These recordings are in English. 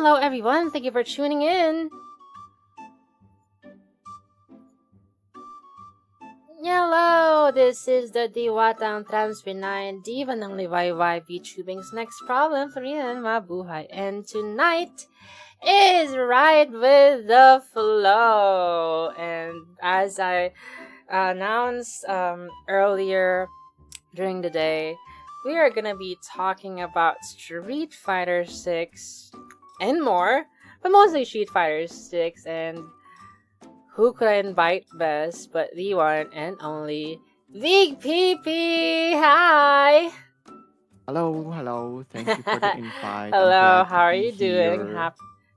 Hello, everyone. Thank you for tuning in. Hello, this is the Diwatang Transpinay Diva ng Liwayway VTubing's next problem for Rian Mabuhay. And tonight is Ride with the Flow. And as I announced earlier during the day, we are gonna be talking about Street Fighter 6 and more, but mostly Street Fighter 6. And who could I invite best but the one and only Big PP? Hi! Hello. Thank you for the invite. I'm Hello, glad how to are be you doing? here.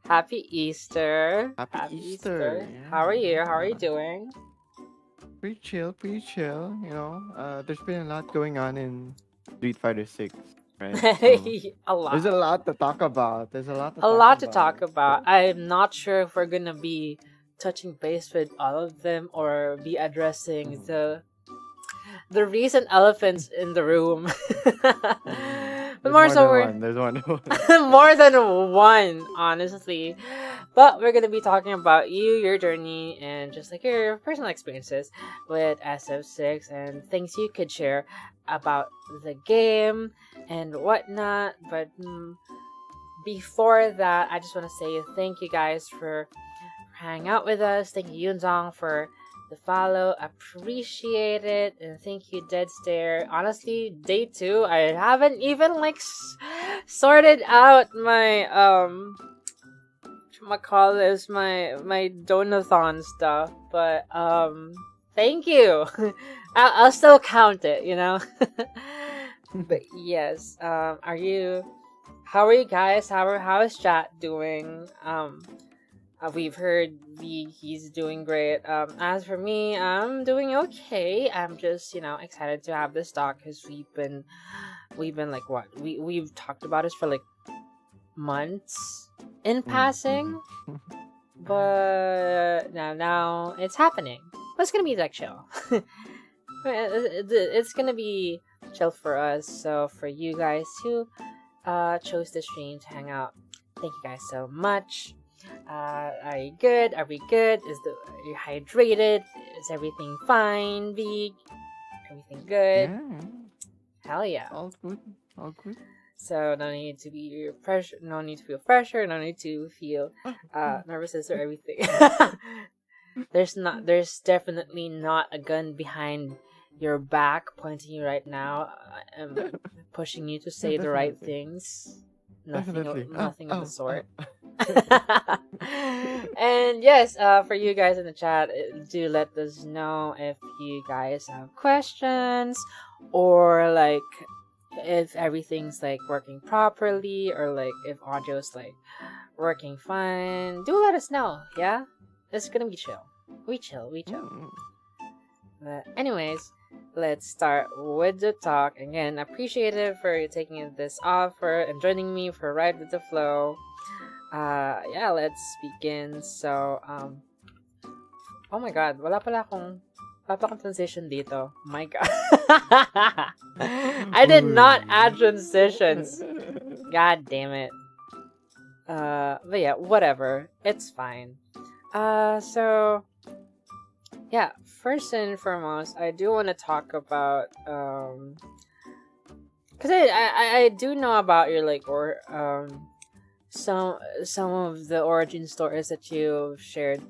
Happy Easter. Happy Easter. How are you? How are you Yeah. doing? Pretty chill. There's been a lot going on in Street Fighter 6, right? So A lot. there's a lot to talk about. A lot to talk about. I'm not sure if we're gonna be touching base with all of them or be addressing the recent elephants in the room. But more so There's one. more than one, honestly. But we're gonna be talking about your journey, and just like your personal experiences with SF6 and things you could share about the game and whatnot. But before that, I just want to say thank you guys for hanging out with us. Thank you, Yunzong, for the follow. Appreciate it. And thank you, Dead Stare. Honestly, day 2, I haven't even sorted out my my donathon stuff. But thank you. I'll still count it, you know. But yes, how are you guys? How is chat doing? We've heard he's doing great. As for me, I'm doing okay. I'm just, excited to have this talk because we've been like what? We've talked about this for like months in passing. But now it's happening. But it's gonna be like chill. It's gonna be chill for us. So for you guys who chose the stream to hang out, thank you guys so much. Are you good? Are we good? Are you hydrated? Is everything fine, Big? Everything good? Yeah. Hell yeah. All good. So no need to be pressure. No need to feel pressure. No need to feel nervousness or everything. There's definitely not a gun behind your back pointing you right now. I'm pushing you to say the right things. Nothing of the sort. And yes, for you guys in the chat, do let us know if you guys have questions or like if everything's like working properly or like if audio's like working fine. Do let us know. Yeah, it's gonna be chill. We chill. But anyways, let's start with the talk. Again, appreciative for taking this offer and joining me for Ride with the Flow. Yeah, let's begin. So, oh my god, wala pala akong transition dito. My god. I did not add transitions. God damn it. But yeah, whatever. It's fine. So yeah, first and foremost, I do want to talk about because I do know about your some of the origin stories that you've shared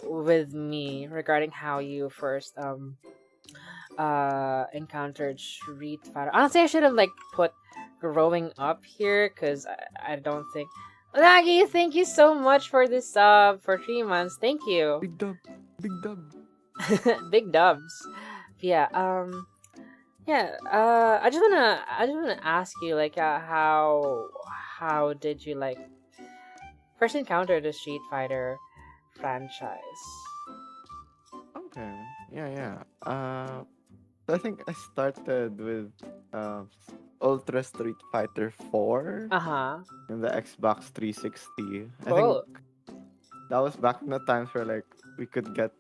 with me regarding how you first encountered Street Fighter. Honestly, I should have put growing up here because I don't think. Laggy, thank you so much for this sub for 3 months. Thank you. Big dub. Big dubs. Yeah. I just wanna ask you how did you first encounter the Street Fighter franchise? Okay. Yeah. So I think I started with Ultra Street Fighter 4 in the Xbox 360. I think that was back in the times where we could get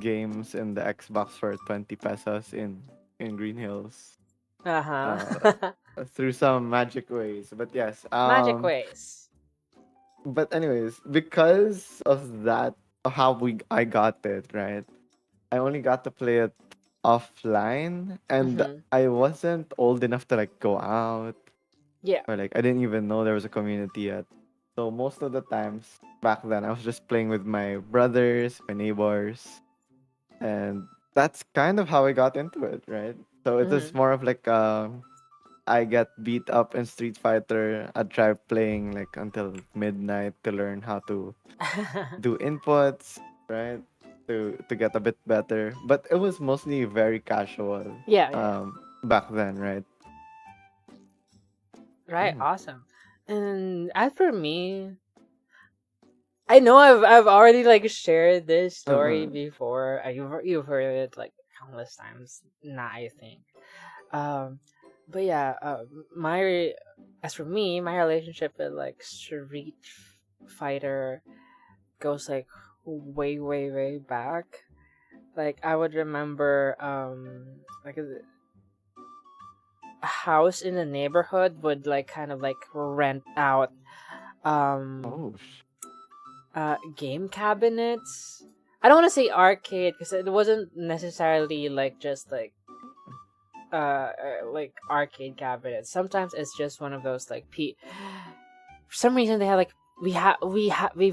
games in the Xbox for 20 pesos in Green Hills. through some magic ways. But yes, Magic ways. but anyways, because of that, of how I got it right, I only got to play it offline, and Mm-hmm. I wasn't old enough to like go out, Yeah. or like I didn't even know there was a community yet. So most of the times back then, I was just playing with my brothers, my neighbors, and that's kind of how I got into it, right? So it was Mm-hmm. more of like I get beat up in Street Fighter. I try playing like until midnight to learn how to do inputs, right? To get a bit better. But it was mostly very casual Yeah, yeah. back then, right? Right, Mm. awesome. And as for me, I know I've already like shared this story Uh-uh. before. You've heard it like countless times. Nah, I think. Um, but yeah, as for me, my relationship with like Street Fighter goes like way, way, way back. Like I would remember, like a house in the neighborhood would like kind of like rent out um Oh, game cabinets. I don't want to say arcade because it wasn't necessarily like just like arcade cabinets. Sometimes it's just one of those like for some reason they have like we've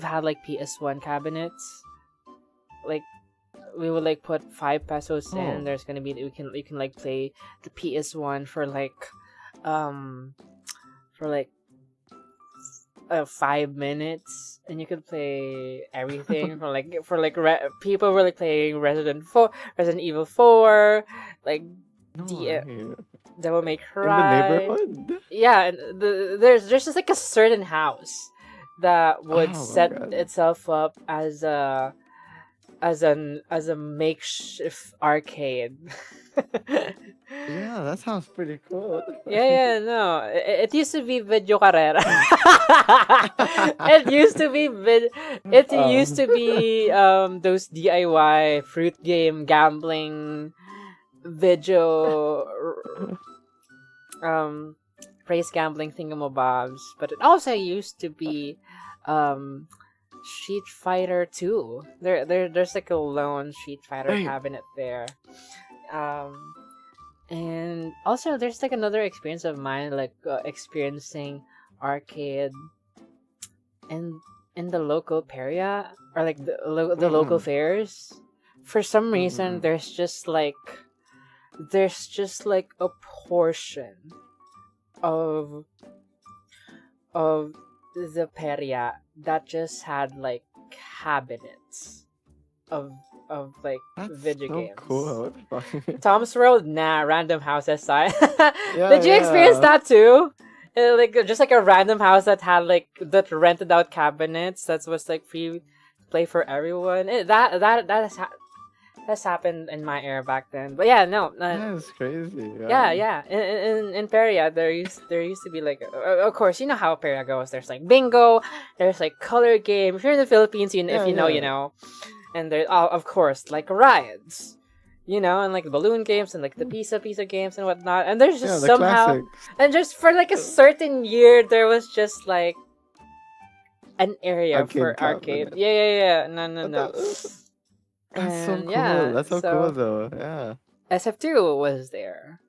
had like PS1 cabinets. Like we would like put 5 pesos in. oh, There's gonna be you can like play the PS1 um for like 5 minutes, and you could play everything people were like playing Resident Evil 4, like no, the right. Devil May In the Cry. neighborhood? Yeah, and there's just like a certain house that would Oh my set god. itself up as a makeshift arcade. Yeah, that sounds pretty cool. Yeah, no. It used to be Video Carrera. It used um, to be those DIY fruit game gambling video um race gambling thingamabobs, but it also used to be um Street Fighter 2. There's like a lone Street Fighter hey, cabinet there. Um and also, there's like another experience of mine, like experiencing arcade in the local area, or like the local mm-mm, fairs. For some reason, mm-mm. there's just like a portion of of the peria that just had like cabinets of like That's video so games. cool. What the fuck? Tom's World, nah, random house aside. Yeah, Did you experience yeah. that too? Like just like a random house that had like that rented out cabinets that was like free to play for everyone. That's happened in my era back then. But yeah, no, That's crazy. yeah. In Peria, there used to be like, of course, you know how Peria goes. There's like bingo, there's like color game. If you're in the Philippines, if Yeah, you know, you yeah. know. And there, of course, like rides, and like balloon games and like the pizza games and whatnot. And there's Yeah, just the somehow, classics. and just for like a certain year, there was just like an area Arcade for arcade. cabinet. Yeah. No, What no. the- That's so And cool. yeah, That's so cool so though. Yeah. SF2 was there,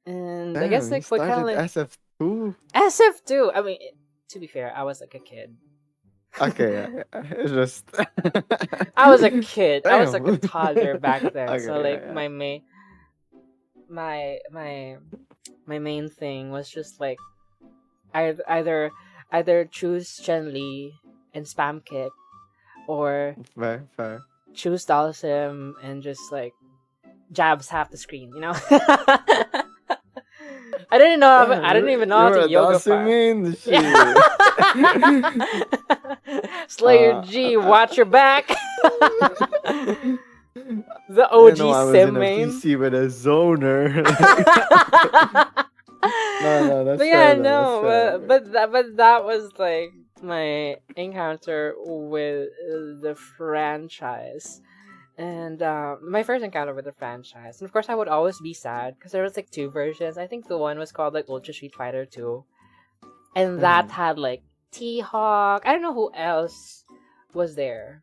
and I guess Damn, you like what kind of started like SF2? SF2. I mean, to be fair, I was like a kid. Okay, it's just I was a kid. I was like a damn. toddler back then. So Okay, yeah, like yeah. my main thing was just like either choose Chen Li and spam kick, or Fair, fair. choose Dalsim and just like jabs half the screen. Damn, I didn't even know how you're to a yoga fire. Dawson shit. Slayer uh, G, watch your back. The I didn't know OG I was in sim a main. PC with a zoner. No, But that's yeah, fair though. That's no, fair. but that was like my encounter with the franchise. And my first encounter with the franchise. And of course, I would always be sad because there was like two versions. I think the one was called like Ultra Street Fighter 2. And that had like T-Hawk. I don't know who else was there.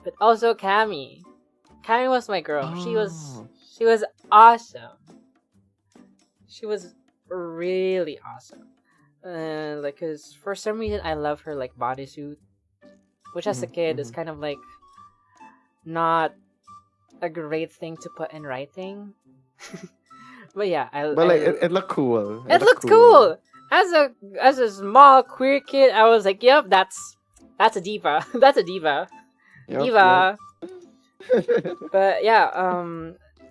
But also Cammy. Cammy was my girl. She was awesome. She was really awesome. Like, cause for some reason I love her like bodysuit, which as a kid is kind of like not a great thing to put in writing. But yeah, it looked cool. It looked cool. As a small queer kid, I was like, "Yep, that's a diva. That's a diva, Yep, diva." But yeah,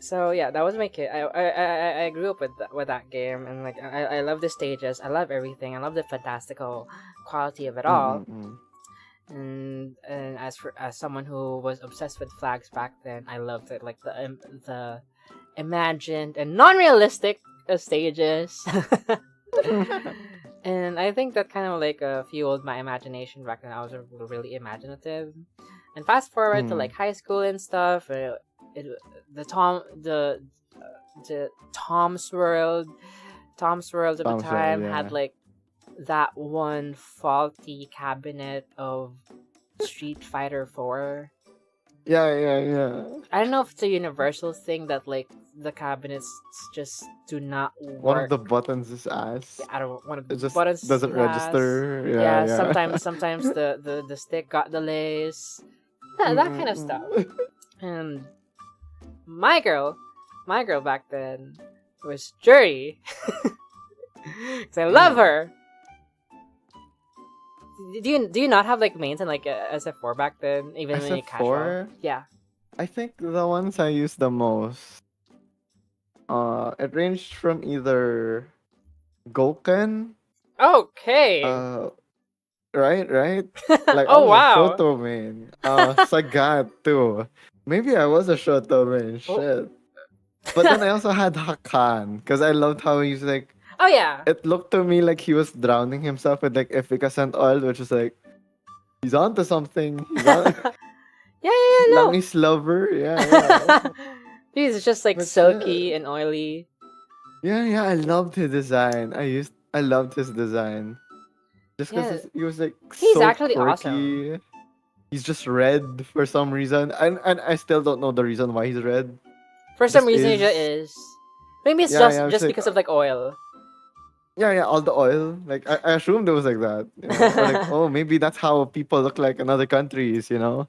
so yeah, that was my kid. I grew up with that game, and like I love the stages. I love everything. I love the fantastical quality of it all. And as someone who was obsessed with flags back then, I loved it, like the imagined and non-realistic stages. And I think that kind of like fueled my imagination back then. I was really imaginative. And fast forward to like high school and stuff, the Tom's World at the time had like that one faulty cabinet of Street Fighter 4. Yeah. I don't know if it's a universal thing that like the cabinets just do not work. One of the buttons is ass. Yeah, I don't. One of the It just buttons doesn't register. Yeah. Yeah. Sometimes the stick got delays. Yeah, that kind of stuff. And my girl back then was Jury. Cause I love her. Do you not have like mains in like SF4 back then, even when you casual? Yeah. I think the ones I used the most, it ranged from either Goken. Okay. Right. Like oh I was wow. a Shoto main. Sagat too. Maybe I was a Shoto main. Shit. But then I also had Hakan because I loved how he's like. Oh yeah. It looked to me like he was drowning himself with like efficacent oil, which is like he's onto something. He's on... no. Langis lover, yeah. He's just like silky and oily. Yeah. I loved his design. I loved his design. Just because he was like he's so actually quirky. Awesome. He's just red for some reason, and I still don't know the reason why he's red. For some reason, he is. Maybe it's just because of like oil. Yeah, all the oil. Like I assumed it was like that. You know? Or like, oh, maybe that's how people look like in other countries. You know.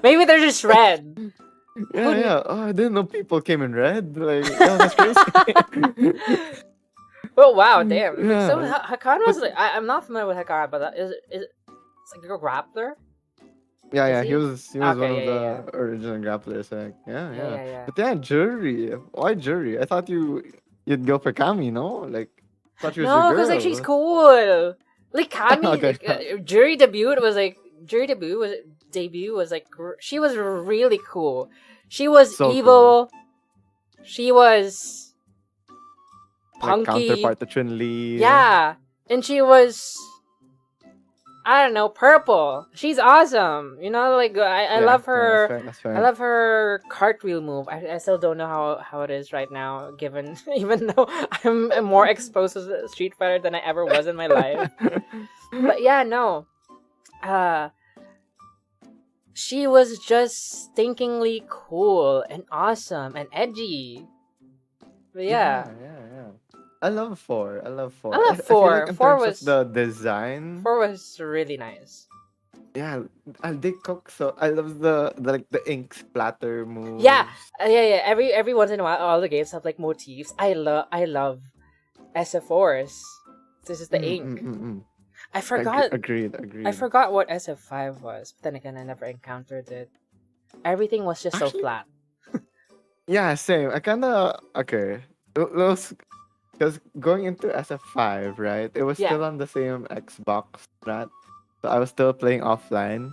Maybe they're just red. Yeah. Oh, I didn't know people came in red. Like, oh, that's crazy. Oh wow, damn. Yeah. So Hakan was like, I'm not familiar with Hakan, but is it's like a grappler? Yeah. He was one of the original grapplers. Like, yeah. But yeah, Jury. Why Jury? I thought you'd go for Cammy, no? Like, thought she was your girl. No, because like she's cool. Like Cammy, Jury debut was like she was really cool. She was so evil. Cool. She was punky. Like counterpart to Chun-Li. Yeah, and she was, I don't know, purple. She's awesome. You know, like I love her. That's fair. I love her cartwheel move. I still don't know how it is right now, given even though I'm more exposed to Street Fighter than I ever was in my life. But yeah, no. She was just stinkingly cool and awesome and edgy. But yeah. I love 4. I love 4. Like 4 was the design. 4 was really nice. Yeah, they cook so. I love the like the ink splatter moves. Yeah. Every once in a while, all the games have like motifs. I love SF4s. This is the ink. I forgot. Agreed. I forgot what SF5 was, but then again, I never encountered it. Everything was just so flat. Yeah, same. I kinda okay. Because going into SF5, right? It was still on the same Xbox, right? So I was still playing offline.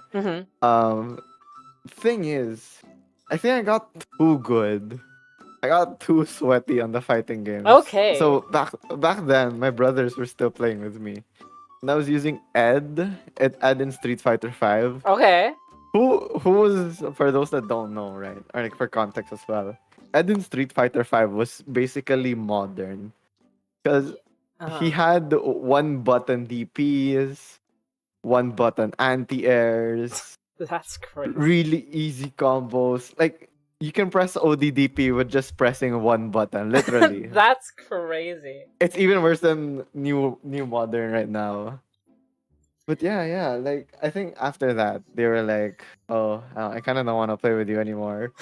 Thing is, I think I got too good. I got too sweaty on the fighting games. Okay. So back then, my brothers were still playing with me. And I was using Ed in Street Fighter 5. Okay. Who was, for those that don't know, right? Or like for context as well. Ed in Street Fighter 5 was basically modern because he Uh-huh. had one button DPs, one button anti-airs, That's crazy. really easy combos. Like you can press ODDP with just pressing one button, literally. That's crazy. It's even worse than new modern right now. But yeah, like I think after that they were like, "Oh, I kind of don't want to play with you anymore.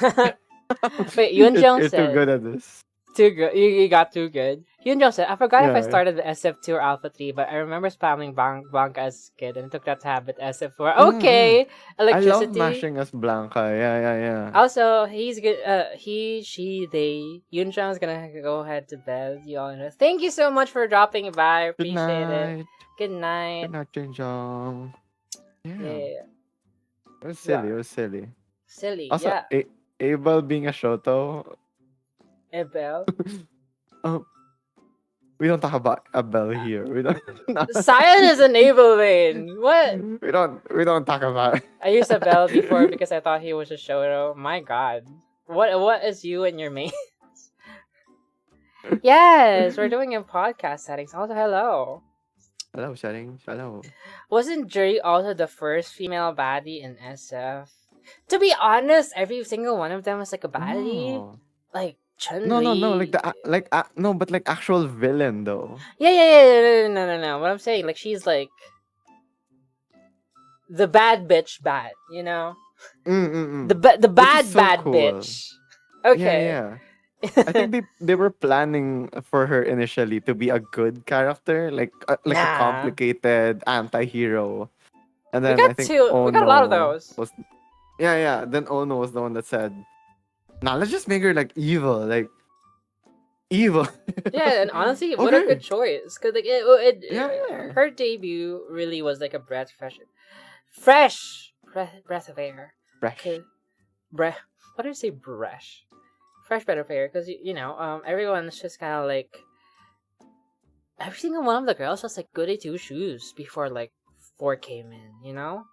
Wait, Yun Jong You're too said good at this." too good. You got too good. Yun Jong said, I forgot if I Yeah. started the SF2 or Alpha 3, but I remember spamming Blanca as a kid and took that to habit SF4. Mm-mm. Okay, I love electricity. mashing as Blanca. Yeah. Also, he's good. He, she, they. Yun Jong is gonna go ahead to bed. You all know. Thank you so much for dropping by. Good Appreciate it. night. Good night. Good night, Jinjong. Yeah. Yeah. It was Yeah. silly. It was silly. Silly. Also, Yeah. Abel being a Shoto. Ebel. Um, we don't talk about Abel here. We don't. Cyan is an evil vein. What? We don't talk about. I used Abel before because I thought he was a Shoto. My God. What is you and your mates? Yes, we're doing in podcast settings. Also, hello. Hello, Sharing. Hello. Wasn't Jury also the first female baddie in SF? To be honest, every single one of them was like a baddie. No. Like Chun-Li. No. No, but like actual villain though. Yeah. No. What I'm saying, like she's like the bad bitch bad, you know? The bad so bad cool. bitch. Okay. Yeah. I think they were planning for her initially to be a good character, like a complicated anti-hero. And then I think we got a lot of those. Was yeah. Then Ono was the one that said, "Nah, let's just make her like evil, Yeah, and honestly, what a good choice. Cause like her debut really was like a breath of air. Fresh. What did I say? Fresh breath of air. Because you know, everyone's just kind of like every single one of the girls was like goody two shoes before like 4 came in. You know,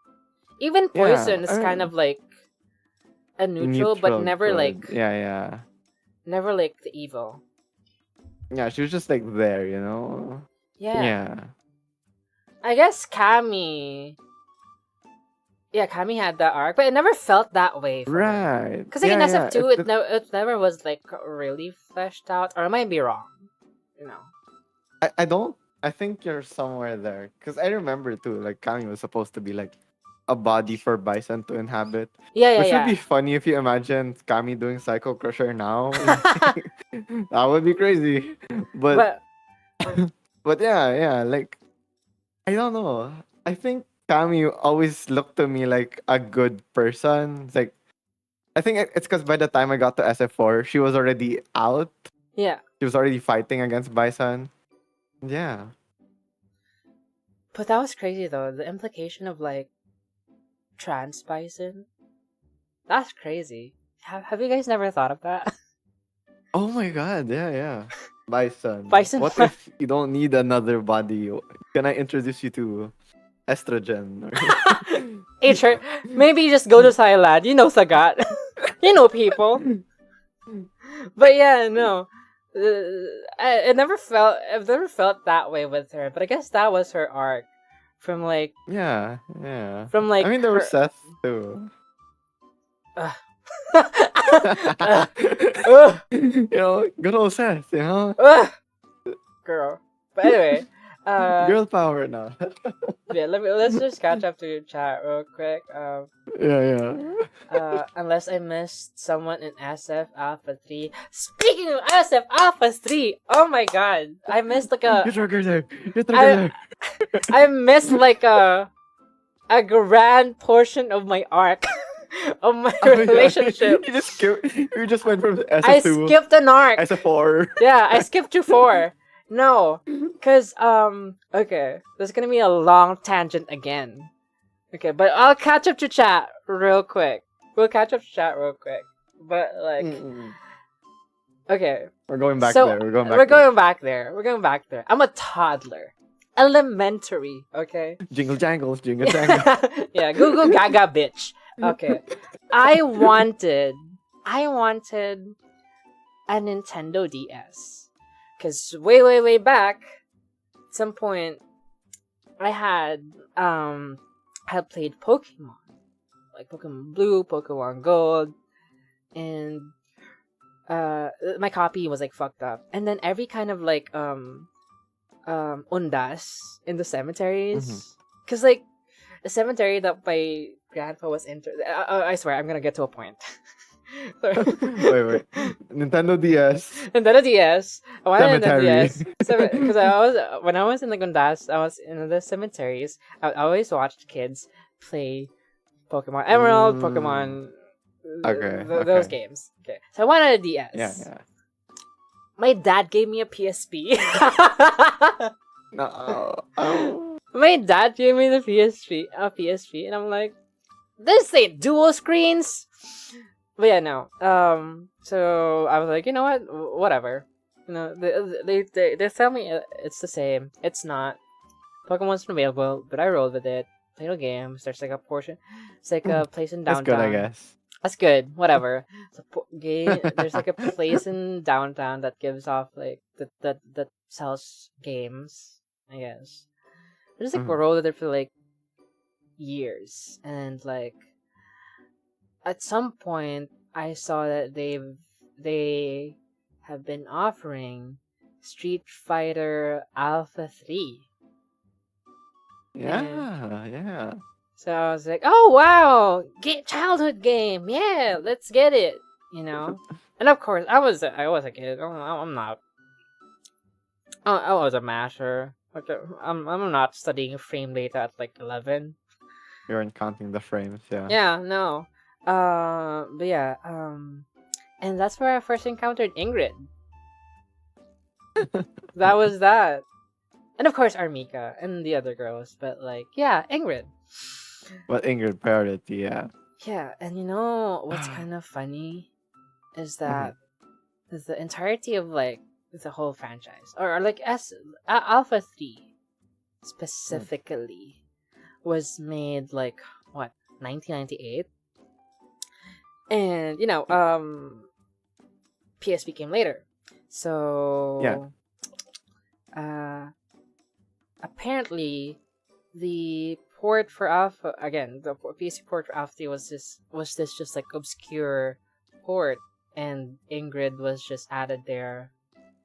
even Poison is kind of like a neutral but never good. like never like the evil. Yeah, she was just like there, you know. Yeah. I guess Cammy. Yeah, Cammy had that arc, but it never felt that way. Right. Because like in SF2, it never was like really fleshed out. Or I might be wrong. You know. I don't. I think you're somewhere there. Because I remember too, like Cammy was supposed to be like a body for Bison to inhabit. Which would be funny if you imagine Cammy doing Psycho Crusher now. That would be crazy. But yeah, like I don't know. I think Cammy always looked to me like a good person. It's like I think it's because by the time I got to SF4, she was already out. Yeah. She was already fighting against Bison. Yeah. But that was crazy though. The implication of like trans Bison. That's crazy. Have you guys never thought of that? Oh my god, yeah. Bison. Bison. What if you don't need another body? Can I introduce you to estrogen? Maybe just go to Thailand. You know Sagat. You know people. But yeah, no. I've never felt that way with her. But I guess that was her arc. From like yeah. From like I mean there was Seth too. You know, good old Seth, you know? Girl. But anyway. Girl power now. Yeah, let's just catch up to chat real quick. Unless I missed someone in SF Alpha 3. Speaking of SF Alpha 3, oh my god. I missed like a... You trigger there. I missed like a grand portion of my arc. Of my relationship. You just went from SF2. I skipped an arc. SF4. Yeah, I skipped to 4. No, because, okay, there's gonna be a long tangent again. Okay, but I'll catch up to chat real quick. But, like, okay. We're going back there. We're going back there. I'm a toddler. Elementary, okay? Jingle jangles. Yeah, Google Gaga, bitch. Okay. I wanted a Nintendo DS. Because way back, at some point, I had played Pokemon. Like Pokemon Blue, Pokemon Gold, and my copy was like fucked up. And then every kind of like undas in the cemeteries. Because like the cemetery that my grandpa was into, I swear I'm gonna get to a point. Wait. Nintendo DS. Nintendo DS. I wanted a Cemetery. DS. Because when I was in the Gundas, I was in the cemeteries. I always watched kids play Pokemon Emerald, Pokemon. Those games. Okay, so I wanted a DS. Yeah. My dad gave me a PSP. No. Oh. My dad gave me the PSP, and I'm like, this ain't dual screens. But yeah, no. So I was like, you know what? Whatever. You know, they tell me it's the same. It's not. Pokemon's available, but I rolled with it. Played a game. There's like a portion. It's like a place in downtown. That's good, I guess. That's good. Whatever. It's a game. There's like a place in downtown that gives off like that sells games. I guess. I just like rolled with it for like years, and like at some point I saw that they have been offering Street Fighter Alpha 3. Yeah. So I was like, "Oh wow, childhood game, yeah, let's get it," you know. And of course, I was a kid. I'm not. I was a masher. I'm not studying frame data at like 11. You weren't counting the frames, yeah. Yeah, no. But yeah, and that's where I first encountered Ingrid. That was that. And of course Armika and the other girls, but like, yeah, Ingrid. Well, Ingrid priority, yeah. Yeah, and you know what's kind of funny is that the entirety of like the whole franchise, or like Alpha 3 specifically, was made like what 1998, and you know PSP came later, so apparently the port for Alpha, again, the PSP port for Alpha 3 was this just like obscure port, and Ingrid was just added there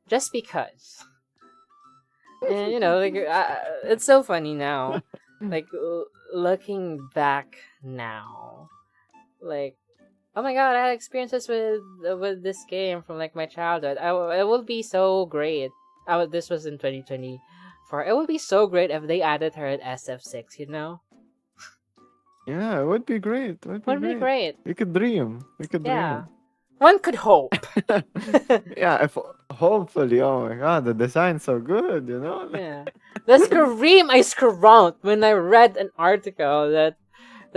just because. And you know, like it's so funny now, like looking back now, like, oh my god, I had experiences with this game from like my childhood. It would be so great. This was in 2024. It would be so great if they added her at SF6. You know? Yeah, it would be great. It would be great. We could dream. Yeah. One could hope. Yeah, if hopefully, oh my god, the design's so good, you know? Yeah. The scream I screamed when I read an article that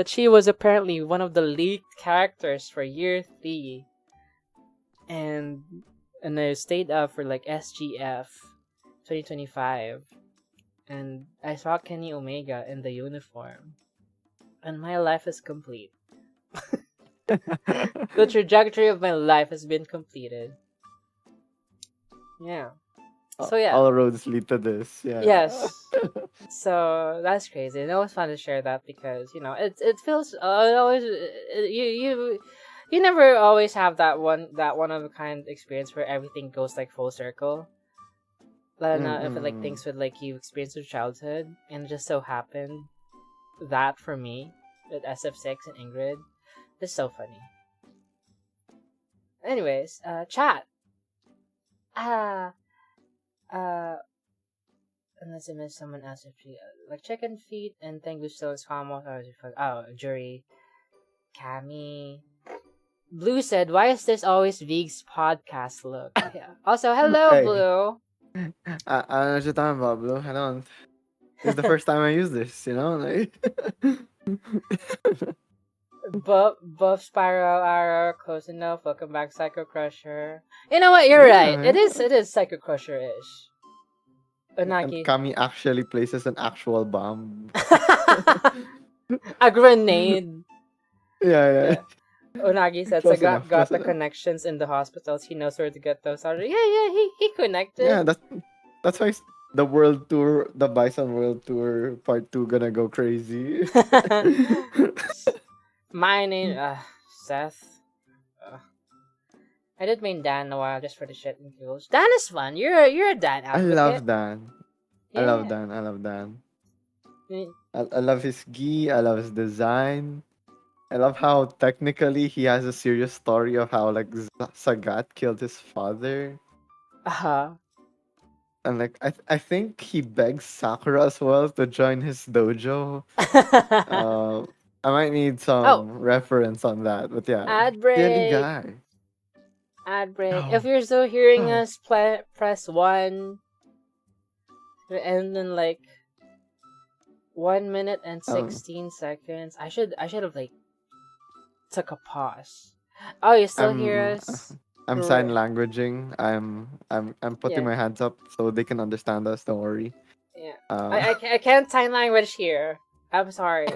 she was apparently one of the leaked characters for year 3. And I stayed up for like SGF 2025. And I saw Kenny Omega in the uniform. And my life is complete. The trajectory of my life has been completed. Yeah. So yeah. All roads lead to this. Yeah. Yes. So that's crazy. And it was fun to share that because, you know, it feels always you never always have that one of a kind experience where everything goes like full circle. If it like things with like you experienced your childhood, and it just so happened that for me with SF6 and Ingrid. It's so funny. Anyways, chat. Unless I miss someone else, like chicken feet and Tengusto's combos. Jury, Cammy. Blue said, "Why is this always Vig's podcast look?" Yeah. Also, hello, Hey. Blue. I don't know what you're talking about, Blue. I don't. It's the first time I use this, you know? Like... Buff Spiral Arrow, close enough. Welcome back, Psycho Crusher. You know what? You're right. It is Psycho Crusher-ish. Unagi. Kami actually places an actual bomb. A grenade. Yeah. Unagi said Close enough. got Close the enough. connections in the hospitals. He knows where to get those out. Yeah, he Yeah, connected. that's why the world tour, the Bison World Tour Part 2 gonna go crazy. My name, Seth. Uh, I did main Dan a while just for the shit and giggles. Dan is fun. You're a Dan I advocate. love Dan. I love Yeah. Dan. I love Dan. Mm. I love his gi. I love his design. I love how technically he has a serious story of how like Sagat killed his father. Uh-huh. And like I think he begs Sakura as well to join his dojo. Uh, I might need Oh, some reference on that, but yeah, ad silly break. guy. Ad break. If Oh, you're still hearing oh. us, press 1. And then like 1 minute and Um, 16 seconds. I should have like took a pause. Oh, you still hear I'm us? I'm sign languaging. I'm putting Yeah, my hands up so they can understand us. Don't worry. yeah. Uh, I can't sign language here. I'm sorry.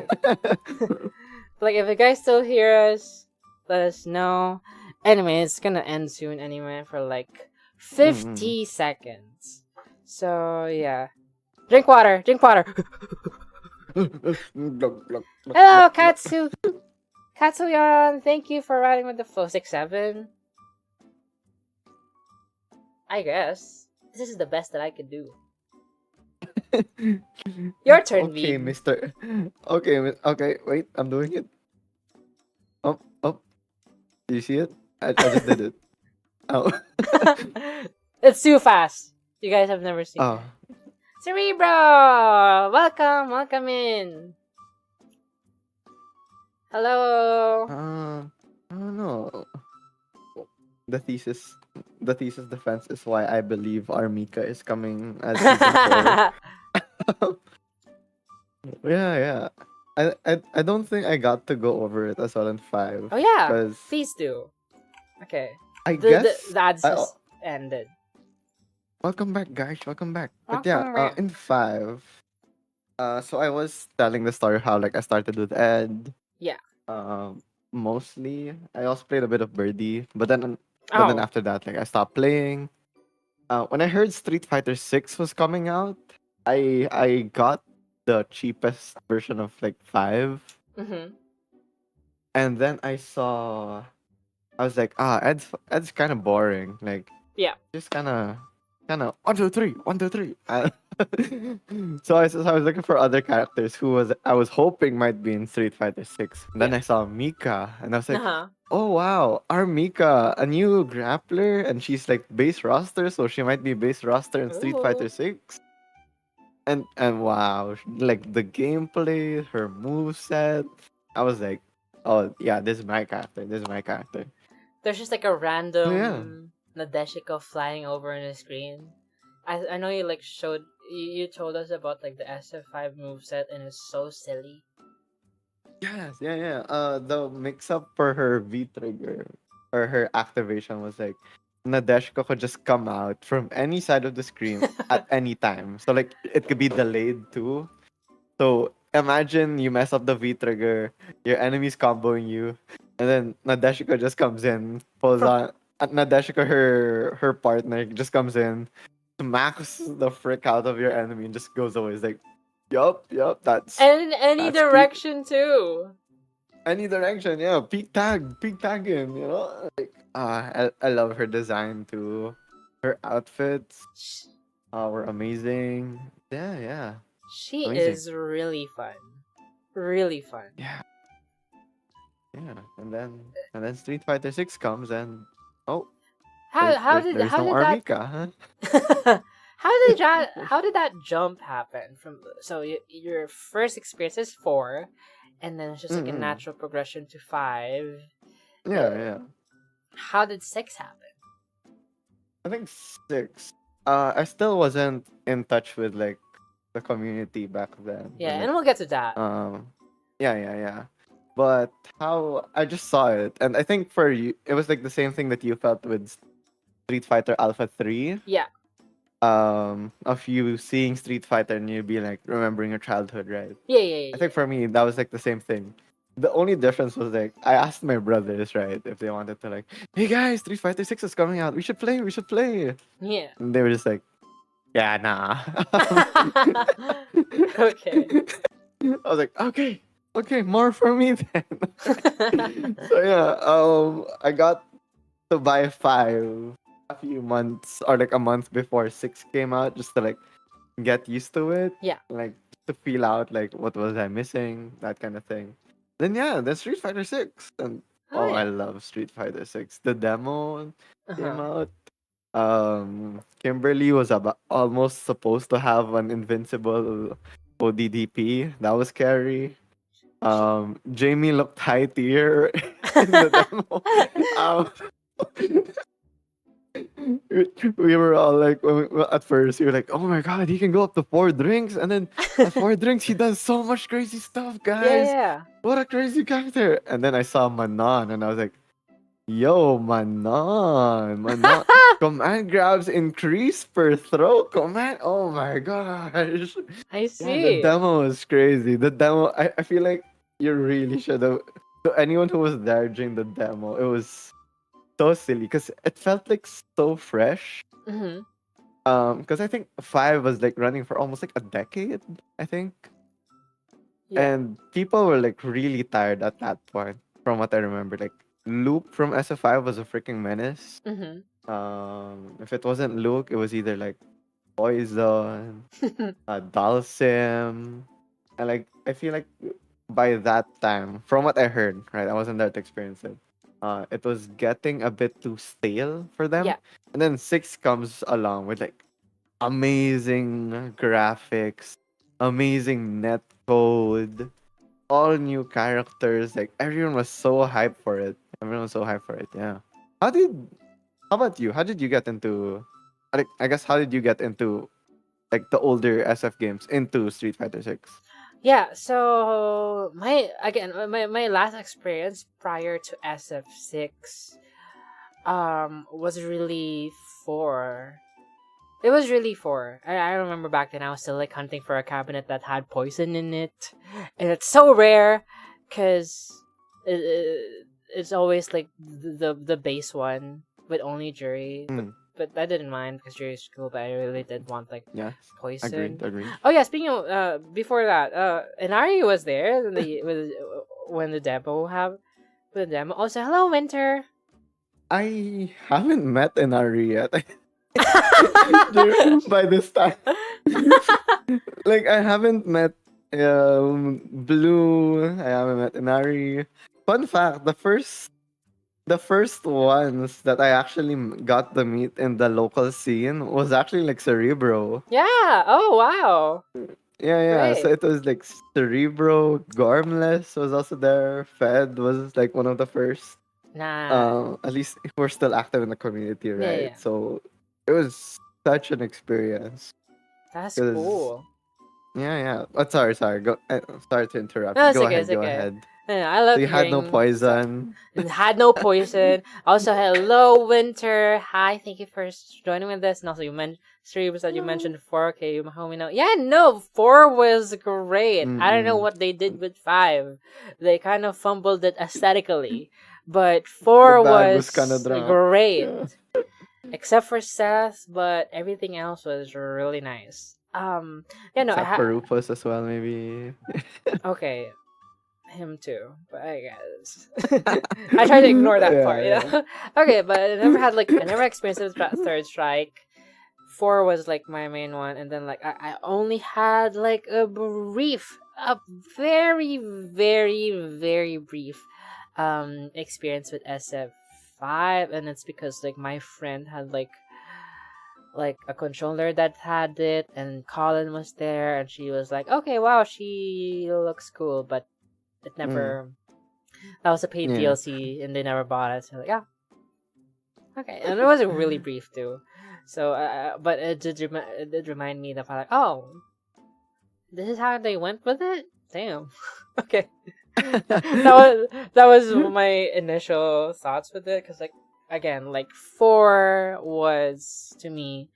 Like if you guys still hear us, let us know. Anyway, it's gonna end soon anyway for like mm-mm. 50 seconds. So yeah. Drink water. Drink water. Glug, glug, glug, Hello, glug, glug. Katsuyan. Thank you for riding with the flow 6-7. I guess this is the best that I could do. Your turn, Okay, Veeb. Mister. Okay. Wait, I'm doing it. Oh. Do you see it? I just did it. Oh. It's too fast. You guys have never seen Oh. it. Cerebro! Welcome in. Hello. I don't know. The thesis, the thesis defense is why I believe Armika is coming as season 4. Yeah. I don't think I got to go over it as well in 5 Oh yeah, because please do. Okay. I guess The ads I has ended. welcome back, guys. Welcome back. But yeah, Welcome back. in 5, so I was telling the story how like I started with Ed. Yeah. Um, Mostly I also played a bit of Birdie, but then Oh. after that like I stopped playing. When I heard Street Fighter 6 was coming out, I got the cheapest version of like 5, Mm-hmm. and then I was like, Ed's kind of boring. Like, Yeah. just kind of 1 2 3 1 2 3. So I was looking for other characters I was hoping might be in Street Fighter 6. And then Yeah. I saw Mika, and I was like, Uh-huh. oh wow, our Mika, a new grappler, and she's like base roster, so she might be base roster in Street Fighter Ooh. 6. And wow, like the gameplay, her moveset, I was like, oh yeah, this is my character. This is my character. There's just like a So yeah. random Nadeshiko flying over on the screen. I know you like showed you told us about like the SF5 moveset and it's so silly. Yes, yeah. The mix up for her V trigger or her activation was like Nadeshko could just come out from any side of the screen at any time. So like it could be delayed too. So imagine you mess up the V trigger, your enemy's comboing you, and then Nadeshiko just comes in, pulls From on Nadeshiko, her partner just comes in, smacks the frick out of your enemy and just goes away. It's like, yup, and in any that's peak. direction too. Any direction, yeah. Peak tag him, you know? Like, I love her design too. Her outfits were amazing. Yeah. She Amazing. is really fun. Really fun. Yeah. And then Street Fighter 6 comes and oh, there's no Armika, huh? how did that jump happen from your first experience is 4 and then it's just like a Mm-mm. natural progression to 5. Yeah. How did 6 happen? I think 6. I still wasn't in touch with like the community back then. Yeah, And and like we'll get to that. yeah. But how I just saw it, and I think for you, it was like the same thing that you felt with Street Fighter Alpha 3. Yeah. Of you seeing Street Fighter and you be like remembering your childhood, right? Yeah. I think for me that was like the same thing. the only difference was like I asked my brothers, right, if they wanted to like, hey guys, Street Fighter 6 is coming out. We should play. We should play. Yeah. And they were just like, yeah, nah. Okay. I was like, okay, more for me then. So yeah, I got to buy 5 a few months or like a month before 6 came out, just to like get used to it. Yeah. Like to feel out like what was I missing, that kind of thing. Then yeah, then Street Fighter 6, and Oh I yeah. love Street Fighter 6. The demo came Uh-huh. out. Kimberly was about almost supposed to have an invincible ODDP. That was scary. Jamie looked high tier in the demo. Um, we were all like, well, at first, we were like, oh my god, he can go up to 4 drinks, and then at 4 drinks, he does so much crazy stuff, guys. Yeah. What a crazy character. And then I saw Manon, and I was like, yo, Manon. Command grabs increase per throw. Command. Oh my gosh. I Yeah, the see. demo was crazy. The demo, I feel like you really should have. To anyone who was there during the demo, it was so silly because it felt like so fresh. Mm-hmm. Because I think 5 was like running for almost like a decade, I think. Yeah. And people were like really tired at that point, from what I remember. Like Luke from SF5 was a freaking menace. Mm-hmm. If it wasn't Luke, it was either like Poison, Dalsim, and like I feel like by that time, from what I heard, right, I wasn't there to experience it. It was getting a bit too stale for them, Yeah. and then 6 comes along with like amazing graphics, amazing net code, all new characters. Like everyone was so hyped for it. Everyone was so hyped for it. Yeah. How did? How about you? How did you get into? Like, I guess how did you get into like the older SF games into Street Fighter 6? Yeah, so my last experience prior to SF6 was really 4. It was really 4. I remember back then I was still like hunting for a cabinet that had poison in it. And it's so rare cuz it's always like the base one with only jury. Mm, But I didn't mind because jury's cool, but I really did want like yes. poison. Agreed. Oh yeah, speaking of before that, Inari was there when the demo have the demo. Also, hello Winter. I haven't met Inari yet. By this time. Like I haven't met Blue. I haven't met Inari. Fun fact: the first ones that I actually got to meet in the local scene was actually like Cerebro. Yeah. Oh wow. Yeah. So Great. it was like Cerebro, Gormless was also there. Fed was like one of the first. Nah. At least we're still active in the community, Yeah. right? Yeah. So it was such an experience. That's 'Cause cool. yeah. Oh, sorry. Go. Sorry to interrupt. No, it's Go okay. ahead. It's Go okay. ahead. Yeah, I So love you had no hearing stuff. poison. And had no poison. Also, hello Winter. Hi, thank you for joining with us. And also, you mentioned streams that you mentioned 4. Okay, you homie know. Yeah, no, 4 was great. I don't know Mm-mm. what they did with 5. They kind of fumbled it aesthetically, but The 4 bag was kind of was dropped. great, Yeah. except for Seth. But everything else was really nice. Yeah, no, Except for Rufus as well, maybe. okay. Him too, but I guess I try to ignore that part, you Yeah. know. Okay, but I never experienced it with Third Strike. 4 was like my main one, and then like I only had like a very very brief experience with SF5, and it's because like my friend had like a controller that had it, and Colin was there, and she was like, okay, wow, she looks cool, but it Mm. never. That was a paid Yeah. DLC, and they never bought it. So like, yeah, okay, and it was really brief too. So, but it did remind me that like, oh, this is how they went with it. Damn. Okay, that was my initial thoughts with it, because like again, like 4 was to me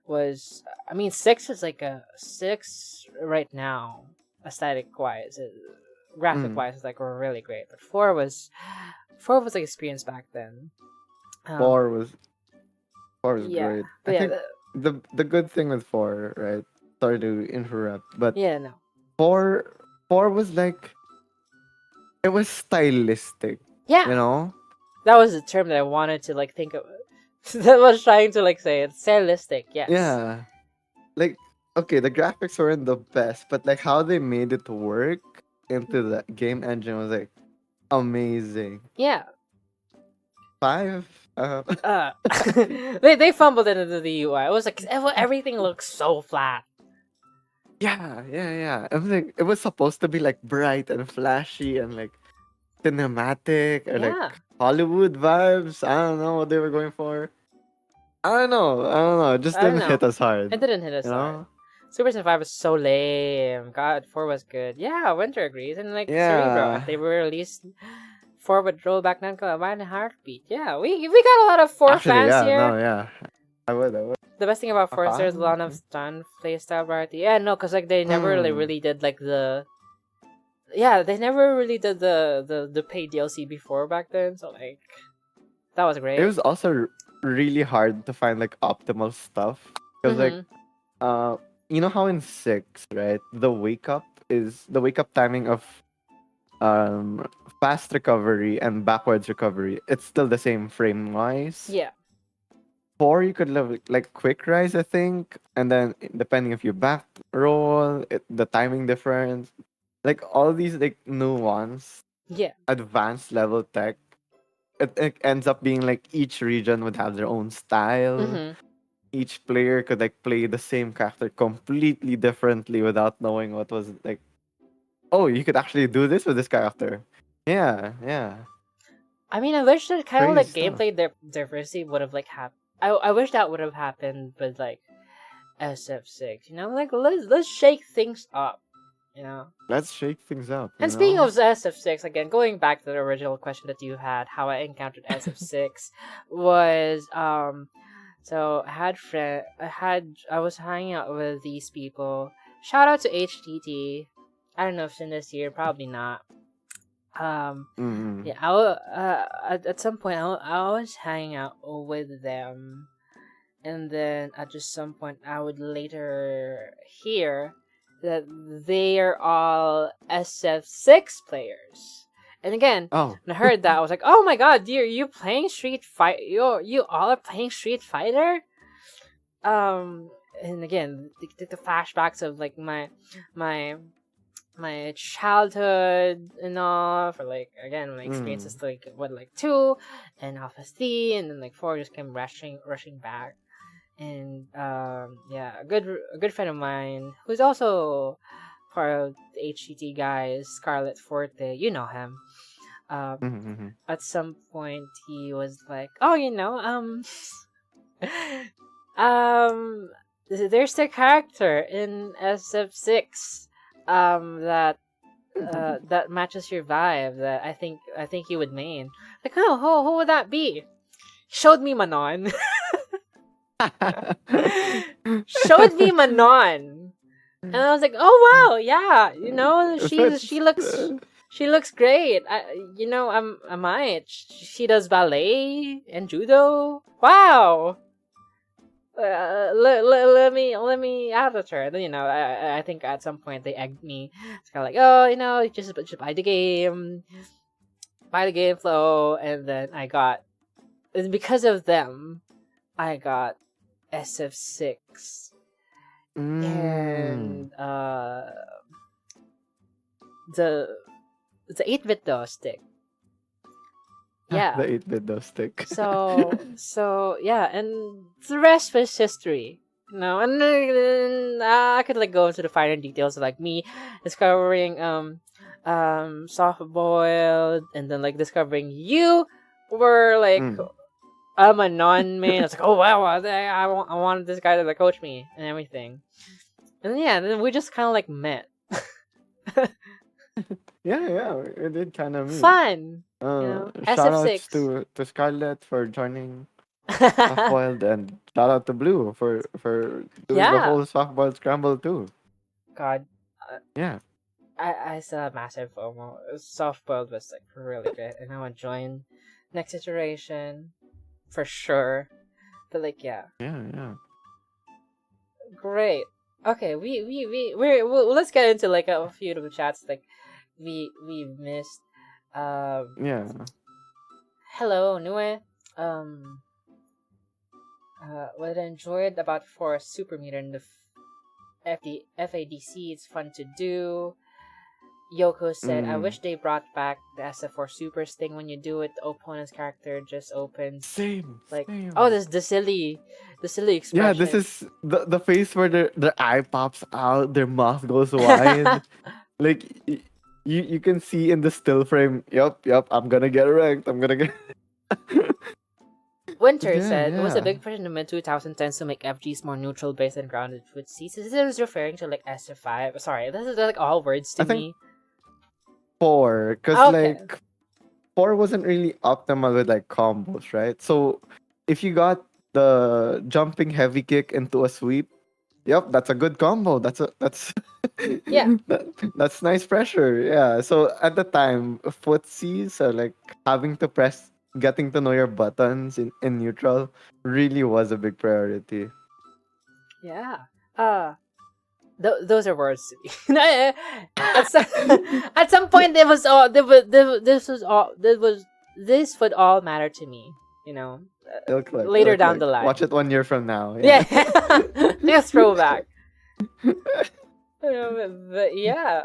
was, I mean, 6 is like a 6 right now, aesthetic wise. graphic wise, like were really great. But four was like experience back then. Four was yeah, great. but I think the good thing with four, right? Sorry to interrupt, but yeah, no, four was like, it was stylistic. yeah, You know? that was the term that I wanted to like think of. That was trying to like say it's stylistic. Yes. Yeah. Like, okay, the graphics weren't the best, but like how they made it work into the game engine was like amazing. Yeah. 5. They fumbled into the UI. It was like everything looks so flat. Yeah. I was like, it was supposed to be like bright and flashy and like cinematic or like Hollywood vibes. I don't know what they were going for. I don't know. It just didn't hit us hard. It didn't hit us hard. Super Saiyan 5 was so lame. God, 4 was good. Yeah, Winter agrees. And like Cerebro, if they were released, 4 would roll back Namco by a heartbeat. Yeah, we got a lot of 4 fans here. No, yeah. I would. The best thing about 4 is there's a lot of stun playstyle variety. Yeah, no, because like they never really did like the... Yeah, they never really did the paid DLC before back then, so like... That was great. It was also really hard to find like optimal stuff. Because like... you know how in 6, right, the wake up timing of fast recovery and backwards recovery, it's still the same frame wise. Yeah. 4 you could like quick rise, I think, and then depending if you back roll, the timing difference, like all these like nuance, advanced level tech, it ends up being like each region would have their own style. Each player could like play the same character completely differently without knowing what was like, oh, you could actually do this with this character. Yeah. I mean, I wish that kind of like gameplay diversity would have like happened. I wish that would have happened with like SF6. You know, like let's shake things up. You know, let's shake things up. And speaking of SF6, again, going back to the original question that you had, how I encountered SF6 was So I was hanging out with these people. Shout out to HTT. I don't know if it's in this year, probably not. Yeah, at some point I was hanging out with them, and then at just some point I would later hear that they are all SF6 players. And again, when I heard that, I was like, "Oh my god, you playing Street Fight? You all are playing Street Fighter?" And again, the flashbacks of like my childhood and all, for like again my experiences like 2 and Alpha C, and then like 4 just came rushing back. And a good friend of mine who's also part of the HTT guys, Scarlet Forte, you know him. At some point he was like, "Oh, there's a character in SF6 that matches your vibe that I think you would main." Like, oh, who would that be? Showed me Manon. Showed me Manon. And I was like, "Oh wow, yeah, she looks great. I might. She does ballet and judo. Wow. Let me add it to her." Then, I think at some point they egged me. It's kind of like, "Oh, just buy the game, FLO," and then because of them, I got SF6 and the 8-bit DOS stick. Yeah. The 8-bit DOS stick. So yeah, and the rest was history. And I could like go into the finer details of like me discovering soft boiled, and then like discovering you were like I'm a non-main. I was like, "Oh wow, I wanted this guy to like coach me and everything." And then we just kind of like met. Yeah, it did kind of meet. Fun. Shout outs to Scarlett for joining Softboiled, and shout out to Blue for doing the whole Softboiled scramble too. God. Yeah. I still have massive FOMO. Soft boiled was like really good, and I want to join next iteration for sure. But like, yeah. Yeah. Great. Okay, let's get into like a few of the chats like we missed. Yeah. Hello, Nue. What I enjoyed about Forest Super Mutant, the FADC, it's fun to do. Yoko said, I wish they brought back the SF4 Super Sting. When you do it, the opponent's character just opens. Same. Oh, this the silly expression. Yeah, this is the face where their eye pops out, their mouth goes wide. Like you can see in the still frame. Yep. I'm gonna get wrecked. I'm gonna get. Winter said it was a big push in the mid 2010s to make FGs more neutral based and grounded with Cs. This is referring to like SF5. Sorry, this is like all words to me. 4, because like 4 wasn't really optimal with like combos, right? So if you got the jumping heavy kick into a sweep, yep, that's a good combo. That's yeah. That's nice pressure. Yeah. So at the time, footsies, like having to press, getting to know your buttons in neutral really was a big priority. Yeah. Those are words to me. At some point, this would all matter to me. You know, later down the line. Watch it 1 year from now. Yeah. Just throwback. But yeah,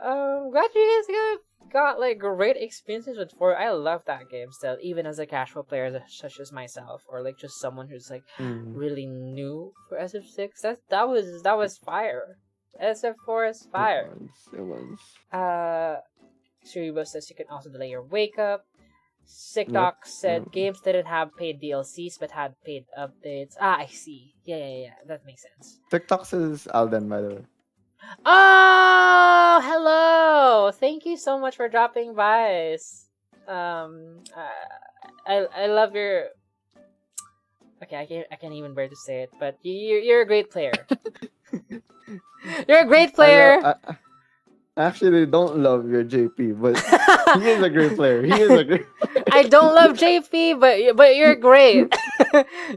glad you guys got like great experiences with 4. I love that game still, even as a casual player such as myself, or like just someone who's like really new for SF6. That was fire. SF4 is fire. It was. Cerebro says you can also delay your wake up. Sick Doc said games didn't have paid DLCs but had paid updates. I see. Yeah. That makes sense. TikTok says Alden, by the way. Oh, hello! Thank you so much for dropping by. I love your. Okay, I can't even bear to say it, but you're a great player. You're a great player. I actually don't love your JP, but he is a great player. I don't love JP, but you're great.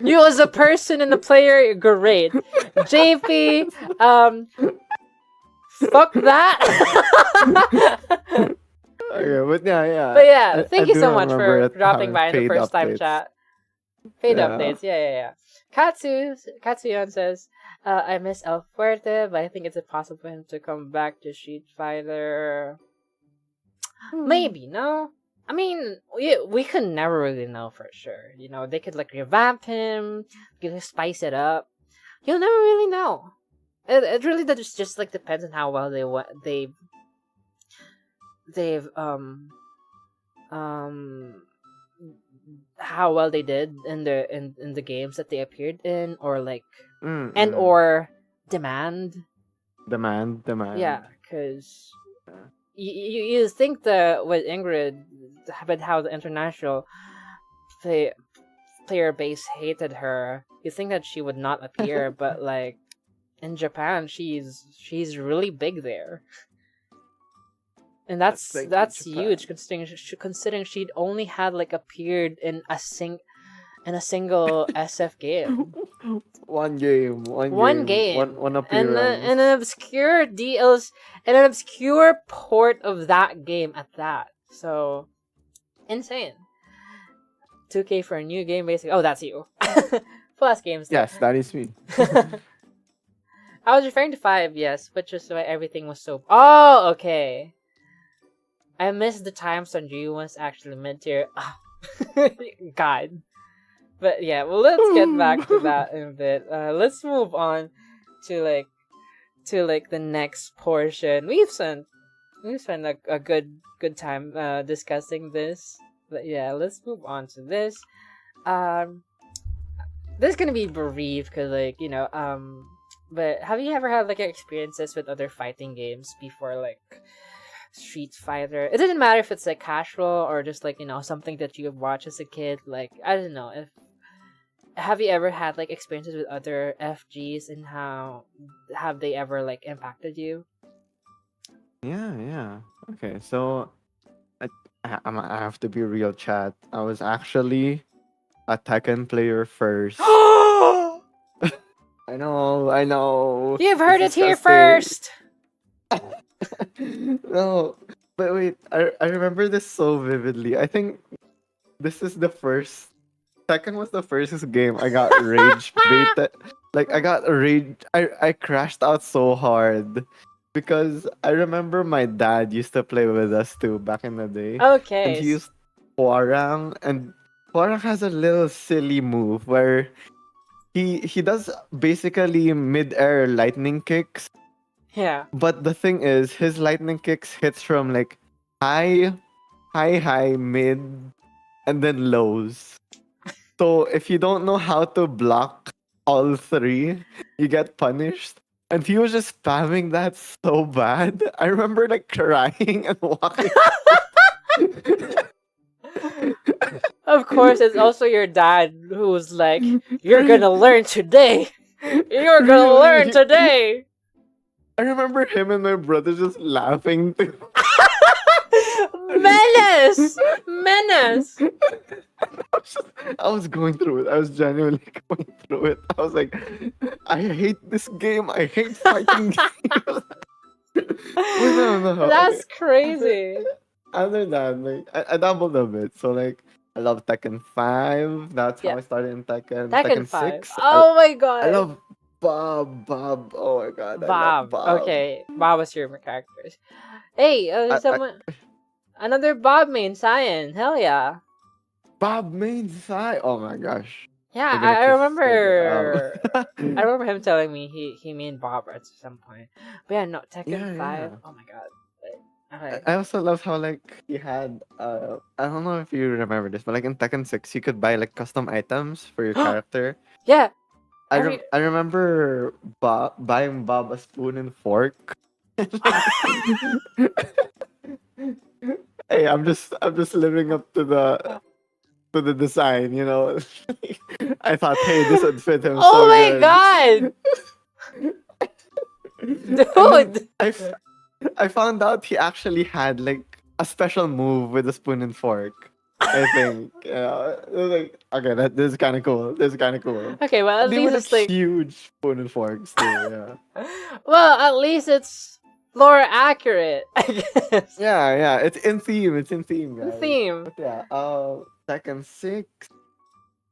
You as a person and a player, you're great. JP, fuck that. Okay, but yeah. But yeah, thank you so much for dropping by in the first time chat. Paid updates, yeah. Katsuyon says, I miss El Fuerte, but I think it's impossible for him to come back to Street Fighter. Maybe, no? I mean, we could never really know for sure. You know, they could like revamp him, spice it up. You'll never really know. It really just like depends on how well they've how well they did in the games that they appeared in, or like or demand. Yeah, because you think that with Ingrid, but how the international player base hated her, you think that she would not appear, but like in Japan, she's really big there. And that's huge, considering she'd only had like appeared in a single SF game. One game. One appearance. And an obscure DLC, and an obscure port of that game at that. So insane. 2K for a new game, basically. Oh, that's you. Plus games. Yes, that is me. I was referring to 5, yes, which is why everything was so. Oh, okay. I missed the times when G was actually mid-tier. God. But yeah, well, let's get back to that in a bit. Let's move on to the next portion. We've spent a good time discussing this. But yeah, let's move on to this. This is gonna be brief because but have you ever had like experiences with other fighting games before like Street Fighter? It doesn't matter if it's like casual or just like something that you watched as a kid. Like I don't know, if have you ever had like experiences with other FGs and how have they ever like impacted you? Yeah. Okay, so I, I have to be real, chat. I was actually a Tekken player first. I know. You've It's heard it here disgusting. first. No, but wait, I remember this so vividly. I think this is the first. Tekken was the first game I got rage baited. Like I got rage. I crashed out so hard because I remember my dad used to play with us too back in the day, and Okay. he used Hwarang, and Hwarang has a little silly move where he does basically mid-air lightning kicks. Yeah. But the thing is, his lightning kicks hits from like high, high, mid, and then lows. So if you don't know how to block all three, you get punished. And he was just spamming that so bad. I remember like crying and walking. Of course, it's also your dad who's like, "You're gonna learn today. You're gonna learn Really? today." I remember him and my brother just laughing. Menace, menace. I was going through it. I was genuinely going through it. I was like, I hate this game. I hate fighting games. Well, no. That's crazy. Other than like, I dabbled a bit. So like, I love Tekken 5. That's how Yeah. I started in Tekken. Tekken Tekken 5. 6. Oh my I god. love Bob. Oh my god, I love Bob. Bob. Okay, Bob was your characters. Hey, I, another Bob main Cyan. Hell yeah. Bob main side. Oh my gosh. Yeah, We're gonna I kiss remember. I later. remember him telling me he mean Bob at some point. But yeah, no, Tekken 5. Yeah. Oh my god. Okay. I also love how like he had I don't know if you remember this, but like in Tekken 6 you could buy like custom items for your character. Yeah. I remember buying Bob a spoon and fork. Hey, I'm just living up to the design, you know. I thought, hey, this would fit him Oh so my good. god! Dude! I found out he actually had like a special move with a spoon and fork. I think. It was like, okay, this is kind of cool. This is kind of cool. Okay, well at They were least like it's like huge spoon and forks too. Yeah. well, at least it's lore accurate, I guess. Yeah. It's in theme. It's in theme, The guys. theme. But yeah. Tekken 6.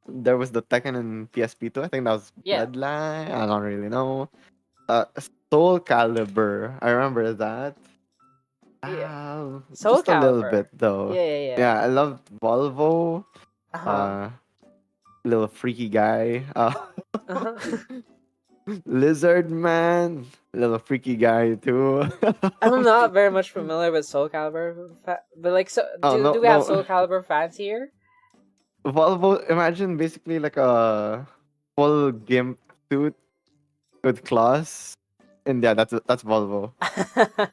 There was the Tekken in PSP 2. I think that was Yeah. Bloodline. I don't really know. Soul Calibur. I remember that. Yeah. Soul Just a little Calibur. bit though. Yeah. Yeah, I loved Volvo. Uh-huh. Little freaky guy. Uh-huh. Lizard Man. Little freaky guy too. I'm not very much familiar with Soul Calibur, but like, so do we have Soul Calibur fans here? Volvo. Imagine basically like a full gimp suit with claws. And yeah, that's Volvo.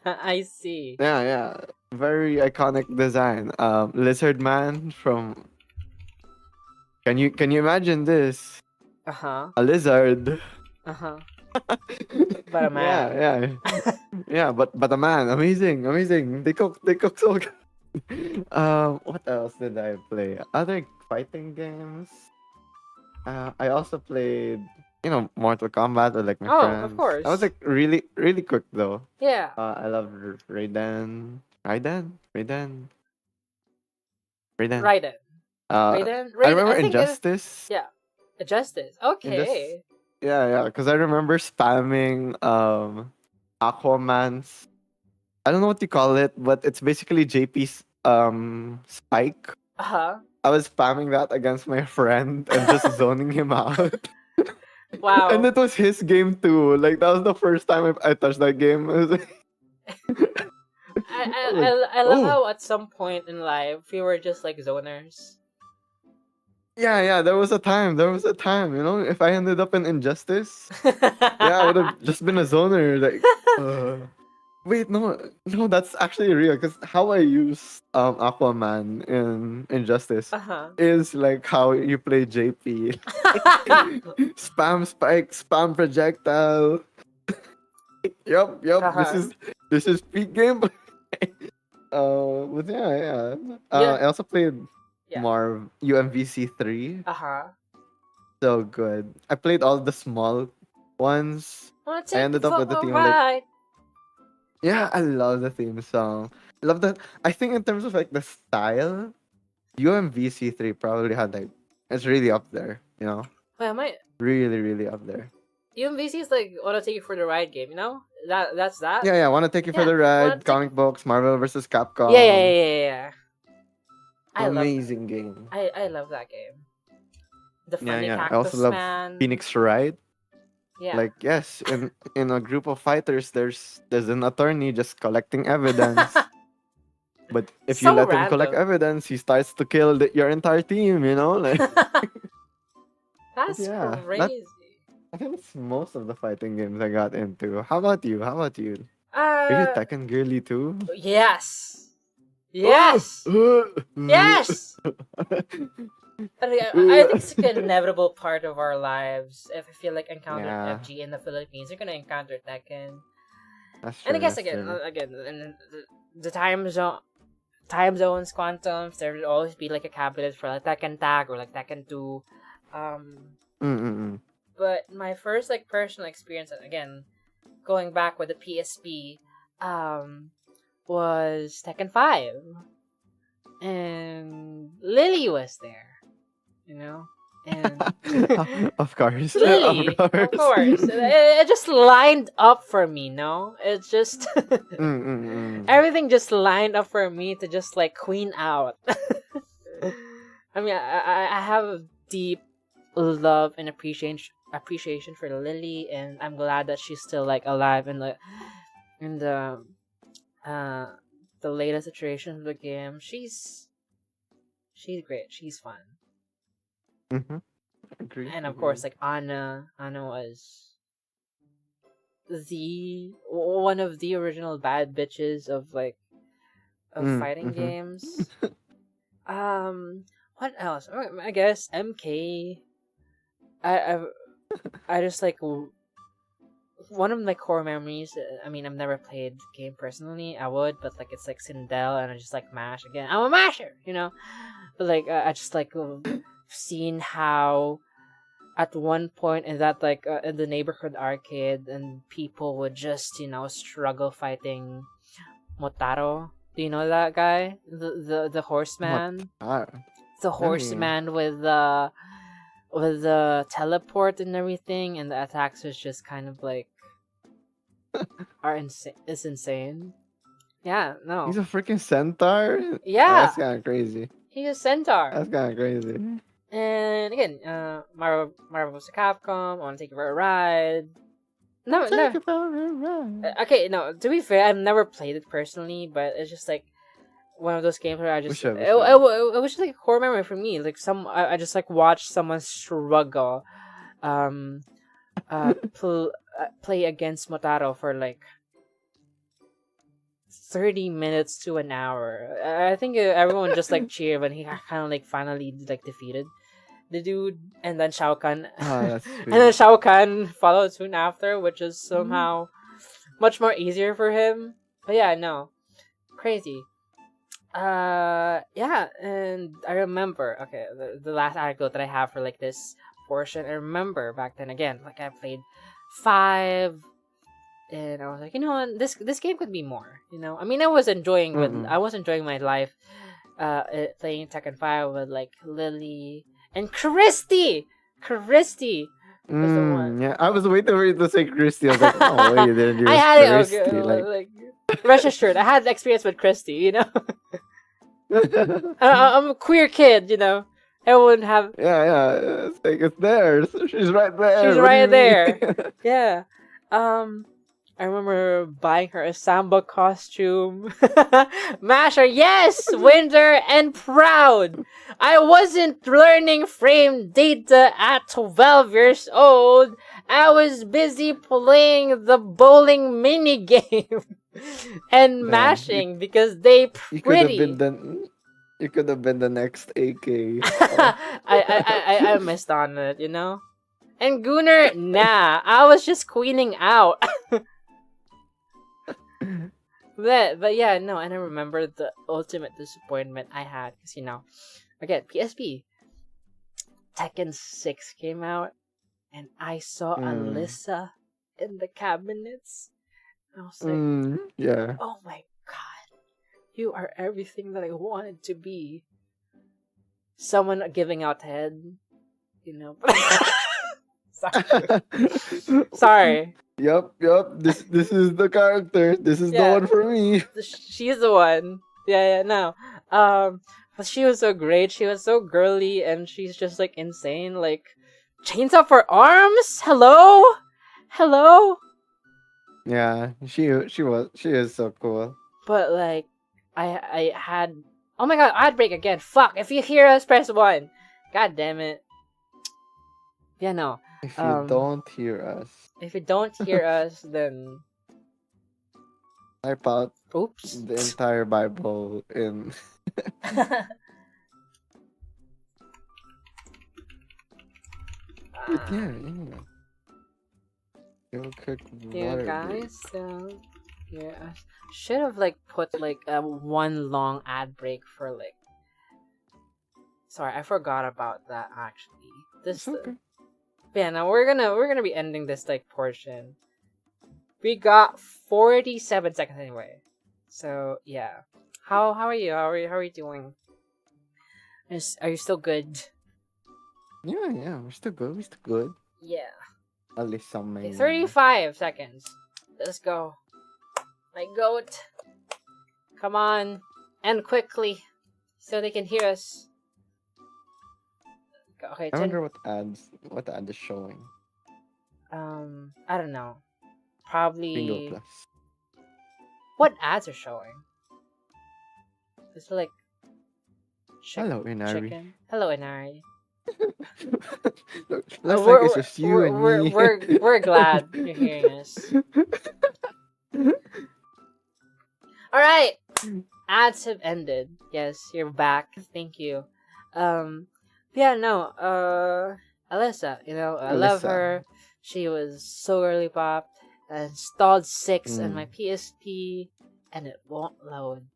I see. Yeah. Very iconic design. Lizard Man from. Can you imagine this? Uh-huh. A lizard. Uh-huh. But a man. Yeah. But a man, amazing. They cook so good. What else did I play? Other fighting games. I also played, Mortal Kombat with like my friends. Of course. I was like really quick though. Yeah. I love Raiden. Raiden. Raiden. I remember Injustice. Yeah. Injustice. Okay. Yeah, because I remember spamming Aquaman's. I don't know what you call it, but it's basically JP's spike. Uh-huh. I was spamming that against my friend and just zoning him out. Wow. And it was his game too. Like that was the first time I touched that game. I was like, I love how at some point in life we were just like zoners. Yeah, there was a time, if I ended up in Injustice, I would have just been a zoner. Like, wait, no, that's actually real. Because how I use Aquaman in Injustice is like how you play JP. Spam spike, spam projectile. Yup. Uh-huh. This is peak gameplay. But yeah. Yeah. I also played Yeah. Marv UMVC 3. Uh-huh. So good. I played all the small ones. Wanna I take you ended up for with the a team like, ride? yeah, I love the theme song. I love that. I think in terms of like the style, UMVC 3 probably had like, it's really up there, you know? Wait, am I? Really up there. UMVC is like wanna take you for the ride game, you know? That's that. Yeah, want to take you for Yeah. the Wanna ride. take? Comic books, Marvel versus Yeah, yeah, Capcom. yeah, yeah, yeah. I love. Amazing game. I love that game. The funny I also cactus love man. Phoenix Wright. Yeah. Like yes, in a group of fighters, there's an attorney just collecting evidence. But if you So let him collect random. evidence, he starts to kill your entire team. You know, like. But That's yeah, crazy. I think that's most of the fighting games I got into. How about you? How about you? Are you Uh, Tekken girly too? yes. Yes. Yes. I think it's like an inevitable part of our lives. If you like encountered Yeah, FG in the Philippines, you're gonna encounter Tekken. that's And I true. guess That's true. again, and the time zones, quantums, there would always be like a cabinet for like Tekken Tag or like Tekken 2. Mm. But my first like personal experience, again, going back with the PSP, was Tekken 5. And Lily was there, you know? And Of course, Lily, of course. It just lined up for me, no? It's just Mm. everything just lined up for me to just like queen out. I mean, I have a deep love and appreciation for Lily, and I'm glad that she's still like alive in uh the latest iteration of the game. She's great. She's fun. Mm-hmm. Agree. And of course, like Anna was the one of the original bad bitches of like of fighting Mm-hmm. games. What else? I guess MK. I I just like one of my core memories. I mean, I've never played the game personally. I would, but like it's like Sindel, and I just like mash again. I'm a masher, you know. But like I just like seen how at one point in that like in the neighborhood arcade, and people would just struggle fighting Motaro. Do you know that guy? The horseman. The horseman with the teleport and everything, and the attacks was just kind of like it's insane. Yeah, no. He's a freaking centaur. Yeah, That's kind of crazy. he's a centaur. That's kind of crazy. And again, Marvel vs. Capcom. I want to take you for a ride. No. Okay, no. To be fair, I've never played it personally, but it's just like one of those games where I just it was just like a core memory for me. Like I just like watched someone struggle, play against Motaro for like 30 minutes to an hour. I think everyone just like cheered when he kind of like finally like defeated the dude, and then Shao Kahn, and then Shao Kahn followed soon after, which is somehow much more easier for him. But yeah, no, crazy. Yeah, and I remember, okay, the last anecdote that I have for like this portion, I remember back then again, like I played 5, and I was like, this game could be more, I mean, I was enjoying my life, playing Tekken 5 with like Lily and Christy was the one. Yeah, I was waiting for you to say Christy. I was like, no way, didn't you? I had Christy, it, like rest assured, I had the experience with Christy, I'm a queer kid, Everyone have. Yeah. It's like it's there. She's right there. She's right there. Yeah. I remember buying her a samba costume. Masher, yes, winter and proud. I wasn't learning frame data at 12 years old. I was busy playing the bowling mini game and mashing because they pretty. You could have been the next AK. I missed on it, And Gunnar, nah, I was just queening out. But yeah, no, and I remember the ultimate disappointment I had because again PSP Tekken 6 came out, and I saw Alyssa in the cabinets. I was like, yeah. oh my god, you are everything that I wanted to be. Someone giving out head, Sorry. Yup. This is the character. This is the one for me. She's the one. Yeah, no. But she was so great. She was so girly, and she's just like insane. Like chains up for arms. Hello. Yeah, she is so cool. But like, I had. Oh my god, ad break again. Fuck. If you hear us, press 1. God damn it. Yeah, no. If you don't hear us. If you don't hear us, then type out oops the entire Bible in. Yeah. You guys, yeah, I should have like put like one long ad break for like. Sorry, I forgot about that actually. This. Okay. Yeah, now we're gonna be ending this like portion. We got 47 seconds anyway. So yeah. How are you? How are you doing? Are you still good? Yeah, we're still good. Yeah. At least some may. 35 seconds. Let's go. My goat. Come on. End quickly. So they can hear us. Okay, I wonder what ad is showing. I don't know. Probably Bingo Plus. What ads are showing? It's like Hello, Inari. Chicken. Hello, Inari. Looks like it's just you and me. We're glad you're hearing us. All right, ads have ended. Yes, you're back. Thank you. Yeah, no. Alyssa, I love her. She was so early popped. I installed 6 on my PSP, and it won't load.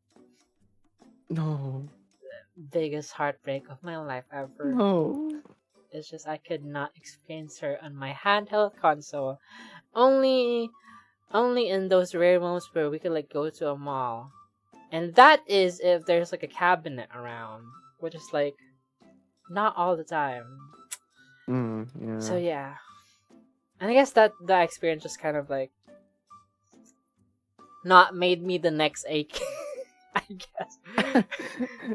No. Biggest heartbreak of my life ever. No. It's just I could not experience her on my handheld console. Only in those rare moments where we could like go to a mall. And that is if there's like a cabinet around. Which is like not all the time. Yeah. So yeah. And I guess that experience just kind of like not made me the next AK. I guess.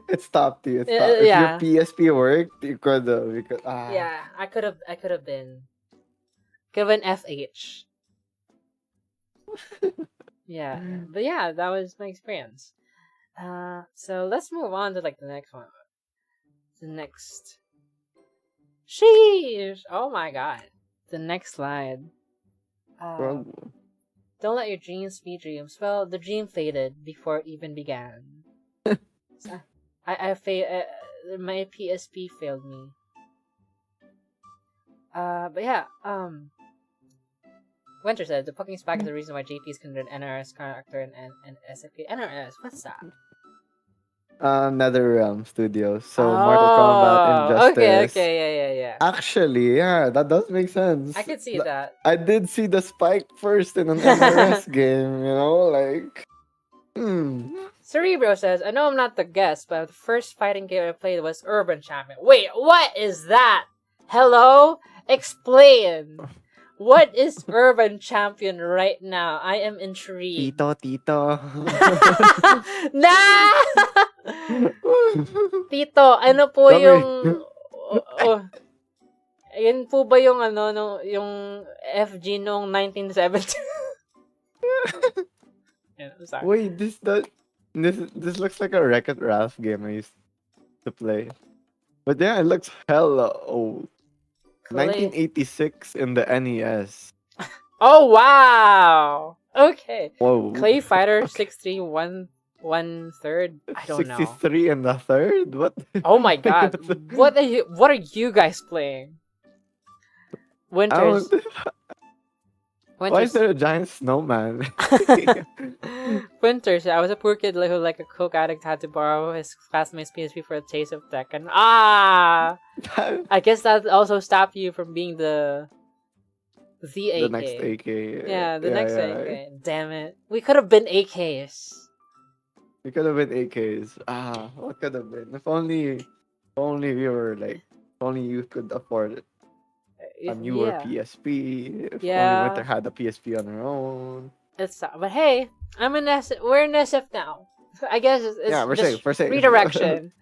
It stopped you. Yeah. If your PSP worked, you could Yeah, I could have been. Could have been FH. Yeah. But yeah, that was my experience. So let's move on to like the next one. The next. Sheesh! Oh my god. The next slide. Don't let your dreams be dreams. Well, the dream faded before it even began. So, my PSP failed me. But yeah, Winter said the Poking Spike is the reason why JP is considered an NRS character and SFP. NRS, what's that? NetherRealm Studios. So Mortal Kombat, Injustice. Okay, yeah. Actually, yeah, that does make sense. I could see that. I did see the spike first in an NRS game, like. Cerebro says, I know I'm not the guest, but the first fighting game I played was Urban Champion. Wait, what is that? Hello? Explain. What is Urban Champion right now? I am intrigued. Tito. Nah! Tito, ano po yung... Yun po ba yung yung FG noong 1970? Yeah, I'm sorry. Wait, this looks like a Wreck-It Ralph game I used to play. But yeah, it looks hella old. 1986 in the NES. Oh wow! Okay. Whoa. Clay Fighter 63 1/3. I don't 63 and the third? What? Oh my god! What are you guys playing? Winters. Why is Winters. there a giant snowman? Winters. I was a poor kid who, like a coke addict, had to borrow his classmate's PSP for a taste of Tekken. I guess that also stopped you from being the AK. The next AK. Yeah, the Yeah, next yeah. AK. Damn it. We could have been AKs. We could have been AKs. What could have been? If only we were like, if only you could afford a newer Yeah. PSP. If only Winter Yeah. had a PSP on her own. But hey, we're in SF now. I guess it's Yeah, we're just safe. We're safe. redirection.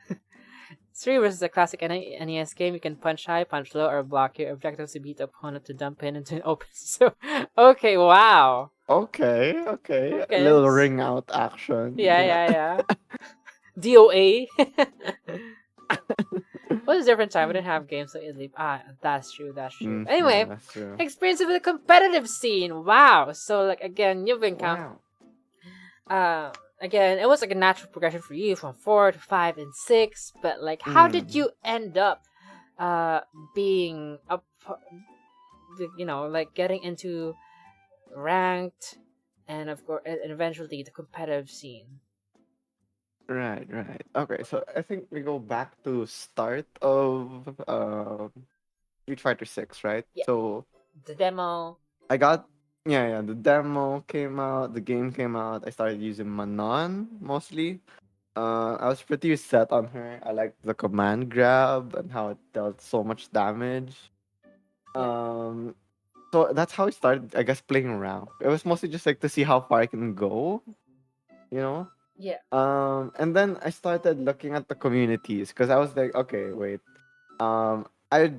3 versus a classic NES game. You can punch high, punch low, or block your objectives to beat the opponent to dump in into an open. So, okay, wow. Okay. A Okay. little ring out action. Yeah. DOA. What a different time. We didn't have games so easily. That's true. Anyway, Yeah, that's true. experience with the competitive scene. Wow. So, like, again, you've been again, it was like a natural progression for you from 4 to 5 and 6. But, like, how did you end up being up, like getting into ranked and of course and eventually the competitive scene? Right. Okay, so I think we go back to start of Street Fighter 6, right? Yeah. So The demo. I got the demo came out, the game came out. I started using Manon mostly. I was pretty set on her. I liked the command grab and how it dealt so much damage. So that's how I started, I guess, playing around. It was mostly just like to see how far I can go, you know? Yeah. And then I started looking at the communities because I was like, okay, wait. I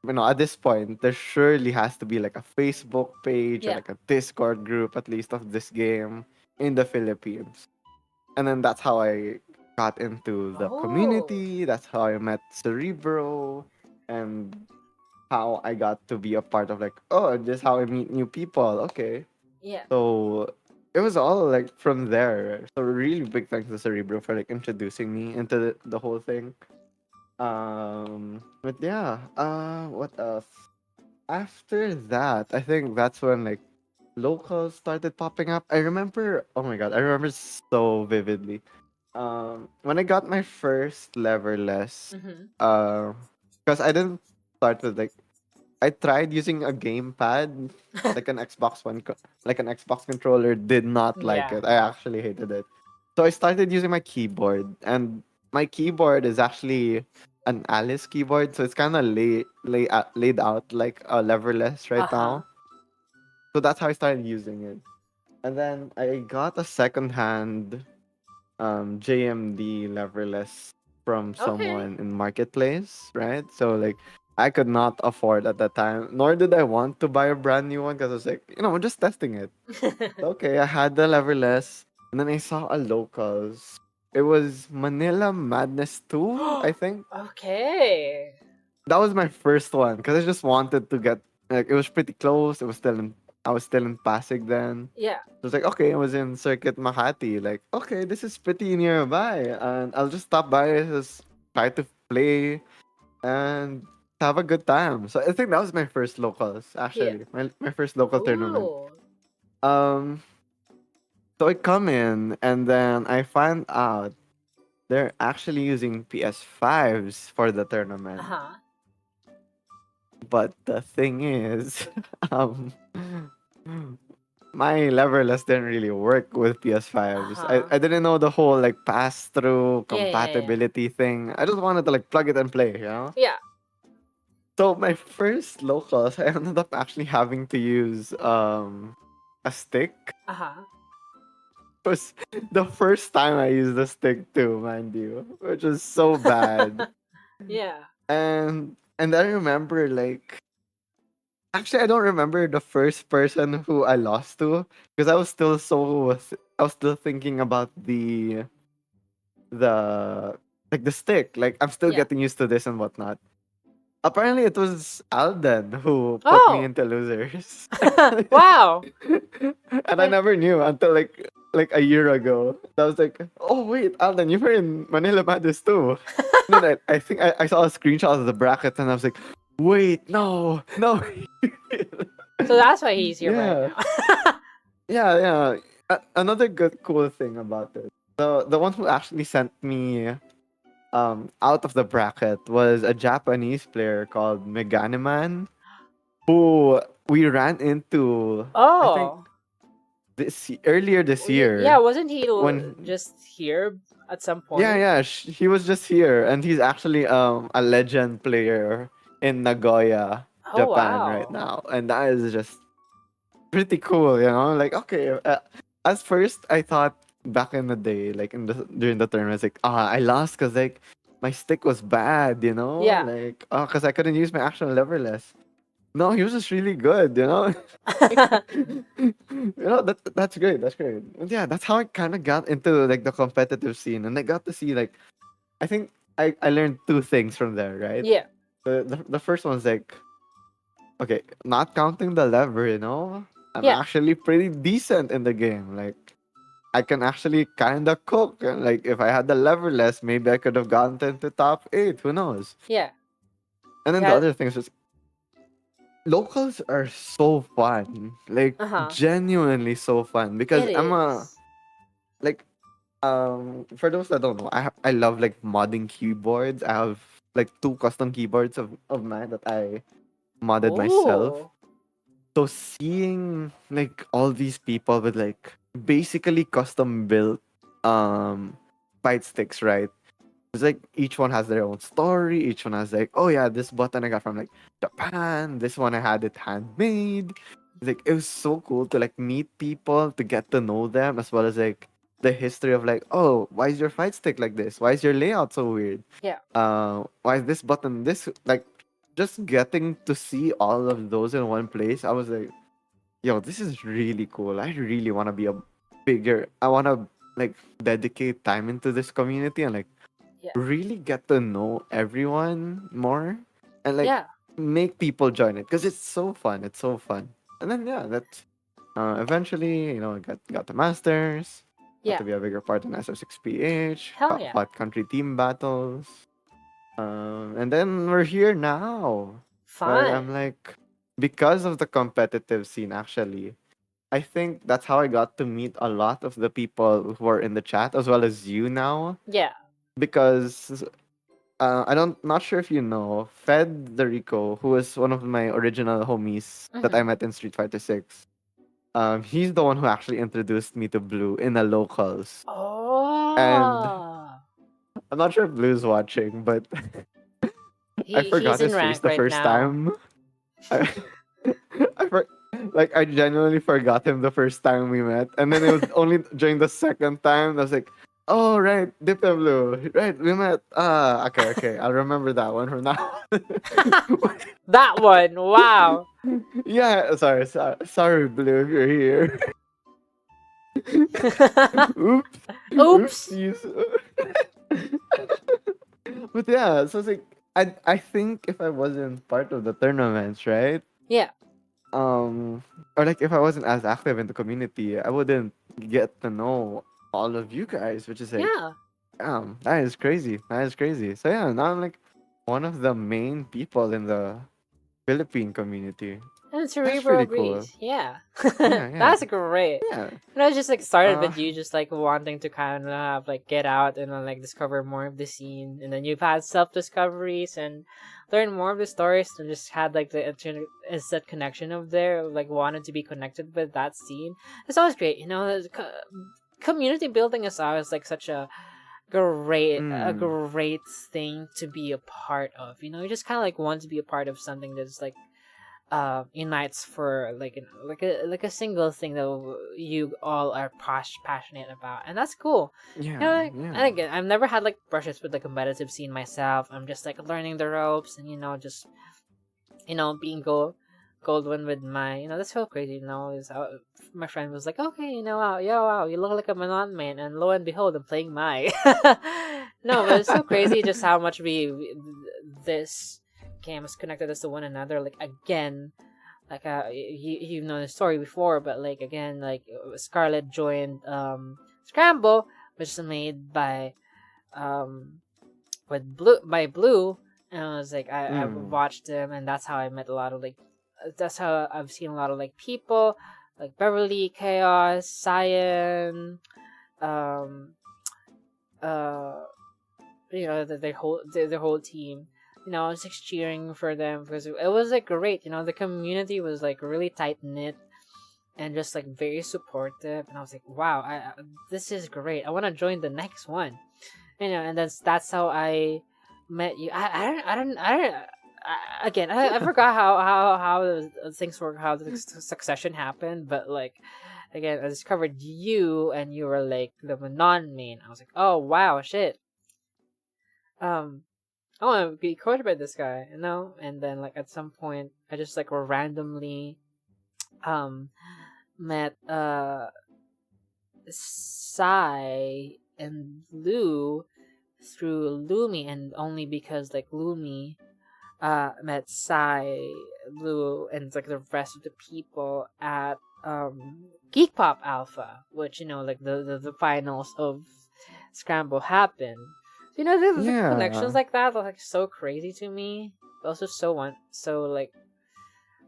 at this point there surely has to be like a Facebook page or like a Discord group at least of this game in the Philippines. And then that's how I got into the community. That's how I met Cerebro and how I got to be a part of like, oh, this is how I meet new people. Okay. Yeah. So it was all like from there. So really big thanks to Cerebro for like introducing me into the whole thing. But yeah, what else? After that, I think that's when like locals started popping up. I remember, oh my god, I remember so vividly. When I got my first leverless, because I didn't start with like, I tried using a gamepad, like an Xbox One, like an Xbox controller. Did not like it. I actually hated it. So I started using my keyboard, and my keyboard is actually an Alice keyboard, so it's kind of laid out like a leverless right now. So that's how I started using it, and then I got a secondhand JMD leverless from someone in marketplace, right? So like I could not afford at that time, nor did I want to buy a brand new one because I was like, I'm just testing it. Okay, I had the leverless, and then I saw a locals. It was Manila Madness 2, I think. Okay. That was my first one because I just wanted to get like it was pretty close. I was still in Pasig then. Yeah. So it's like, okay, I was in Circuit Makati. Like, okay, this is pretty nearby. And I'll just stop by, just try to play and have a good time. So I think that was my first locals, actually. My first local tournament. So I come in and then I find out they're actually using PS5s for the tournament. But the thing is, my leverless didn't really work with PS5s. I didn't know the whole like pass through compatibility thing. I just wanted to like plug it and play, Yeah. So my first locals, I ended up actually having to use a stick. It was the first time I used the stick too, mind you, which was so bad. Yeah. And I remember like actually, I don't remember the first person who I lost to because I was still thinking about the like the stick. Like I'm still getting used to this and whatnot. Apparently, it was Alden who put me into losers. Wow. And I never knew until like a year ago. I was like, oh wait, Alden, you were in Manila Madness too. And then I think I saw a screenshot of the bracket and I was like, wait, no. So that's why he's here right Yeah, now. yeah. Another good cool thing about it, the one who actually sent me out of the bracket was a Japanese player called Meganiman, who we ran into, I think, Oh. earlier this Yeah, year wasn't he when. just here at some Yeah, point? yeah, he was just here, and he's actually a legend player in Nagoya, Oh, Japan right wow. now, and that is just pretty cool, you know. Like, okay, at first I thought back in the day, like during the tournament, like, I lost because like my stick was bad, you know, Yeah. like, because I couldn't use my actual leverless. No, he was just really good, you know. That's great. That's great. And yeah, that's how I kind of got into like the competitive scene, and I got to see like I think I learned two things from there, right? Yeah. The first one's like, okay, not counting the lever, you know, I'm Yeah. actually pretty decent in the game. Like, I can actually kind of cook. And like, if I had the lever less, maybe I could have gotten into top 8. Who knows? Yeah. And then the Yeah. other thing is just, locals are so fun. Like, Uh-huh. genuinely so fun. Because It I'm is. like, for those that don't know, I love like modding keyboards. I have like two custom keyboards of mine that I modded myself. Oh. So seeing like all these people with like basically custom built fight sticks, right? It's like each one has their own story. Each one has like, oh yeah, this button I got from like Japan. This one I had it handmade. Like it was so cool to like meet people, to get to know them, as well as like the history of like, oh, why is your fight stick like this? Why is your layout so weird? Yeah. Why is this button this like? Just getting to see all of those in one place, I was like, yo, this is really cool. I really want to be a bigger. I want to like dedicate time into this community and like Yeah. really get to know everyone more and like Yeah. make people join it because it's so fun. It's so fun. And then yeah, that eventually, I got the masters, got Yeah. to be a bigger part in SR6PH, Hell yeah. fought country team battles, and then we're here now, where Fun. I'm like, because of the competitive scene, actually, I think that's how I got to meet a lot of the people who are in the chat, as well as you now, Yeah. because I don't, not sure if you know, Fed the Rico, who was one of my original homies that I Mm-hmm. met in Street Fighter 6. He's the one who actually introduced me to Blue in the locals. And Oh. I'm not sure if Blue's watching, but I He's forgot in his face rank the right first now. time. I, like I genuinely forgot him the first time we met, and then it was only during the second time I was like, "Oh right, Dip and Blue, right? We met. Okay, I'll remember that one from now." That one. Wow. Yeah, sorry, Blue, if you're here. Oops, Oops. oopsies. But yeah, so it's like I think if I wasn't part of the tournaments, right? Yeah. um or like if I wasn't as active in the community, I wouldn't get to know all of you guys, which is like, Yeah. that is crazy. That is crazy. So yeah, now I'm like one of the main people in the Philippine community. And That's Cerebro pretty cool. agrees. Yeah. Yeah, yeah, That's great. yeah. And I was just like started uh with you just like wanting to kind of have like get out and like discover more of the scene, and then you've had self discoveries and learn more of the stories, and just had like the instant connection of there, like wanted to be connected with that scene. It's always great, community building is always like such a mm, great thing to be a part of. You just kind of like want to be a part of something that's like unites for like a single thing that you all are passionate about, and that's cool. yeah, And yeah. again, I've never had like brushes with the competitive scene myself. I'm just like learning the ropes, and just being gold one with my that's so crazy. Is my friend was like, okay, wow, you look like a Manon man, and lo and behold, I'm playing my no, but it's so crazy just how much this game has connected us to one another. Like again, like you've known the story before, but like again, like Scarlett joined Scramble, which is made by um Blue, and I was like I mm, watched them, and that's how I met a lot of like that's how I've seen a lot of like people like Beverly, Chaos, Cyan, um, uh, their whole team. I was just cheering for them because it was like great. The community was like really tight knit and just like very supportive. And I was like, wow, this is great. I want to join the next one. And that's how I met you. Again, I forgot how the things work, how the succession happened, but like again, I discovered you, and you were like the non-main. I was like, oh wow, shit. I want to be coached by this guy, And then like at some point, I just like randomly, met Sai and Lou through Lumi, and only because like Lumi met Sai, Lou, and like the rest of the people at Geek Pop Alpha, which like the finals of Scramble happened. So, the connections like that are like so crazy to me. But also so like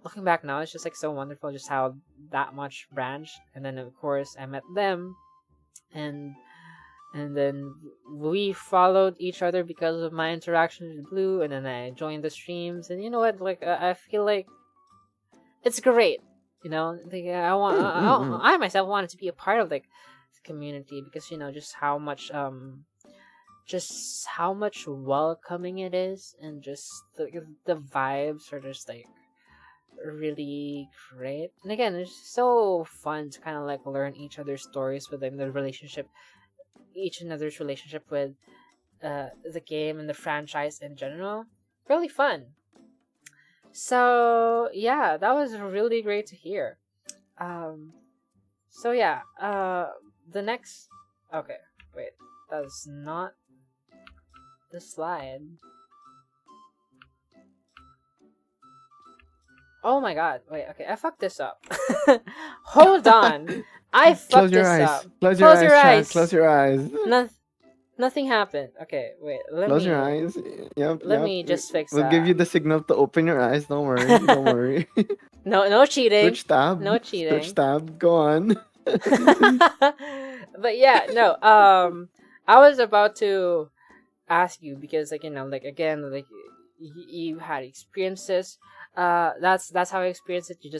looking back now, it's just like so wonderful just how that much branched. And then of course I met them, and then we followed each other because of my interaction with Blue, and then I joined the streams, and you know what? Like I feel like it's great. Like I myself wanted to be a part of like the community because just how much welcoming it is, and just the vibes are just like really great. And again, it's so fun to kind of like learn each other's stories with like each another's relationship with the game and the franchise in general. Really fun. So yeah, that was really great to hear. So yeah, the next. Okay, wait, that's not the slide. Oh my god, wait, okay, I fucked this up. Hold on. I fucked this up. Close your eyes. Close your eyes. Nothing happened. Okay, wait, Close your eyes. Yep. Let me just fix We'll that. give you the signal to open your eyes. Don't worry. Don't worry. No cheating. Switch tab. No cheating. Switch tab. Go on. But yeah, no. I was about to ask you because like again, like you had experiences. That's how I experienced it. You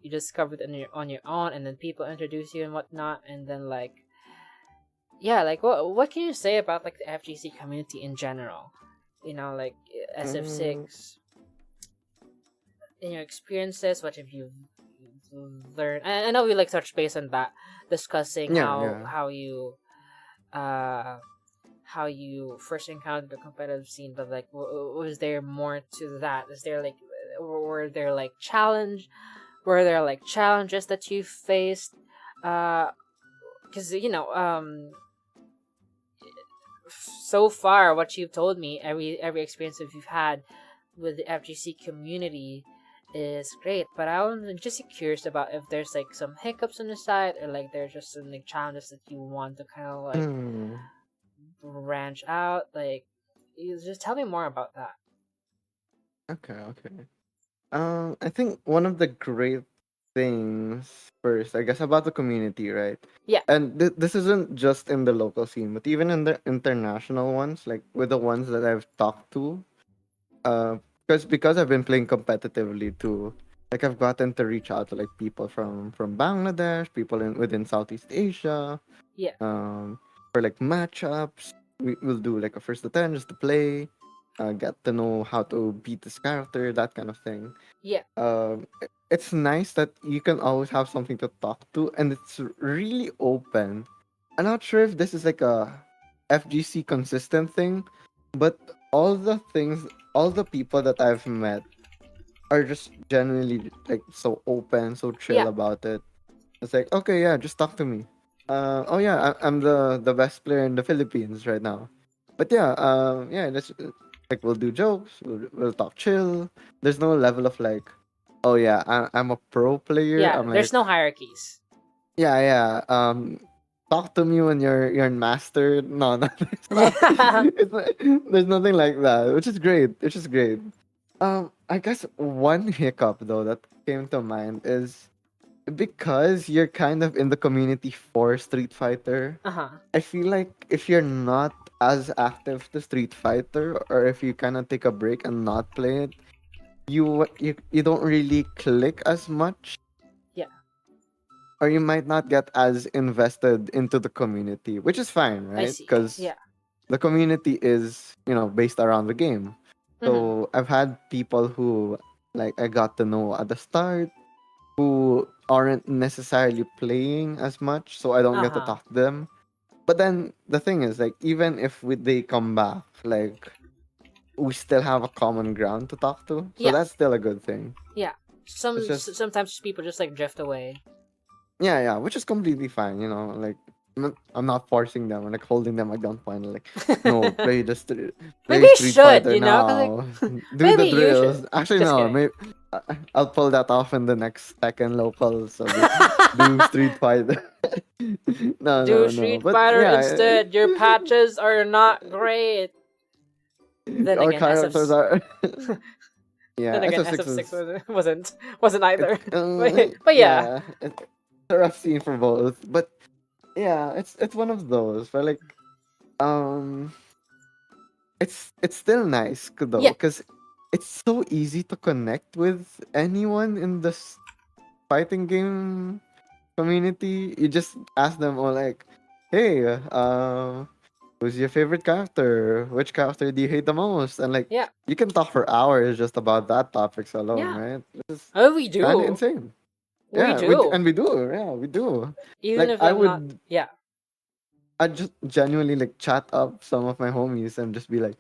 discovered it on your own, and then people introduce you and whatnot, and then like, yeah, like what can you say about like the FGC community in general? Like SF6. In your experiences, what have you learned? I know we like touched base on that, discussing how you first encountered the competitive scene, but like, was there more to that? Is there like, were there like challenges that you faced? Because so far what you've told me, every experience that you've had with the FGC community is great, but I'm just curious about if there's like some hiccups on the side, or like there's just some like challenges that you want to kind of like branch out. Like, just tell me more about that. Okay. I think one of the great things first, I guess, about the community, right? Yeah. And this isn't just in the local scene, but even in the international ones, like with the ones that I've talked to, because I've been playing competitively too. Like I've gotten to reach out to like people from Bangladesh, people within Southeast Asia. Yeah. For like matchups, we'll do like a first to 10 just to play, get to know how to beat this character, that kind of thing. Yeah. It's nice that you can always have something to talk to, and it's really open. I'm not sure if this is like a FGC consistent thing, but all the people that I've met are just genuinely like so open, so chill about it. It's like, okay, yeah, just talk to me. Oh yeah, I'm the best player in the Philippines right now. But yeah, let's like we'll do jokes, we'll talk chill. There's no level of like, oh yeah, I'm a pro player. Yeah, I'm there's no hierarchies. Yeah. Talk to me when you're master. No, there's nothing like that, which is great. I guess one hiccup though that came to mind is because you're kind of in the community for Street Fighter. I feel like if you're not as active to Street Fighter, or if you kind of take a break and not play it, you don't really click as much. Yeah. Or you might not get as invested into the community, which is fine, I right? see. Because Yeah. the community is, based around the game. So I've had people who like I got to know at the start who aren't necessarily playing as much, so I don't get to talk to them. But then the thing is, like, even if they come back, like, we still have a common ground to talk to, so Yeah. that's still a good thing. Yeah. It's just Sometimes people just like drift away. yeah, which is completely fine. Like I'm not forcing them or like holding them at gunpoint. Like, no, play Maybe you Street should, Fighter you know, 'cause, now. like, Do maybe the you drills. should. Actually, Just no. kidding. Maybe I'll pull that off in the next second locals. So do Street Fighter. No, Do no, no. Street But Fighter yeah, instead. Your patches are not great. Then our again, characters are. then Yeah, again, SF6 SF6 is. wasn't It's, either. But yeah. yeah, it's a rough scene for both. But yeah, it's one of those where like um it's still nice though Yeah. because it's so easy to connect with anyone in this fighting game community. You just ask them all like, hey, who's your favorite character? Which character do you hate the most? And like, Yeah. you can talk for hours just about that topics alone, Yeah. right? It's Oh, we kind of do. insane. We Yeah, do. we do. Yeah, we do. Even Like, if I'm not. Yeah. I just genuinely like chat up some of my homies and just be like,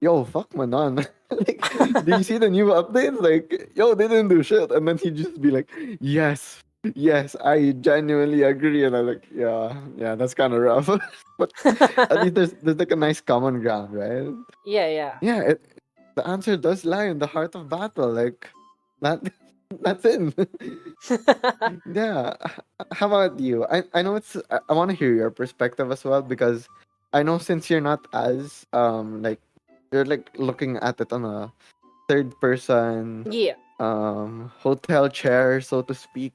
yo, fuck Manon. Like, do you see the new updates? Like, yo, they didn't do shit. And then he'd just be like, yes, I genuinely agree. And I'm like, yeah, that's kind of rough. But at least there's like a nice common ground, right? Yeah. Yeah, the answer does lie in the heart of battle. Like, that, that's it. Yeah. How about you? I know I want to hear your perspective as well because I know since you're not as like you're like looking at it on a third person Yeah. hotel chair, so to speak.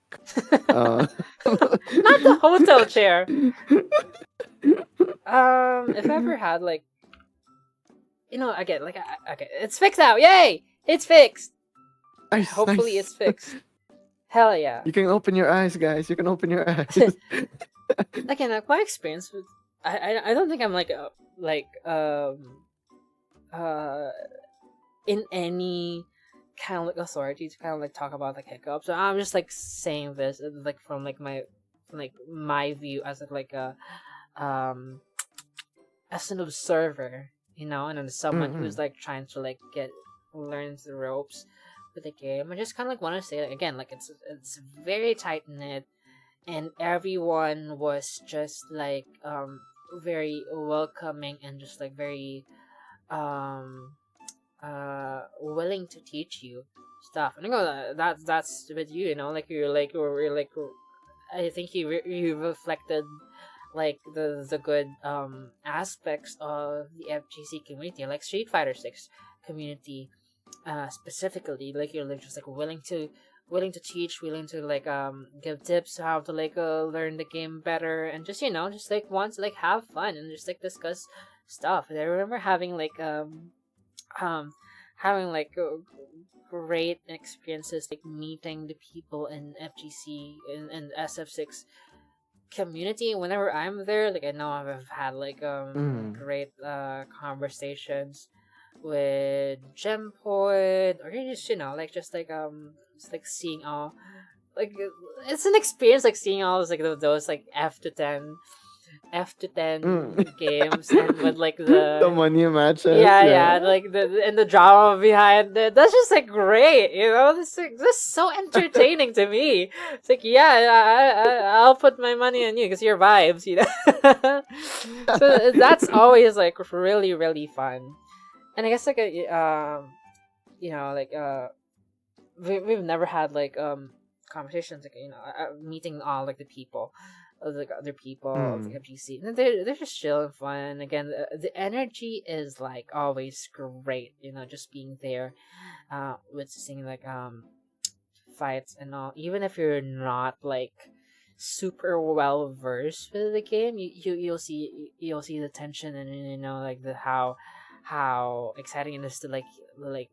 Uh Not the hotel chair. If I ever had like, again, like, okay, it's fixed now. Yay! It's fixed. nice, Hopefully, nice. it's fixed. Hell yeah. You can open your eyes, guys. You can open your eyes. Again, like, my experience with, I don't think I'm like in any kind of like authority to kind of like talk about like hiccups. So I'm just like saying this like from like my view as like a um as an observer, and as someone who's like trying to like learn the ropes with the game. I just kind of like want to say, like, again, like it's very tight knit, and everyone was just like very welcoming and just like very um willing to teach you stuff. And I go that's with you, like you're like I think you reflected like the good aspects of the FGC community, like Street Fighter 6 community specifically. Like you're like just like willing to teach, willing to like give tips how to like learn the game better, and just just like want to like have fun and just like discuss stuff. And I remember having like having like great experiences like meeting the people in FGC and SF6 community whenever I'm there. Like I know I've had like great conversations with Gempoid, or just like seeing all like it's an experience like seeing all those like those like F to 10 games, and with like the money matches. Yeah, like the drama behind it. That's just like great, This is so entertaining to me. It's like, I'll put my money on you because your vibes, So that's always like really really fun, and I guess like we've never had like conversations like meeting all like the people of like other people of the FGC. And they're just chill and fun. Again, the energy is like always great. Just being there, witnessing like fights and all, even if you're not like super well versed with the game, you'll see the tension and like how exciting it is to like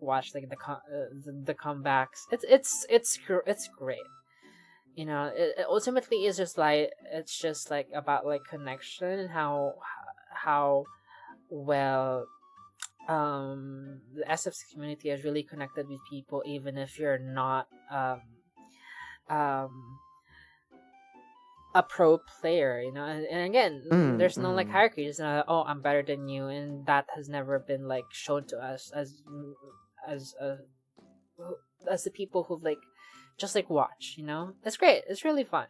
watch like the comebacks. It's great. It ultimately is just like it's just like about like connection and how well the SF community is really connected with people, even if you're not um a pro player, and again, there's no like hierarchy. It's not, oh, I'm better than you, and that has never been like shown to us as uh, as the people who've like just like watch. That's great. It's really fun.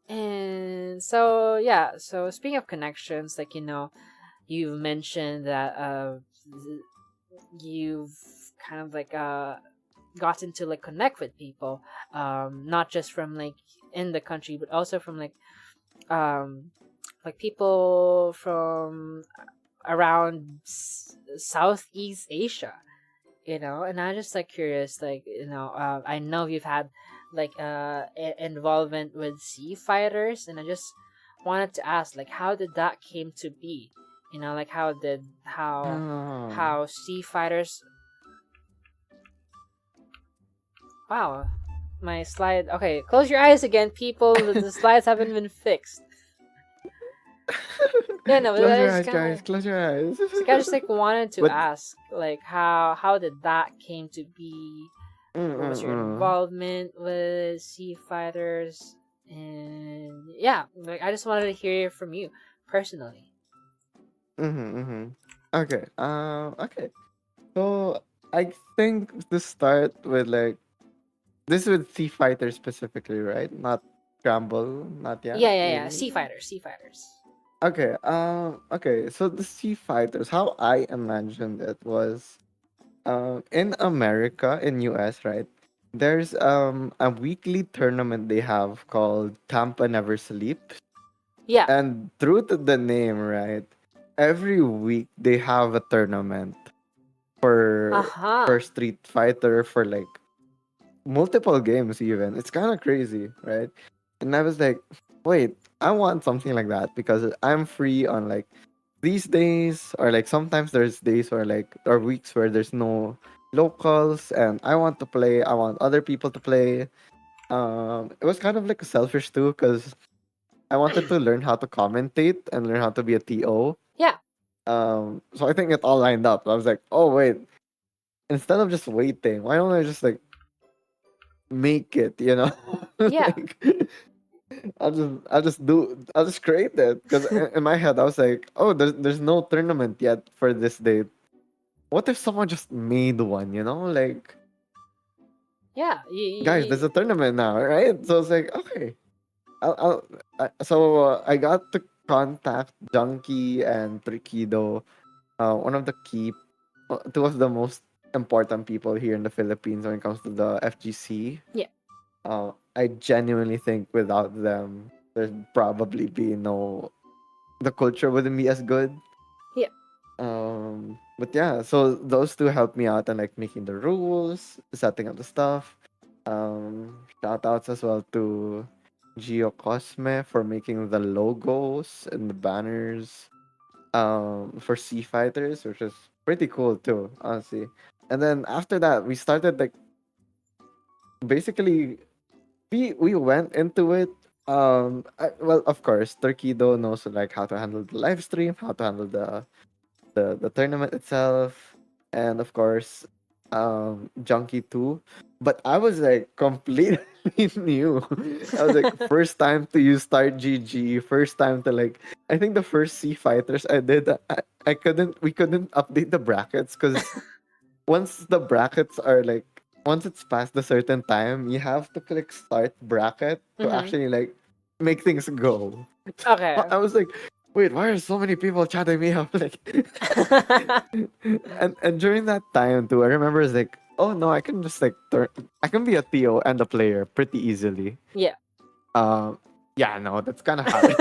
And so yeah, so speaking of connections, like you've mentioned that you've kind of like gotten to like connect with people, not just from like in the country, but also from like people from around Southeast Asia, and I'm just like curious, like I know you've had like involvement with sea fighters, and I just wanted to ask, like, how did that came to be? Like how sea fighters. Wow, my slide. Okay, close your eyes again, people. The slides haven't been fixed. Yeah, no, Close your eyes, guys. Close your eyes. I just like wanted to ask, like, how did that came to be? What was your involvement with sea fighters? And yeah, like I just wanted to hear from you personally. Okay. Okay. So I think to start with like this with Sea Fighter specifically, right? Not Scramble, not yet. Yeah. Sea fighters. Okay. Okay. So the Sea Fighters, how I imagined it was, in America, in US, right? There's a weekly tournament they have called Tampa Never Sleeps. Yeah. And true to the name, right? Every week they have a tournament for Street Fighter, for like multiple games even. It's kind of crazy, right? And I was like, wait, I want something like that because I'm free on like these days, or like sometimes there's days where like or weeks where there's no locals and I want to play, I want other people to play. It was kind of like selfish too because I wanted to learn how to commentate and learn how to be a TO. Yeah. So I think it all lined up. I was like, oh wait, instead of just waiting, why don't I just like make it, Yeah. like I'll just create it because in my head I was like, oh, there's no tournament yet for this date. What if someone just made one, like, yeah, guys, there's a tournament now, right? So it's like, okay, so I got to contact Junkie and Triquido, one of the two of the most important people here in the Philippines when it comes to the FGC. Yeah. I genuinely think without them, there's probably be the culture wouldn't be as good. Yeah. But yeah, so those two helped me out and like making the rules, setting up the stuff. Shout outs as well to Gio Cosme for making the logos and the banners for Sea Fighters, which is pretty cool too, honestly. And then after that, we started like basically we went into it. Well, of course, Turkido knows like how to handle the live stream, how to handle the tournament itself, and of course, Junkie too. But I was like completely new. I was like first time to use Start GG, first time to like. I think the first Sea Fighters I did, we couldn't update the brackets because once the brackets are like once it's past a certain time, you have to click start bracket to actually like make things go. Okay. I was like, wait, why are so many people chatting me up? Like, and during that time too, I remember it's like, oh no, I can just like I can be a TO and a player pretty easily. Yeah. Yeah, no, that's kind of hard.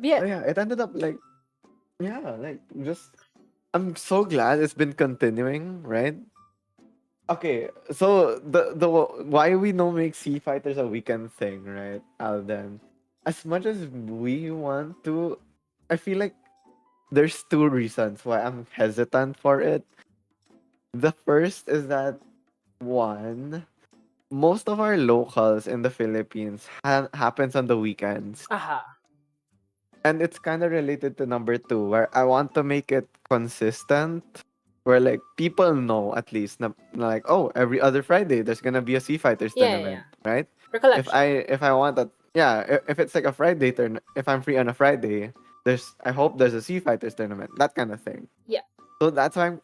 Yeah. So yeah, it ended up like, yeah, like just I'm so glad it's been continuing, right? Okay, so the why we don't make Sea Fighters a weekend thing, right, Alden? As much as we want to, I feel like there's two reasons why I'm hesitant for it. The first is that one, most of our locals in the Philippines happens on the weekends. Aha. And it's kind of related to number two, where I want to make it consistent, where like people know at least, like, oh, every other Friday there's gonna be a Sea Fighters Yeah, yeah, yeah. tournament, right? Recollection. If I want that, yeah, if it's like a Friday turn, if I'm free on a Friday, I hope there's a Sea Fighters tournament, that kind of thing. Yeah. So that's why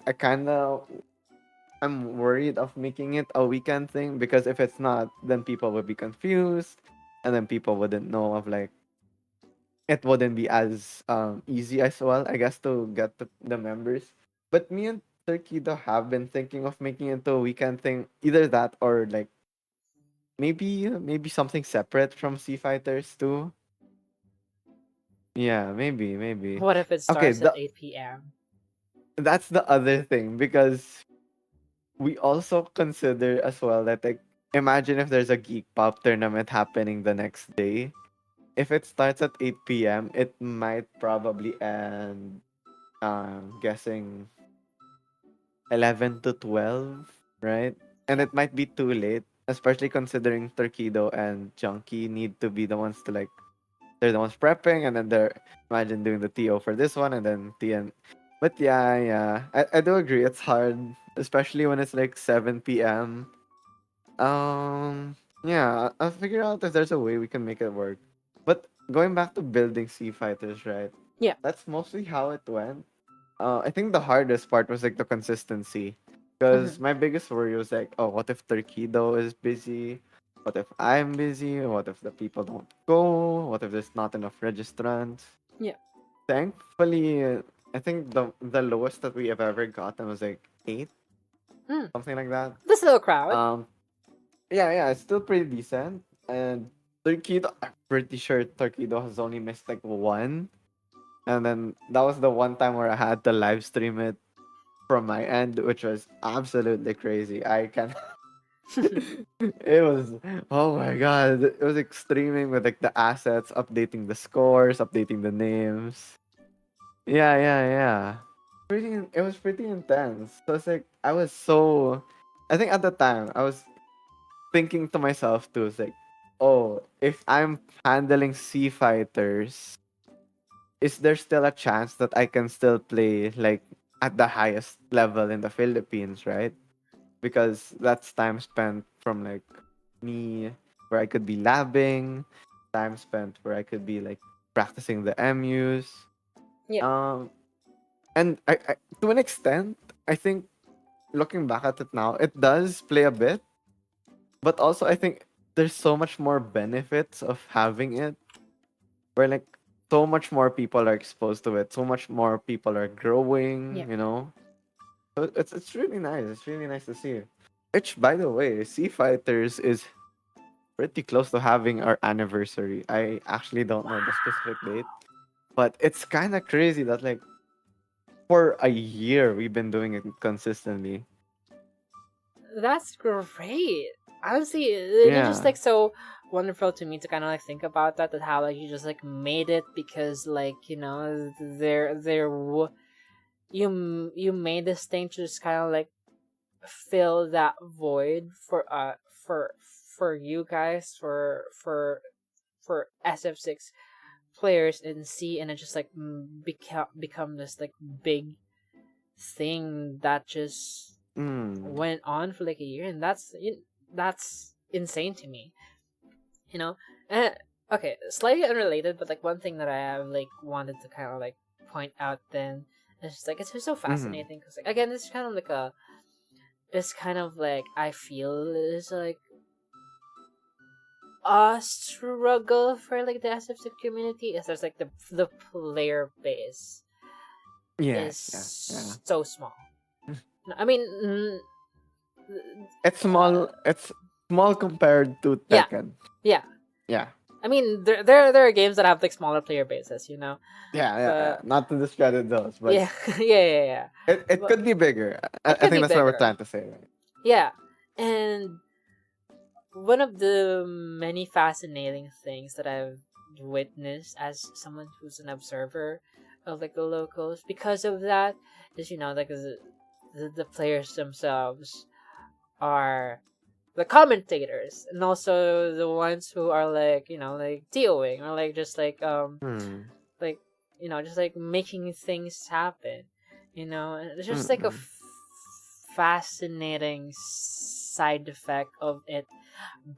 I'm worried of making it a weekend thing, because if it's not, then people would be confused, and then people wouldn't know of like it wouldn't be as easy as well, I guess, to get the members. But me and Turkey though have been thinking of making it into a weekend thing, either that or like maybe something separate from Sea Fighters too. Yeah, maybe. What if it Okay, starts at 8 p.m.? that's the other thing, because we also consider as well that like imagine if there's a Geek Pop tournament happening the next day. If it starts at 8 p.m., it might probably end guessing 11 to 12, right? And Yeah. it might be too late, especially considering Turkido and Junkie need to be the ones to like, they're the ones prepping, and then they're, imagine doing the TO for this one, and then TN. But yeah, I do agree, it's hard, especially when it's like 7 p.m. Yeah, I'll figure out if there's a way we can make it work. But going back to building Sea Fighters, right? Yeah. That's mostly how it went. I think the hardest part was like the consistency, because Mm-hmm. my biggest worry was like, oh, what if Turkido is busy? What if I'm busy? What if the people don't go? What if there's not enough registrants? Yeah. Thankfully, I think the lowest that we have ever gotten was like 8, something like that. This little crowd. Yeah, it's still pretty decent. And Turkido, I'm pretty sure Turkido has only missed like one. And then that was the one time where I had to live stream it from my end, which was absolutely crazy. I can it was, oh my god. It was like streaming with like the assets, updating the scores, updating the names. Yeah. It was pretty intense. So it's like I think at the time I was thinking to myself too, it's like, oh, if I'm handling Sea Fighters, is there still a chance that I can still play like at the highest level in the Philippines, right? Because that's time spent from like me where I could be labbing, time spent where I could be like practicing the MUs. Yeah. And I to an extent, I think looking back at it now, it does play a bit, but also I think there's so much more benefits of having it, where like so much more people are exposed to it, so much more people are growing, Yeah. you know. So it's really nice. It's really nice to see. Which, by the way, Sea Fighters is pretty close to having our anniversary. I actually don't know the specific date, but it's kind of crazy that like for a year we've been doing it consistently. That's great. Honestly, it's just Yeah. like so wonderful to me to kind of like think about that how like you just like made it because like you made this thing to just kind of like fill that void for for you guys for SF6 players in C, and it just like become this like big thing that just Mm. went on for like a year, and that's insane to me, you know. And okay, slightly unrelated, but like one thing that I have like wanted to kind of like point out then is just like it's just so Mm-hmm. fascinating because like again it's kind of like it's kind of like I feel is like a struggle for like the SF6 community is there's like the player base Yeah. is so small. I mean, It's small. It's small compared to yeah, Tekken. yeah. Yeah. I mean, there are games that have like smaller player bases, you know. Yeah. But Not to discredit those, but yeah, yeah. it But could be bigger. it I could think be that's what we're bigger. trying to say. Right? Yeah, and one of the many fascinating things that I've witnessed as someone who's an observer of like the locals because of that is, like the players themselves are the commentators and also the ones who are like, like dealing or like just like just like making things happen, and it's just like a fascinating side effect of it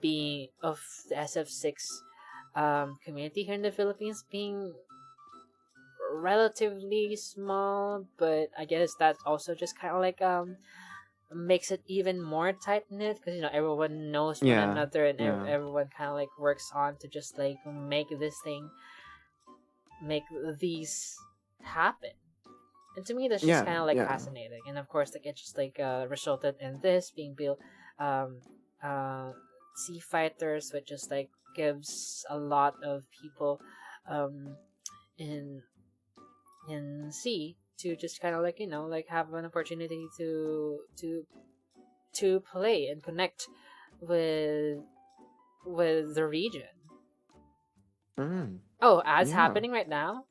being of the SF6 community here in the Philippines being relatively small, but I guess that also just kind of like makes it even more tight knit because everyone knows one Yeah. another and Yeah. everyone kind of like works on to just like make these happen. And to me, that's just Yeah. kind of like Yeah. fascinating. And of course, like it just like resulted in this being built, um, sea fighters, which just like gives a lot of people, um, in sea to just kind of like like have an opportunity to play and connect with the region. Oh, ads Yeah. happening right now.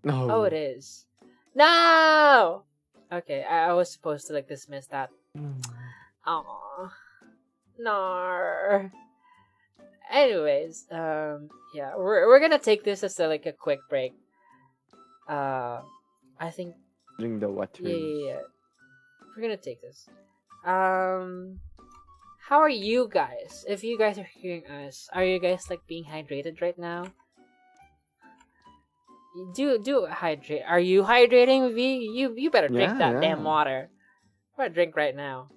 Oh, it No. is. No. Okay, I was supposed to like dismiss that. Oh, no. Anyways, yeah, we're gonna take this as like a quick break. I think Drink the waters. yeah. We're gonna take this. How are you guys? If you guys are hearing us, are you guys like being hydrated right now? Do hydrate. Are you hydrating, V? You better drink Yeah. that damn Yeah. water. I'm gonna drink right now.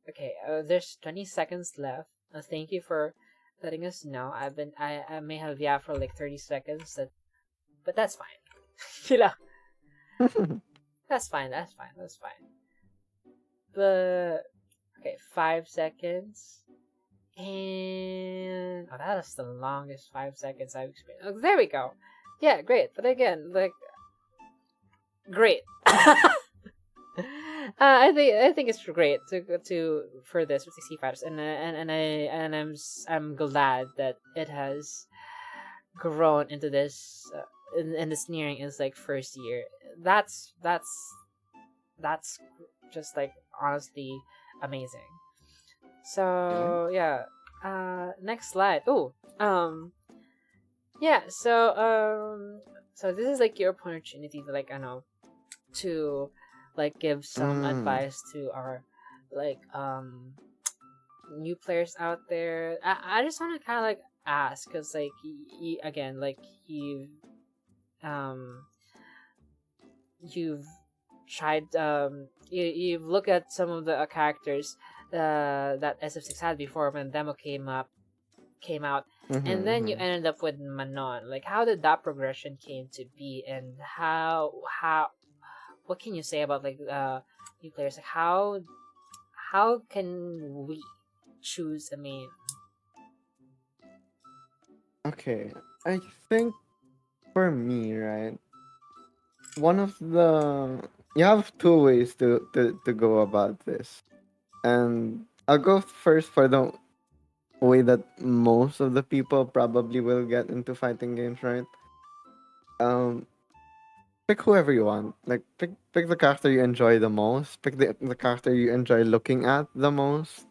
Okay, there's 20 seconds left. Thank you for letting us know. I may have yapped for like 30 seconds, but that's fine. you know, that's fine. That's fine. That's fine. But okay, 5 seconds. And that is the longest 5 seconds I've experienced. Oh, there we go. Yeah, great. But again, like, great. I think it's great to for this with 60 fighters, I'm glad that it has grown into this and this nearing is like first year. That's just like honestly amazing. So yeah, next slide. Oh, yeah. So this is like your opportunity to like to like give some advice to our like new players out there. I just want to kind of like ask because like again like um you've tried you've looked at some of the characters that SF6 had before when demo came out, and then you ended up with Manon. Like, how did that progression came to be, and how what can you say about like new players? Like, how can we choose a main? Okay, I think for me, right, one of the you have two ways to go about this, and I'll go first for the way that most of the people probably will get into fighting games, right? Um, Pick whoever you want. Like pick the character you enjoy the most. Pick the character you enjoy looking at the most.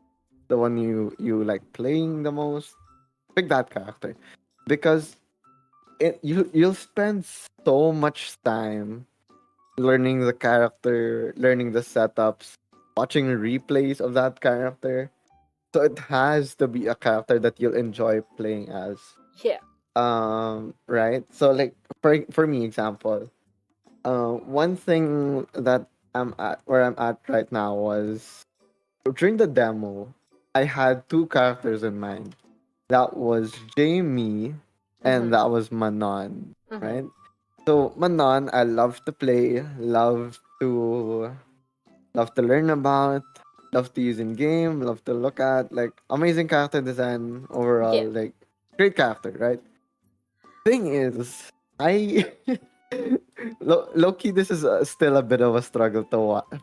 The one you like playing the most. Pick that character, because you'll spend so much time learning the character, learning the setups, watching replays of that character. So it has to be a character that you'll enjoy playing as. Yeah. Right. So like for me, example, one thing that I'm at right now was during the demo, I had two characters in mind. That was Jamie and Mm-hmm. that was Manon, Mm-hmm. right? So Manon, I love to play, love to learn about, love to use in game, love to look at, like amazing character design overall, Yeah. like great character, right? Thing is, I Low key, this is still a bit of a struggle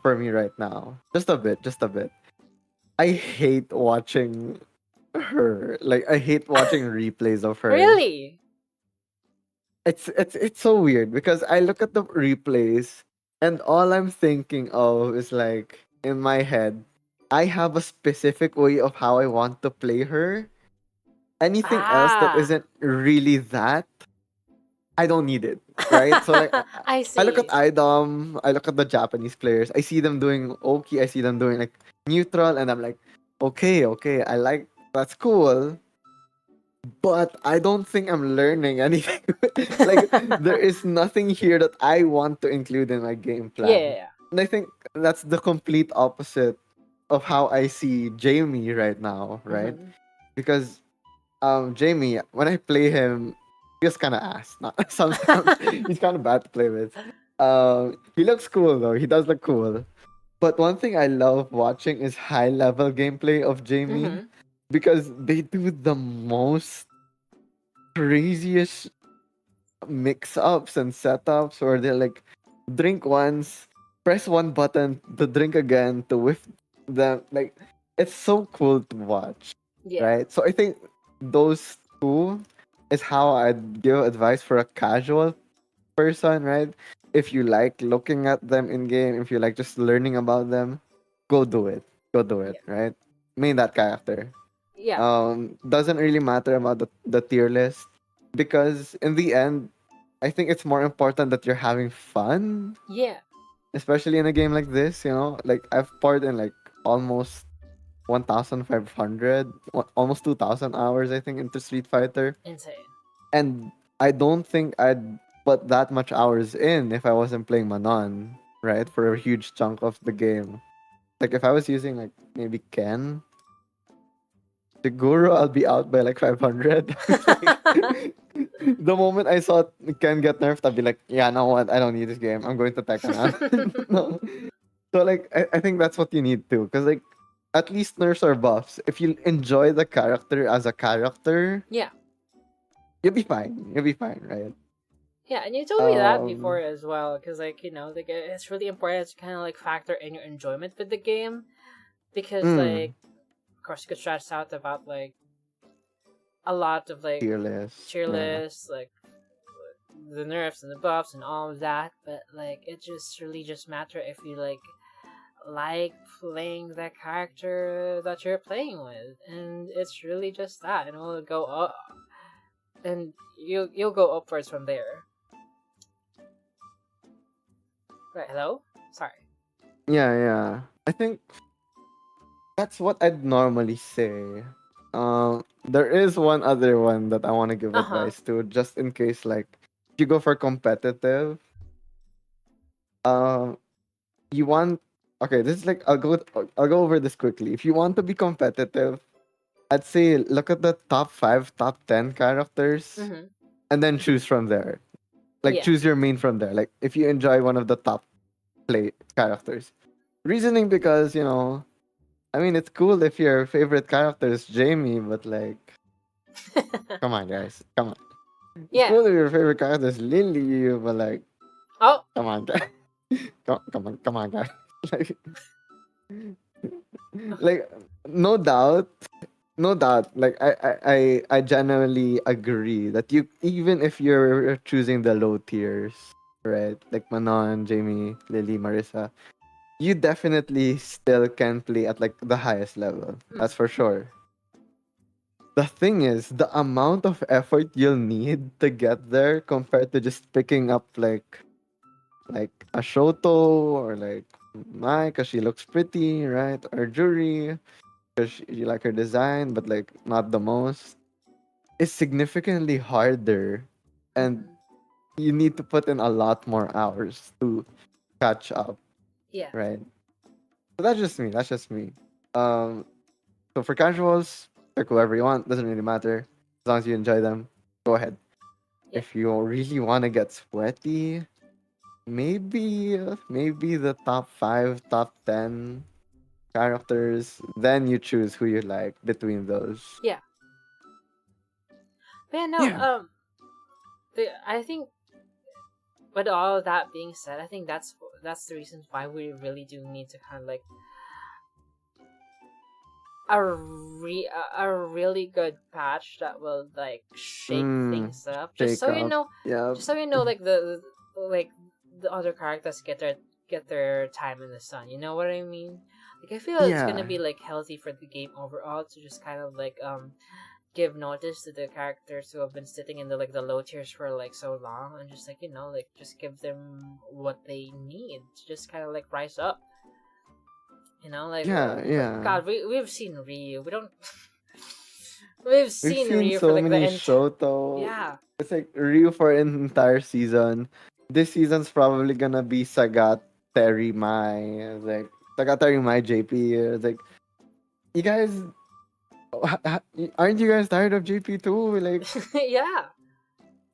for me right now. Just a bit, just a bit. I hate watching her. Like I hate watching replays of her. Really? It's so weird because I look at the replays and all I'm thinking of is like in my head, I have a specific way of how I want to play her. Anything else that Ah, isn't really that, I don't need it. Right? So like I I look at see. IDOM, I look at the Japanese players, I see them doing Oki, I see them doing like neutral, and I'm like, okay, I like that's cool. But I don't think I'm learning anything. Like there is nothing here that I want to include in my game plan. Yeah. And I think that's the complete opposite of how I see Jamie right now, right? Mm-hmm. Because Jamie, when I play him, he's kinda ass. Not sometimes he's kinda bad to play with. He looks cool though. He does look cool. But one thing I love watching is high level gameplay of Jamie Mm-hmm. because they do the most craziest mix ups and setups where they're like drink once, press one button to drink again to whiff the like it's so cool to watch. Yeah. Right? So I think those two is how I'd give advice for a casual person, right? If you like looking at them in game, if you like just learning about them, go do it. Go do it, Yeah. right? Main that character. Yeah. Doesn't really matter about the tier list because in the end I think it's more important that you're having fun, Yeah. especially in a game like this, you know? Like I've poured in like almost 1,500, almost 2,000 hours I think into Street Fighter, Insane. and I don't think I'd put that much hours in if I wasn't playing Manon, right? For a huge chunk of the game. Like if I was using like maybe Ken, the Guru, I'll be out by like 500. Like, the moment I saw Ken get nerfed, I'd be like, yeah, no what? I don't need this game. I'm going to Tekken now. No. So like I think that's what you need to. Because like at least nerfs or buffs. If you enjoy the character as a character, Yeah. you'll be fine. You'll be fine, right? Yeah, and you told me that before Um as well, because like like it's really important to kind of like factor in your enjoyment with the game, because like mm, of course you could stress out about like a lot of like Fearless. tier Yeah. lists, like the nerfs and the buffs and all of that, but like it just really just matter if you like playing that character that you're playing with, and it's really just that, and it'll go up, and you'll go upwards from there. Right? Hello? Sorry. Yeah. I think that's what I'd normally say. There is one other one that I want to give Uh huh. advice to, just in case, like, if you go for competitive, um, you want. Okay, this is like I'll go over this quickly. If you want to be competitive, I'd say look at the top 5, top 10 characters, Mm-hmm. and then choose from there. Like Yeah. choose your main from there. Like if you enjoy one of the top play characters. Reasoning because I mean, it's cool if your favorite character is Jamie, but like, come on, guys, come on. It's Yeah. cool if your favorite character is Lily, but like, Oh. come on, guys, come on, guys. like, like, no doubt, no doubt. Like, I genuinely agree that you, even if you're choosing the low tiers, right, like Manon, Jamie, Lily, Marissa, you definitely still can play at like the highest level. Mm. That's for sure. The thing is, the amount of effort you'll need to get there compared to just picking up like a Shoto or like Mai because she looks pretty, right? Or Juri because you like her design, but like not the most. Is significantly harder, and Mm-hmm. you need to put in a lot more hours to catch up, Yeah. right? So that's just me. That's just me. Um, so for casuals, pick whoever you want. Doesn't really matter as long as you enjoy them. Go ahead. Yeah. If you really want to get sweaty, maybe the top 5, top 10 characters. Then you choose who you like between those. Yeah. But yeah, no. Yeah. I think with all of that being said, I think that's the reason why we really do need to kind of like a really good patch that will like shake things up, just Shake so you up. know, Yeah. like like the other characters get their time in the sun. You know what I mean? Like I feel it's gonna Yeah. be like healthy for the game overall to just kind of like give notice to the characters who have been sitting in the like the low tiers for like so long, and just like like just give them what they need to just kind of like rise up. Like Yeah. God, we've seen Ryu. We don't. We've We've seen seen Ryu for so like the many end. Shoto. Yeah. It's like Ryu for an entire season. This season's probably gonna be Sagat, Terry Mai. Like Sagat, Terry Mai, JP. It's like you guys aren't you guys tired of JP too? Like Yeah.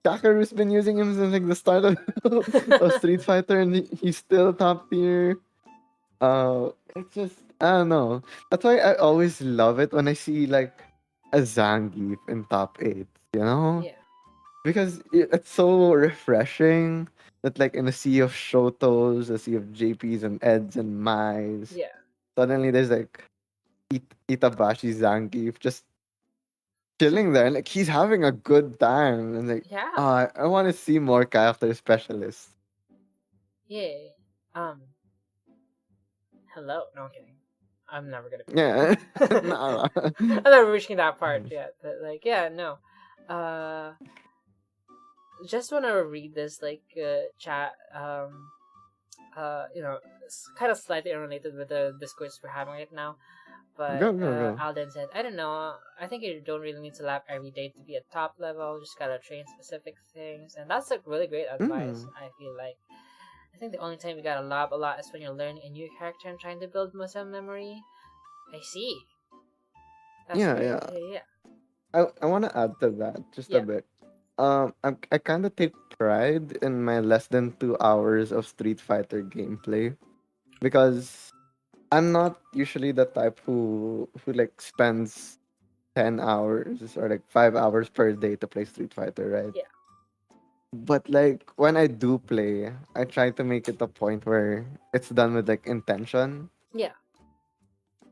Kakaru's been using him since like the start of, of Street Fighter, and he's still top tier. It's just I don't know. That's why I always love it when I see like a Zangief in top eight. You know, Yeah. because it's so refreshing that like in a sea of Shotos, a sea of JPs and Eds and Mais, Yeah. suddenly there's like Itabashi Zangief just chilling there, and like he's having a good time, and like Yeah. I want to see more character specialists. Yeah. Um. Hello. No, I'm kidding. I'm never gonna. Yeah, no. I'm never reaching that part yet. But like, yeah, no. Uh, just want to read this like chat. Kind of slightly unrelated with the discourse we're having right now. But Go. Alden said, I don't know. I think you don't really need to lap every day to be at top level. Just gotta train specific things, and that's like really great advice. I feel like. I think the only time you gotta lap a lot is when you're learning a new character and trying to build muscle memory. I see. That's Yeah. yeah. I want to add to that just a Yeah. bit. I kind of take pride in my less than 2 hours of Street Fighter gameplay because I'm not usually the type who like spends 10 hours or like 5 hours per day to play Street Fighter, right? Yeah. But like when I do play, I try to make it a point where it's done with like intention. Yeah.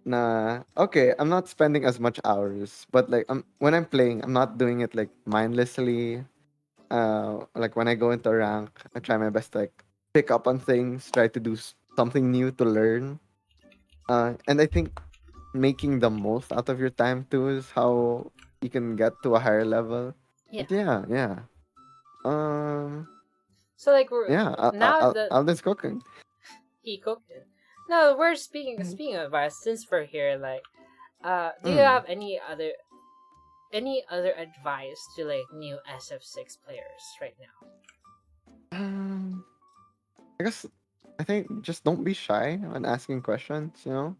Nah, okay, I'm not spending as much hours, but like when I'm playing, I'm not doing it like mindlessly. Like when I go into rank, I try my best to like pick up on things, try to do something new to learn. And I think making the most out of your time too is how you can get to a higher level. Yeah. But yeah. Um, So like we're yeah, now that I'll just cooking. he cooked it. No, we're speaking of advice, since we're here, like do you Mm. have any other advice to like new SF6 players right now? Um, I guess I think just don't be shy when asking questions. You know,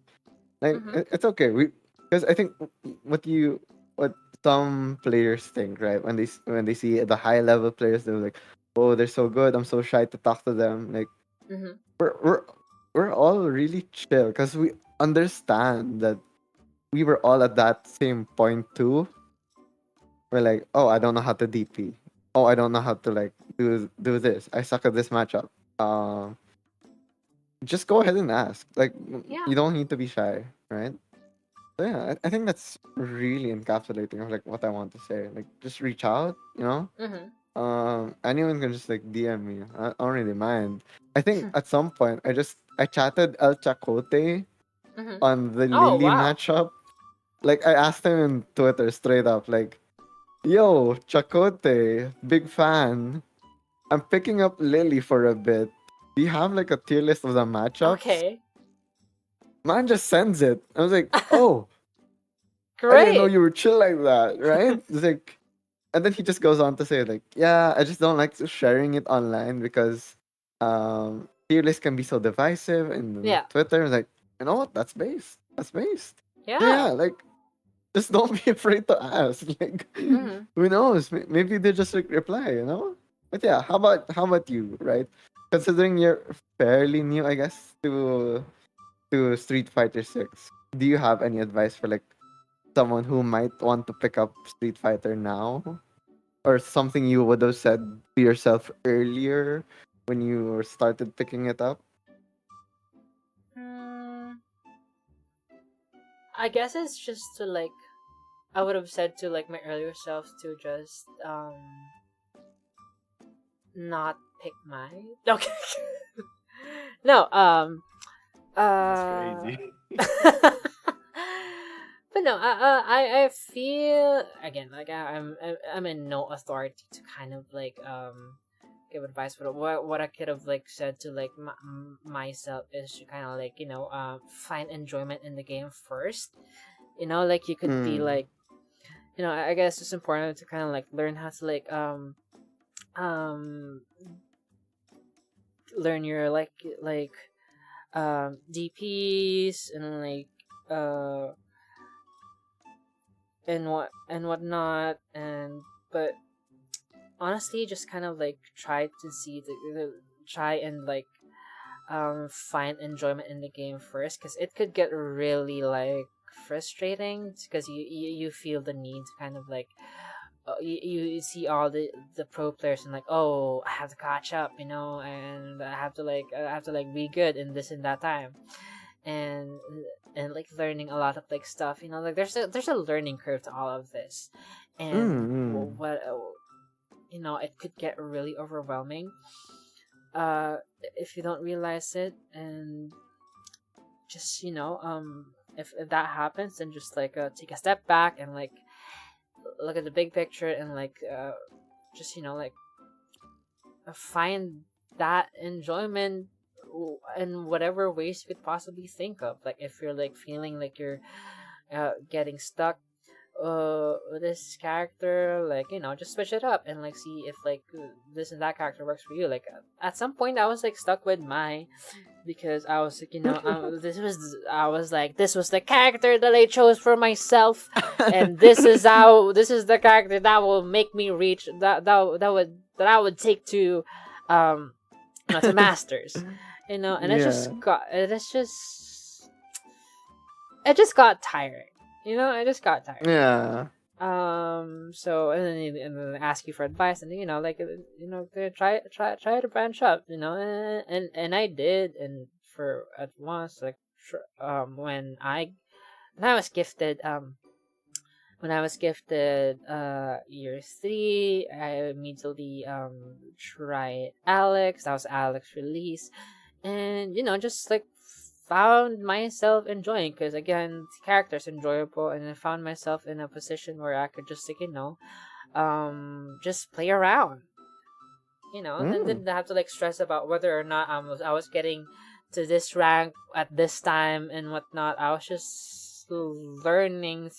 like it's okay. Because I think what some players think, right, when when they see the high level players, they're like, oh, they're so good. I'm so shy to talk to them. Like we're we're we're all really chill because we understand that we were all at that same point too. We're like, oh, I don't know how to DP. Oh, I don't know how to like do this. I suck at this matchup. Um, just go ahead and ask. Like, Yeah. you don't need to be shy, right? So yeah, I think that's really encapsulating of like what I want to say. Like, just reach out. You know, anyone can just like DM me. I don't really mind. I think at some point I chatted El Chacote on the Oh Lily wow. matchup. Like I asked him in Twitter straight up, like, "Yo, Chacote, big fan. I'm picking up Lily for a bit. Do you have like a tier list of the matchups?" Okay. Man just sends it. I was like, "Oh, I didn't know Great. you were chill like that, right?" It's like, and then he just goes on to say like, "Yeah, I just don't like sharing it online because tier list can be so divisive." And Yeah. Twitter is like, you know what? That's based. That's based. So Yeah. yeah, like just don't be afraid to ask. Like, who knows? Maybe they just like reply, you know. But yeah, how about you, right? Considering you're fairly new, I guess, to Street Fighter 6, do you have any advice for like someone who might want to pick up Street Fighter now, or something you would have said to yourself earlier when you started picking it up? I guess it's just to like, I would have said to like my earlier self to just not pick my okay. No, That's uh crazy. but no, I feel again like I'm in no authority to kind of like give advice, but what I could have like said to like myself is to kind of like find enjoyment in the game first. Like you could be like, I guess it's important to kind of like learn how to like um learn your DPs and like uh and whatnot, and but honestly just kind of like try to see try and like find enjoyment in the game first, because it could get really like frustrating because you feel the need to kind of like you see all the pro players and like, oh, I have to catch up, and I have to like be good in this and that time, and like learning a lot of like stuff, like there's a learning curve to all of this, and what it could get really overwhelming if you don't realize it, and just if that happens, then just like take a step back and like look at the big picture and like just like find that enjoyment in whatever ways you could possibly think of. Like if you're like feeling like you're getting stuck with this character, like just switch it up and like see if like this and that character works for you. Like at some point I was like stuck with because I was like, this was the character that I chose for myself, and this is the character that will make me reach that I would take to to masters, and it just got tiring. I just got tired. Yeah. So and then they ask you for advice, and they try to branch up, and I did, and for at once like when I was gifted year 3, I immediately tried Alex. That was Alex release, and just like found myself enjoying, because again the character's enjoyable, and I found myself in a position where I could just like just play around, and then didn't have to like stress about whether or not I was getting to this rank at this time and whatnot. I was just learning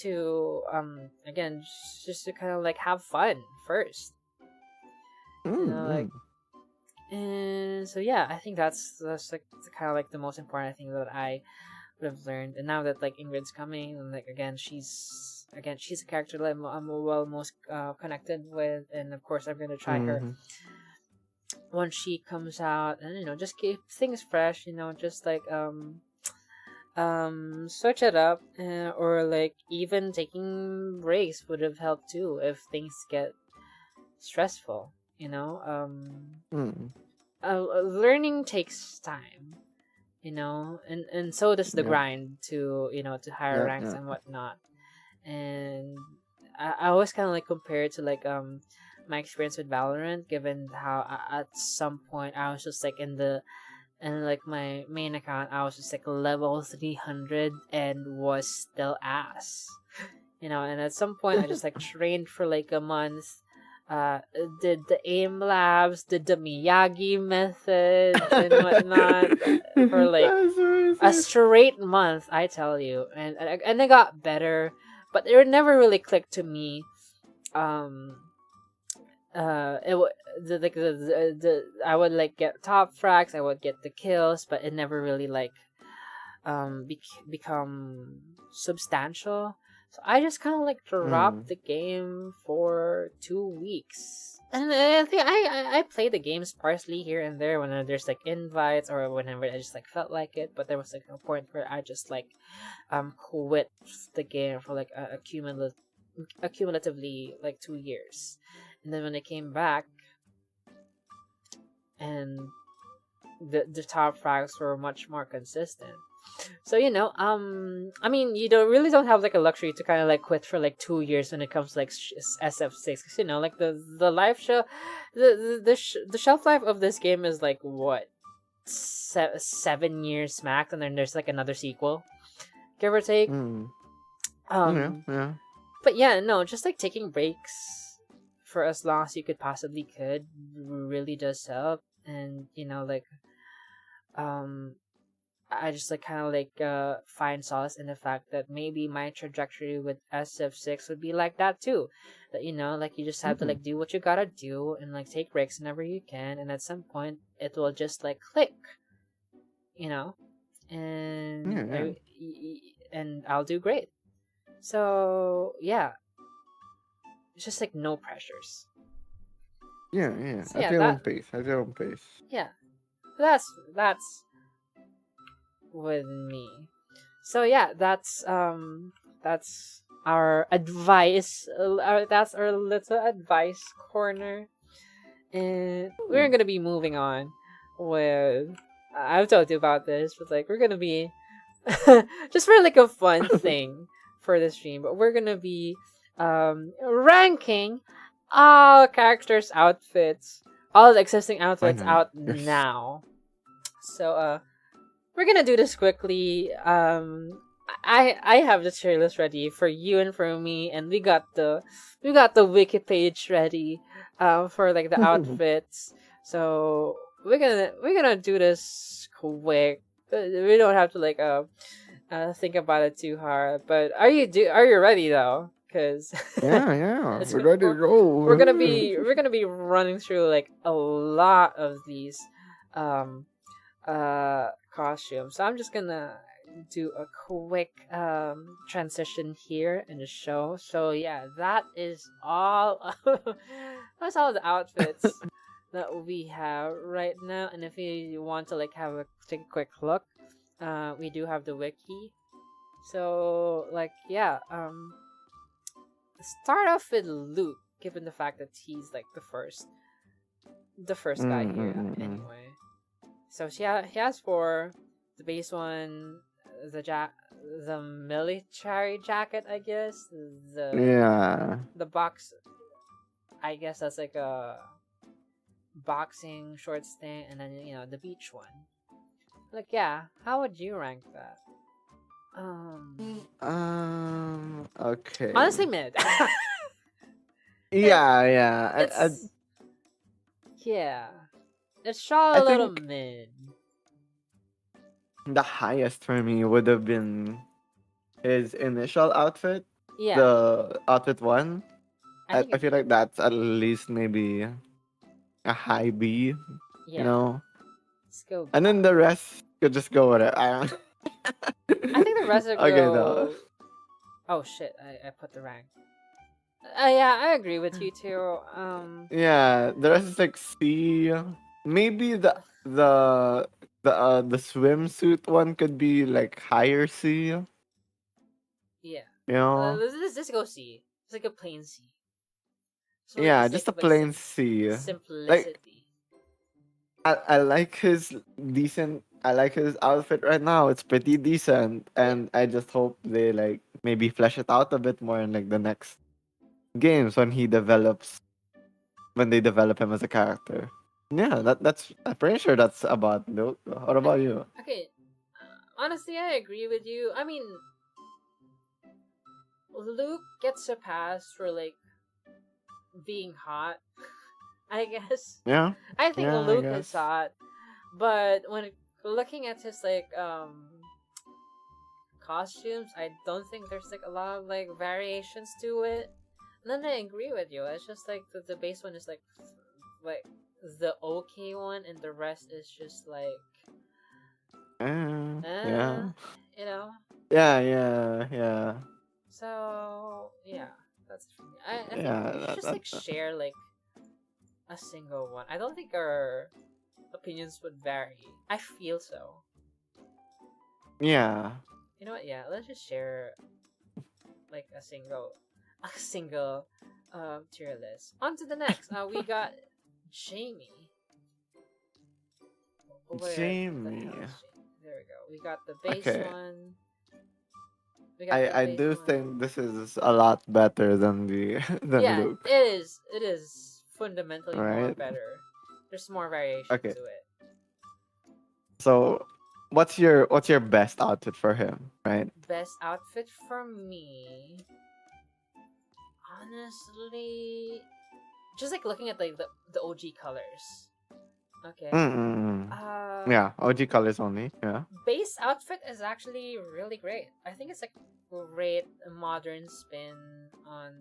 to again just to kind of like have fun first, like. And so yeah, I think that's like kind of like the most important thing that I would have learned. And now that like Ingrid's coming, and like again she's a character that I'm well most connected with, and of course I'm gonna try her once she comes out, and just keep things fresh, just like switch it up, or like even taking breaks would have helped too if things get stressful. Learning takes time, and so does the grind to to higher ranks and whatnot. And I always kind of like compare it to like my experience with Valorant, given how at some point I was just like in like my main account I was just like level 300 and was still ass, and at some point I just like trained for like a month, did the aim labs, did the Miyagi method and whatnot for like a straight month, I tell you, and it got better, but it never really clicked to me. I would like get top frags, I would get the kills, but it never really like become substantial. So I just kind of like dropped the game for 2 weeks, and I think I play the games partially here and there when there's like invites or whenever I just like felt like it. But there was like a point where I just like quit the game for like a cumulatively like 2 years, and then when I came back, and the top frags were much more consistent. So I mean, you don't have like a luxury to kind of like quit for like 2 years when it comes to like SF6, because like the life show, the shelf life of this game is like what 7 years max, and then there's like another sequel, give or take. Yeah. But yeah, no, just like taking breaks for as long as you could really does help, and like I just like kind of like find solace in the fact that maybe my trajectory with SF6 would be like that too. That like you just have to like do what you gotta do and like take breaks whenever you can, and at some point it will just like click, and Yeah. and I'll do great. So yeah, it's just like no pressures. Yeah. So, At your own pace. At your own pace. Yeah, that's with me. So yeah, that's our advice. That's our little advice corner, and we're gonna be moving on with. I've told you about this, but like we're gonna be just for like a fun thing for the stream, but we're gonna be ranking all characters' outfits, all the existing outfits out now. So we're gonna do this quickly. I have the tier list ready for you and for me, and we got the wiki page ready for like the outfits. So we're gonna do this quick. We don't have to like think about it too hard. But are you ready though? Cause yeah, we're ready to go. We're gonna be running through like a lot of these costumes. So I'm just gonna do a quick transition here in the show. So yeah, that is all. That's all the outfits that we have right now. And if you want to like take a quick look, we do have the wiki. So like yeah, start off with Luke, given the fact that he's like the first guy here anyway. So he has 4. The base one, the military jacket, I guess. The box, I guess that's like a boxing shorts thing, and then the beach one. Like yeah, how would you rank that? Okay. Honestly, mid. Yeah. Yeah. It's shot a little mid. The highest for me would have been his initial outfit. Yeah. The outfit 1. I feel like that's at least maybe a high B. Yeah. Let's go. And then the rest could just go with it. I think the rest would go. No. Oh shit! I put the rank. Yeah, I agree with you too. Yeah, the rest is like C. Maybe the swimsuit one could be like higher C. Yeah. Let's just go C. It's like a plain C. So yeah, just a plain C. Simplicity. I like his decent. I like his outfit right now. It's pretty decent, and I just hope they like maybe flesh it out a bit more in like the next games when they develop him as a character. Yeah, that's. I'm pretty sure that's about Luke. What about you? Okay, honestly, I agree with you. I mean, Luke gets surpassed for like being hot. I guess. Yeah. I think Luke is hot, but when looking at his like costumes, I don't think there's like a lot of like variations to it. And then I agree with you. It's just like the base one is like the okay one, and the rest is just like yeah. Yeah. So yeah, that's for me. I think we should just like share like a single one. I don't think our opinions would vary. I feel so. Yeah. You know what? Yeah, let's just share like a single tier list. On to the next. We got Jamie. Where the Jamie. hell is Jamie? There we go. We got the base Okay. one. We got the I base do one. think this is a lot better than the than Yeah, Luke, it is. It is fundamentally more right? better. There's more variation Okay. to it. So, what's your best outfit for him, right? Best outfit for me, honestly, just like looking at like the OG colors. Okay. Mm. Uh, Yeah, OG colors only. Yeah. base outfit is actually really great. I think it's like great modern spin on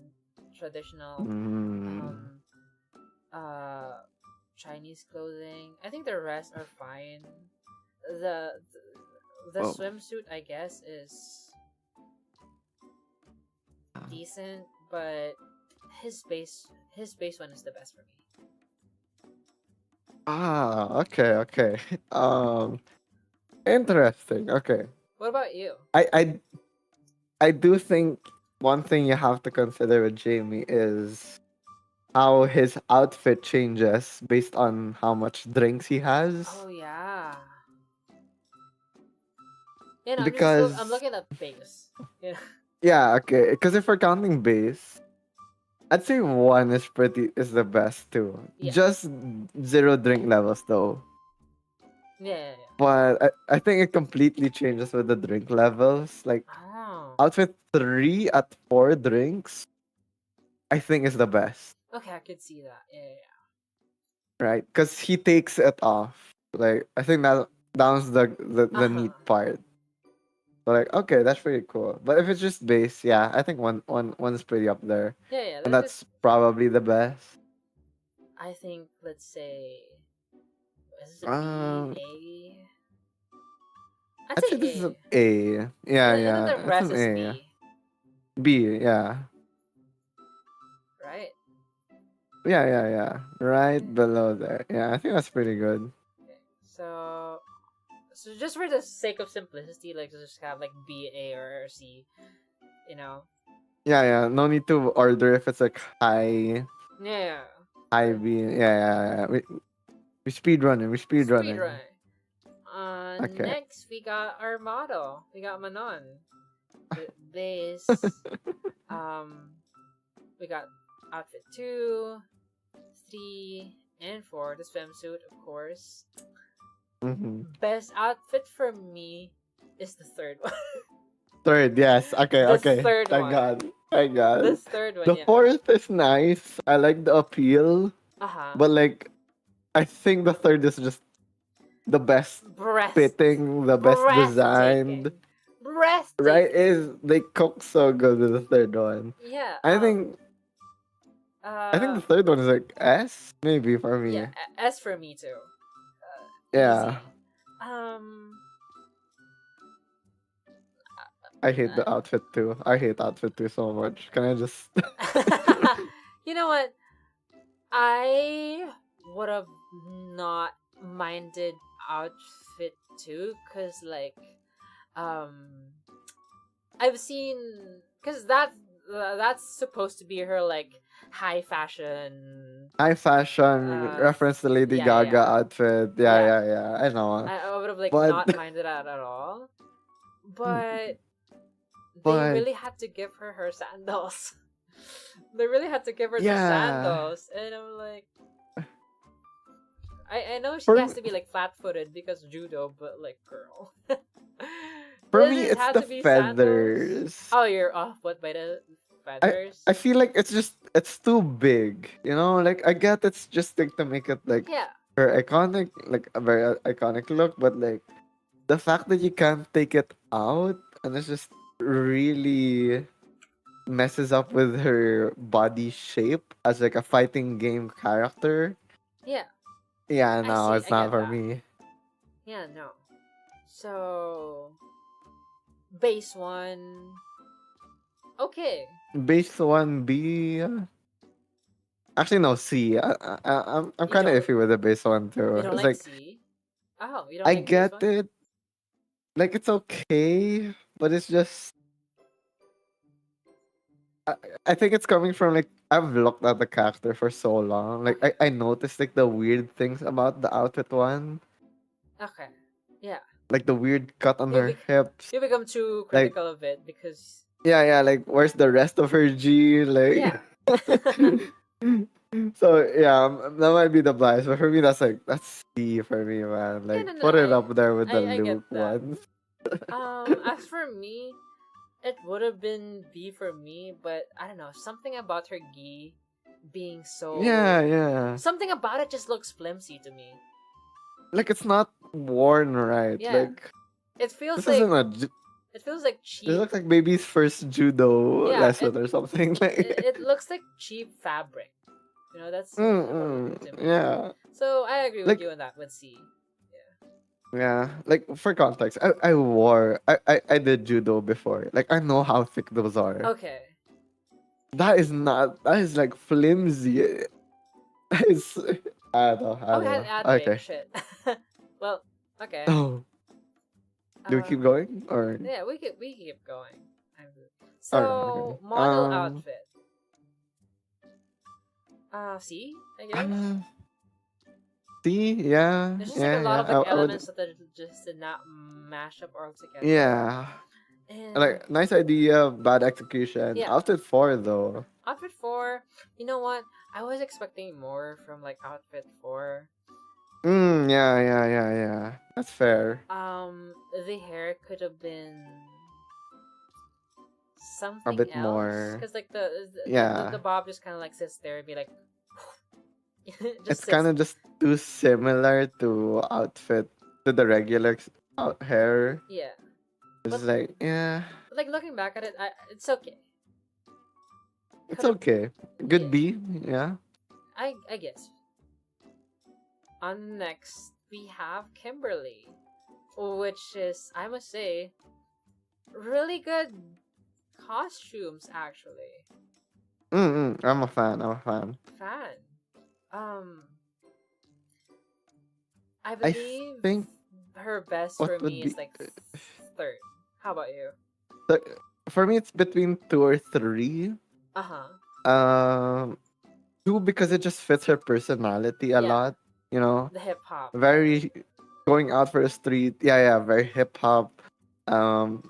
traditional Mm. um uh Chinese clothing. I think the rest are fine. The the Oh. swimsuit I guess is decent, but his base one is the best for me. Okay, okay. Um, Interesting. Okay. What about you? I I I do think one thing you have to consider with Jamie is how his outfit changes based on how much drinks he has. Oh yeah. You know, I'm Because looking at base. You know? yeah, okay. Because if we're counting base, I'd say one is the best too. Yeah. Just zero drink levels though. Yeah, yeah, yeah. But I think it completely changes with the drink levels. Like Oh. outfit 3 at 4 drinks, I think is the best. Okay, I could see that. Yeah, yeah, Right? Because he takes it off. Like I think that was yeah. the neat part. So like okay, that's pretty cool. But if it's just base, yeah, I think one's pretty up there, Yeah, yeah. and Let's just. that's probably the best. I think let's say this is a B Um, A. I'd I'd say say this is an A. A. Yeah, And then yeah, the it's rest an is A. B, B, yeah, right? yeah. Right Yeah. below there. Yeah, I think that's pretty good. Okay. So just for the sake of simplicity, like just have like B, A, or C. You know. Yeah. No need to order if it's like Yeah. high Like B. Yeah. We speed running. We speed speed running. run. Okay. Next we got our model. We got Manon. Base. Um, we got outfit 2, 3, and 4. The swimsuit, of course. Mm-hmm. Best outfit for me is the third one. Third, yes. Okay, The okay. third Thank one. God. Thank God. This third one, The yeah. fourth is nice. I like the appeal, Uh huh. but like I think the third is just the best Breath, fitting, the best designed. breathtaking, Right? breathtaking. Is they cook so good with the third one. Yeah. I think I think Uh. the third one is like S maybe for Yeah. me. S for me too. Yeah. Easy. Um. I hate the outfit too. I hate outfit too so much. Can I just You know what? I would have not minded outfit too, cause like, um, I've seen, cause that's supposed to be her like high fashion. high fashion Uh, reference to Lady yeah, yeah, Gaga yeah. outfit? Yeah. Yeah. I know. I would have like But not minded that at all, but they but really had to give her sandals. They really had to give her the yeah. sandals, and I'm like, I know she For has to be like flat footed because judo, but like girl. for Does me it it's have the to be sandals? feathers. Oh, you're off what by the I feathers? I feel like it's too big. You know, like I get it's just like to make it like Yeah. her iconic, like a very iconic look, but like the fact that you can't take it out and it's just really messes up with her body shape as like a fighting game character. Yeah. Yeah, I no, see. it's I not get for that. me. Yeah, no. So base one. Okay. Base one B. Actually, no C. I'm You kind of don't iffy with the base one you too. don't It's like like C? Oh, you don't I like base get one? it. Like it's okay, but it's just I, I think it's coming from like I've looked at the character for so long. Like Okay. I noticed like the weird things about the outfit one. Okay. Yeah. Like the weird cut on You, her hips. you become too Like, critical of it because. yeah, like where's the rest of her G? Like, Yeah. so yeah, that might be the bias, but for me, that's C for me, man. Yeah, Like, no, no, put it up there with the I get Luke that. ones. As for me, it would have been B for me, but I don't know, something about her gi being so. Yeah. Something about it just looks flimsy to me. Like it's not worn right. Yeah. Like It feels this like. isn't a. It feels like This cheap. looks like baby's first judo Yeah, lesson or something. it Like, looks like cheap fabric. You know, that's what it looked to me. yeah. So I agree with Like, you on that with C. yeah. Like for context, I did judo before. Like I know how thick those are. Okay. That is like flimsy. That is. I Oh, we don't had know. ad break. Okay. Shit. Well, okay. Oh, do we keep going or? Yeah, we keep going. Okay. So model outfit. C, I guess. See, yeah, There's just like a lot of like I would, elements that just did not mash up all together. yeah. And Like nice idea, bad execution. yeah, Outfit 4 though. outfit 4. You know what? I was expecting more from like outfit 4. Yeah. That's fair. The hair could have been A something bit else more. because like the Yeah. bob just kind of like sits there and be like just It's sits. kind of just too similar to outfit to the regular hair. Yeah, It's but like, yeah, like looking back at it, it's okay. it's Could have, okay. yeah, Good B, yeah. I guess. On next we have Kimberly, which is, I must say, really good costumes actually. I'm a fan. Fan. Um, I I believe think her best for what would me be is like third. How about you? the, for me it's between 2 or 3. Uh-huh. Um, 2 because it just fits her personality a Yeah, lot. You know, the hip hop. very going out for the street. Yeah, very hip hop.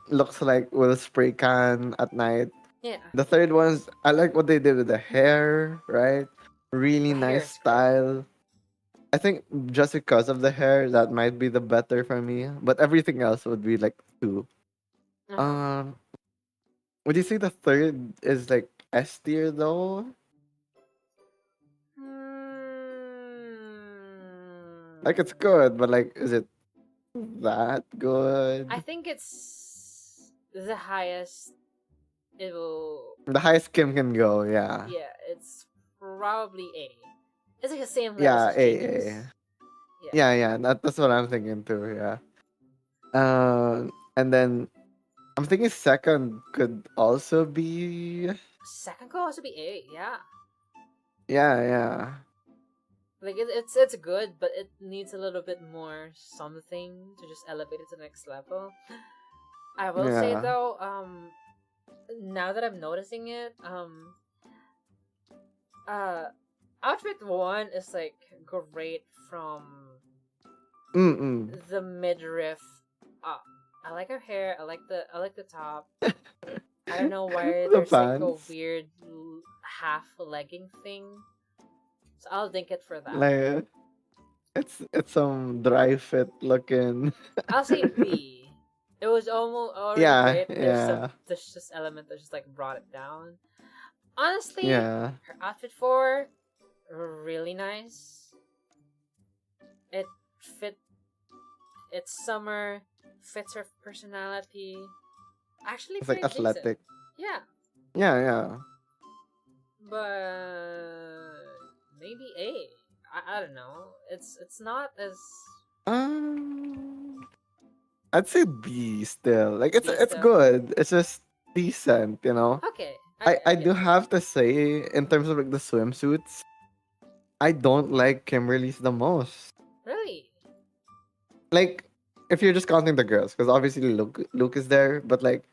Looks like with a spray can at night. Yeah, The third one's I like what they did with the hair. Right, really the hair nice is great. style. I think just because of the hair, that might be the better for me. But everything else would be like 2. Uh-huh. Um, would you say the third is like S tier though? Like it's Hmm. good, but like, is it that I good? think it's the highest it will. The highest Kim can go, yeah. Yeah, it's probably A. It's like the same levels Yeah, as A. Genius. Yeah. Yeah. That's what I'm thinking too, yeah. And then I'm thinking second could also be. Second could also be A. Yeah. Yeah. Like it's good, but it needs a little bit more something to just elevate it to the next level. I will say Yeah. though, now that I'm noticing it, uh, outfit 1 is like great from the midriff up. I like her hair. I like the top. I don't know why The there's like a pants. weird half legging thing. So I'll dink it for that. Like it's some dry fit looking. I'll say B. It was almost already great. Yeah. There's this element that just like brought it down. Honestly, Yeah. her outfit 4 really nice. It fit. It's summer. Fits her personality. Actually, It's like pretty decent. athletic. Yeah, Yeah. but maybe A. I don't know. It's not as Um, I'd say B still. Like B it's still. good. It's just decent, you know. Okay, I get do that. have to say, in terms of like the swimsuits, I don't like Kimberly's the most. Really? Like, if you're just counting the girls, because obviously Luke is there, but like,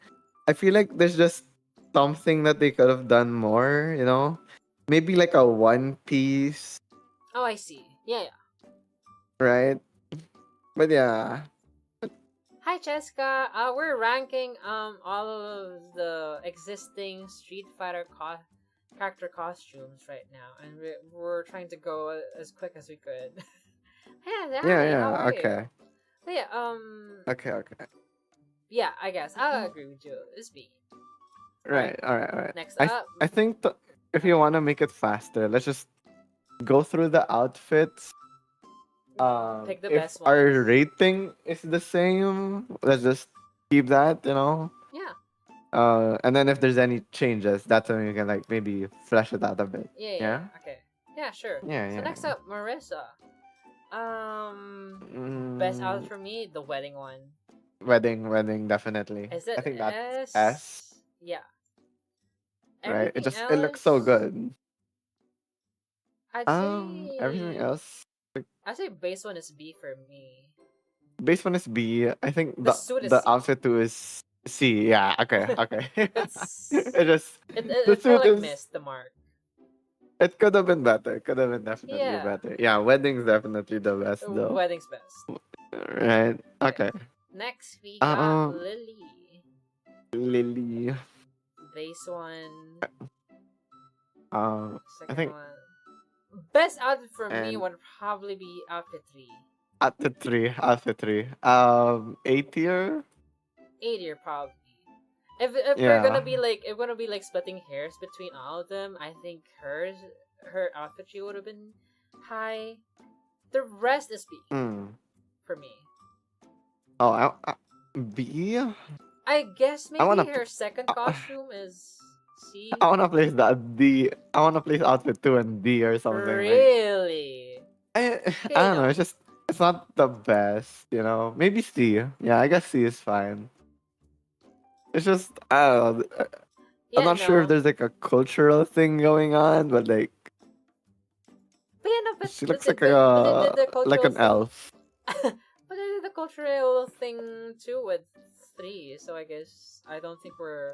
I feel like there's just something that they could have done more. You know, maybe like a one piece, Oh, I see. Yeah. right? But yeah. Hi, Cheska. We're ranking all of the existing Street Fighter character costumes right now, and we're trying to go as quick as we could. Hey, Yeah, hi, how yeah, are you? okay. But yeah, Okay. yeah, I guess I'll agree with you. It's B. Right, alright. Next I up, I think if you okay. wanna make it faster, let's just go through the outfits. Pick the If best our ones. rating is the same, let's just keep that, you know. Yeah, And then if there's any changes, that's when we can like maybe flesh it out a bit. yeah. Yeah. Okay, yeah, sure. Yeah, So yeah. next up, Marissa. Best outfit Mm, for me, the wedding one. wedding, definitely. Is I it think that's S, S? Yeah. right? Everything It looks so else, good. I'd Everything say else. Like, I'd say base one is B for me. base one is B. I think The suit is the C. outfit two is C. Yeah. Okay. It's It just the it felt suit like is. missed the mark. It could have been better. Could have been definitely Yeah, better. Yeah. Wedding's definitely the best though. wedding's best. Right. Okay. Okay. Next we got Um. Lily. Lily. Base one. I Second think one. Best outfit for me and would probably be outfit 3. at the three. A tier. A tier probably. If we're gonna Yeah. be like splitting hairs between all of them, I think her outfit she would have been high. The rest is B Mm. for me. Oh, B. I guess I maybe wanna. her second costume is C. I wanna place that D. I wanna place outfit two and D or something like. Really? I I Okay, don't know. no. It's not the best. You know. Maybe C. Yeah, I guess C is fine. It's just I don't know. I'm Yeah, not sure if no. there's like a cultural thing going on, but like But yeah, no. she looks But they did the like cultural an thing. elf, But they did the cultural thing too with 3. So I guess I don't think we're.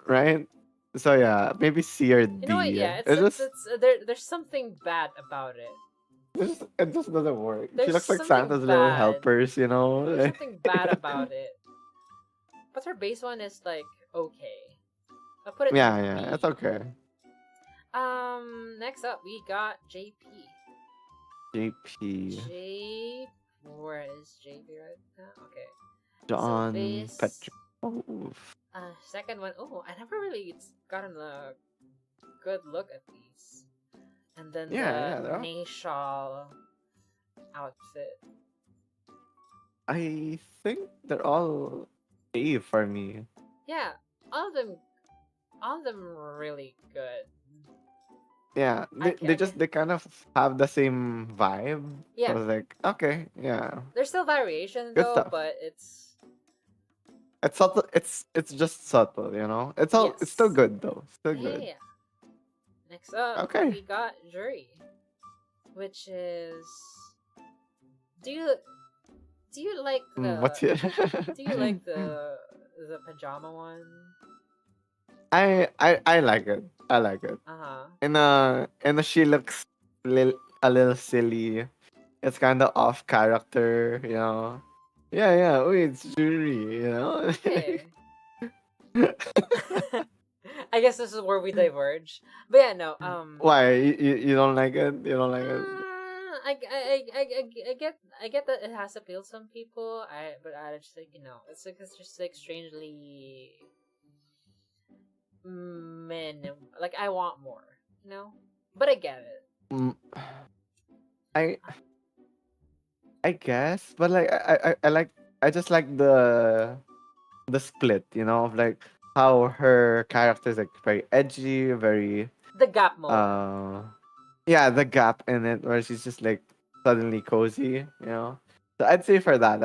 right? So yeah, maybe C or You know what? D. Yeah, it's there's something bad about it. It just doesn't work. She There's looks like something Santa's little bad. helpers, you There's know. something bad about it. But her base one is like okay. I'll put it Yeah, B. it's okay. Next up we got JP. JP, Where is JP right now? Okay. So John base Petrov. second one. Oh, I never really gotten a good look at these. And then Yeah, the they're all, Nashal outfit. I think they're all A for me. Yeah, all of them were really good. Yeah, they kind of have the same vibe. So I Yeah, was like, okay, yeah, there's still variation good though, stuff. but it's It's subtle. It's just subtle, you know. It's still yes. good though. Still Yeah, good. yeah, yeah. Next up, Okay. we got Jury, which is do you do you like What's it? do you like the pajama one? I like it. I like it. Uh-huh. And she looks a little silly. It's kind of off character, you know. Yeah. Oh, it's Juri, you know. Okay. I guess this is where we diverge. But yeah, no. Why you don't like it? You don't like it? I get that it has appealed to some people. But I just like it's just like strangely like I want more, But I get it. Mm, I I guess, but like I just like the split, you know, of like how her character is like very edgy, very The gap mode. uh yeah, the gap in it where she's just like suddenly cozy, you know. So I'd say for that,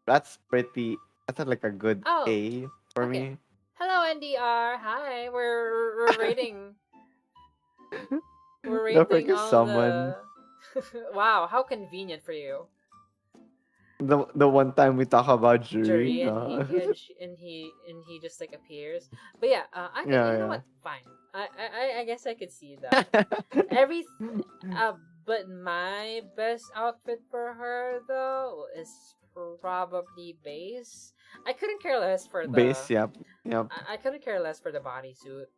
that's pretty. That's like a good Oh, A for okay. me. Hello, NDR. Hi. We're rating. We're Don't rating forget all someone. the. Wow, how convenient for you. The one time we talk about jury. Jury and he just like appears. But yeah, you know Yeah, what? Fine. I guess I could see that. Every But my best outfit for her though is probably base. I couldn't care less for the Base, yep. Yep. I couldn't care less for the bodysuit.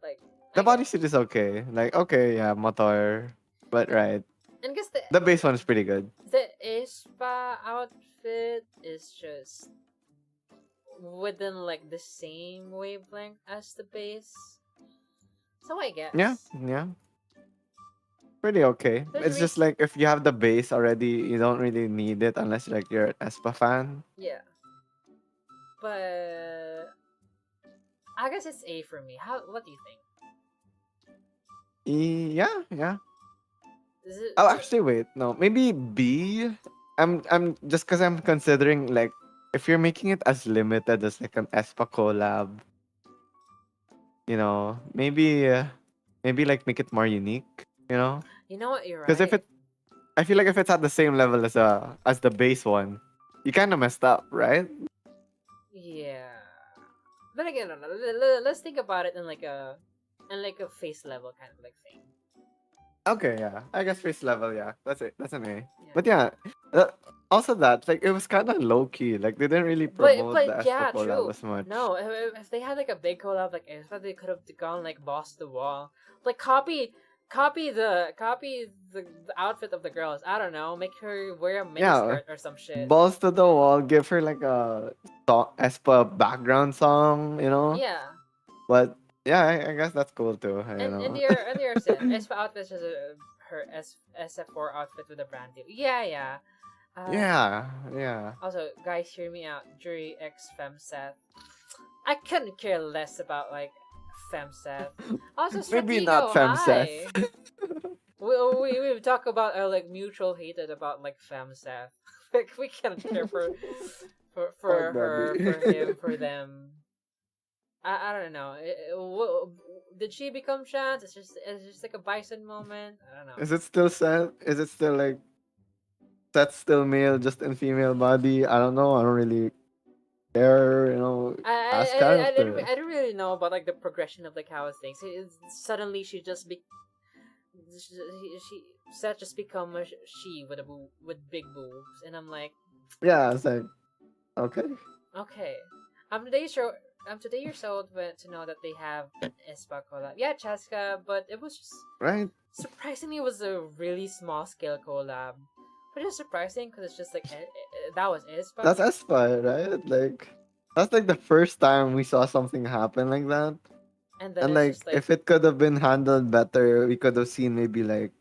Like The I get bodysuit is okay. Like, okay, yeah, motor. But right. and guess The base one is pretty good. the aespa outfit is just within like the same wavelength as the base. So I guess. Yeah, yeah. Pretty okay. There's It's just reason. like if you have the base already, you don't really need it unless like you're an Espa fan. Yeah. But I guess it's A for me. What do you think? Yeah, yeah. Is it Oh, actually, wait. No, maybe B. I'm just because I'm considering like if you're making it as limited as like an Espa collab, maybe like make it more unique. You know what, you're Because if right. I feel like if it's at the same level as the base one, you kind of messed up, right? Yeah. But again, no, no, let's think about it in like a face level kind of like thing. Okay, yeah. I guess face level, yeah. That's it. That's an A. Yeah. But yeah, uh, also that like it was kind of low key. Like they didn't really promote the But Espa yeah, collab true. as much. No, if they had like a big collab like Aespa, they could have gone like boss to the wall, like copy the outfit of the girls. I don't know, make her wear a Yeah, miniskirt or some shit. balls to the wall. Give her like a Espa background song. Yeah, But yeah, I guess that's cool too. and the said Aespa outfit is her SF4 outfit with a brand deal. Yeah, yeah. Yeah, yeah. Also, guys, hear me out. Jury X Femseth. I couldn't care less about like Femseth. Also, Maybe Stratego, not hi. femceth. We talk about our like mutual hatred about like Femseth. Like we can't care for Fuck her, Debbie. for him, for them. I don't know. Did she become trans? It's just like a bison moment. I don't know. Is it still set? Is it still like Seth's still male, just in female body? I don't know. I don't really care. As character. I didn't really know about like the progression of like how things. Suddenly she Seth just become a she with with big boobs, and I'm like, Yeah, it's like okay. okay, I'm today years old to know that they have an Espa collab. Yeah, Chaska, but it was just Right. surprisingly it was a really small scale collab, which is surprising because it's just like that was Espa. That's Espa, right? Like that's like the first time we saw something happen like that. And then And it's like just like if it could have been handled better, we could have seen maybe like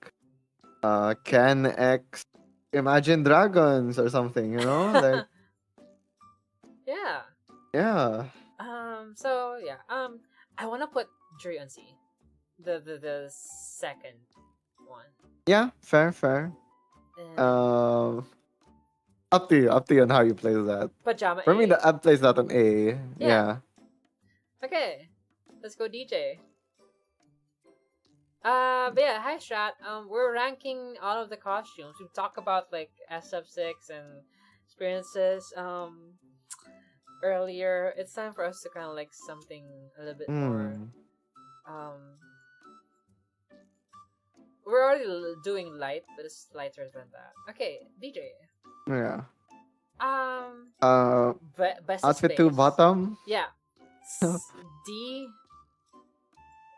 Ken X Imagine Dragons or something. Like yeah. yeah. So yeah. I wanna put Jury on C. The second one. Yeah, fair. And Up to you on how you play that. Pajama For me, A. the app plays that on A. Yeah. Okay. Let's go DJ. But yeah, hi Strat. We're ranking all of the costumes. We talk about like SF6 and experiences earlier. It's time for us to kind of like something a little bit more we're already doing light, but it's lighter than that. Okay, DJ. Yeah. Best Outfit space. to bottom. Yeah. D.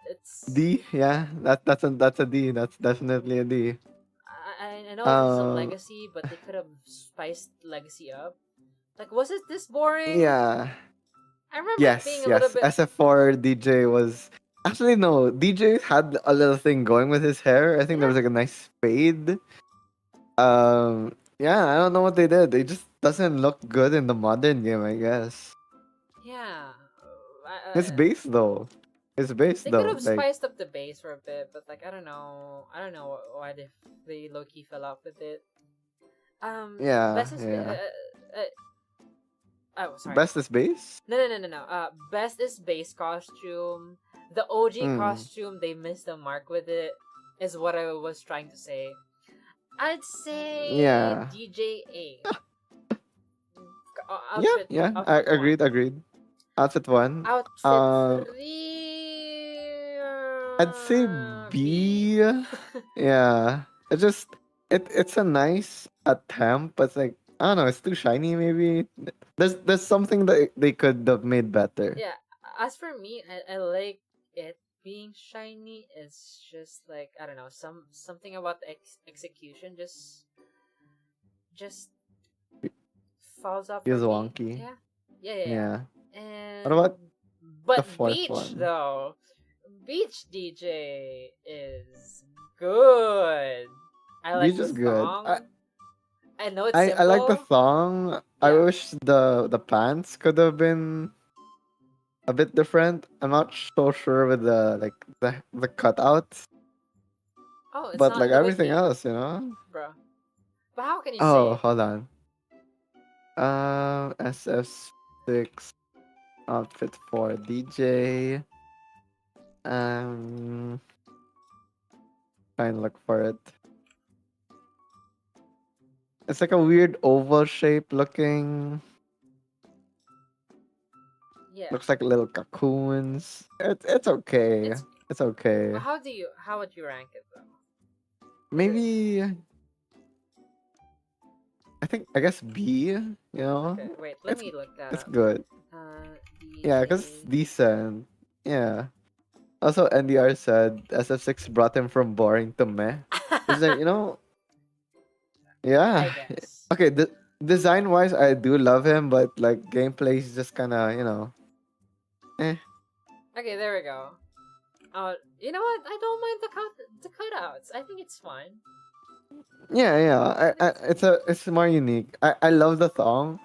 It's D. Yeah. That's a D. That's definitely a D. I know it's a legacy, but they could have spiced legacy up. Like, was it this boring? Yeah. I remember it being a little bit. SF4 DJ was actually no. DJ had a little thing going with his hair. I think there was like a nice fade. Yeah, I don't know what they did. It just doesn't look good in the modern game, I guess. Yeah. It's base though. It's base they though. They could have like, spiced up the base for a bit, but like I don't know why they low key fell off with it. Yeah. Best is oh sorry. Best is base? No. Best is base costume. The OG costume, they missed the mark with it. Is what I was trying to say. I'd say DJ A. Outfit, yeah. Outfit Agreed. Outfit 1. Outfit 3. I'd say B. Yeah. it's a nice attempt, but it's like I don't know, it's too shiny. Maybe there's something that they could have made better. Yeah, as for me, I like it being shiny. It's just like I don't know, something about the execution just falls off for Feels me. wonky. Yeah, yeah. Yeah. What And about the but fourth Beach one? though, Beach DJ is good. I like Beach the is good. song. I know it's I like the simple. song. I Yeah. wish the pants could have been a bit different. I'm not so sure with the cutouts, Oh, it's but not like in the everything wiki, else, you know. bro. But how can you say Oh, it? hold on. SF6 outfit for DJ. Um, trying to look for it. It's like a weird oval shape looking. Yeah. Looks like little cocoons. It's okay. It's It's okay. how would you rank it though? Maybe I guess B. You know, Okay, wait, let it's me look that it's up. good. Yeah, cause it's DJ. decent. Yeah. Also, NDR said SF6 brought him from boring to meh. It's like I yeah. guess. Okay, the design wise, I do love him, but like gameplay is just kind of eh. Okay, there we go. You know what? I don't mind the cutouts. I think it's fine. Yeah, yeah. I think it's fine. It's more unique. I love the song.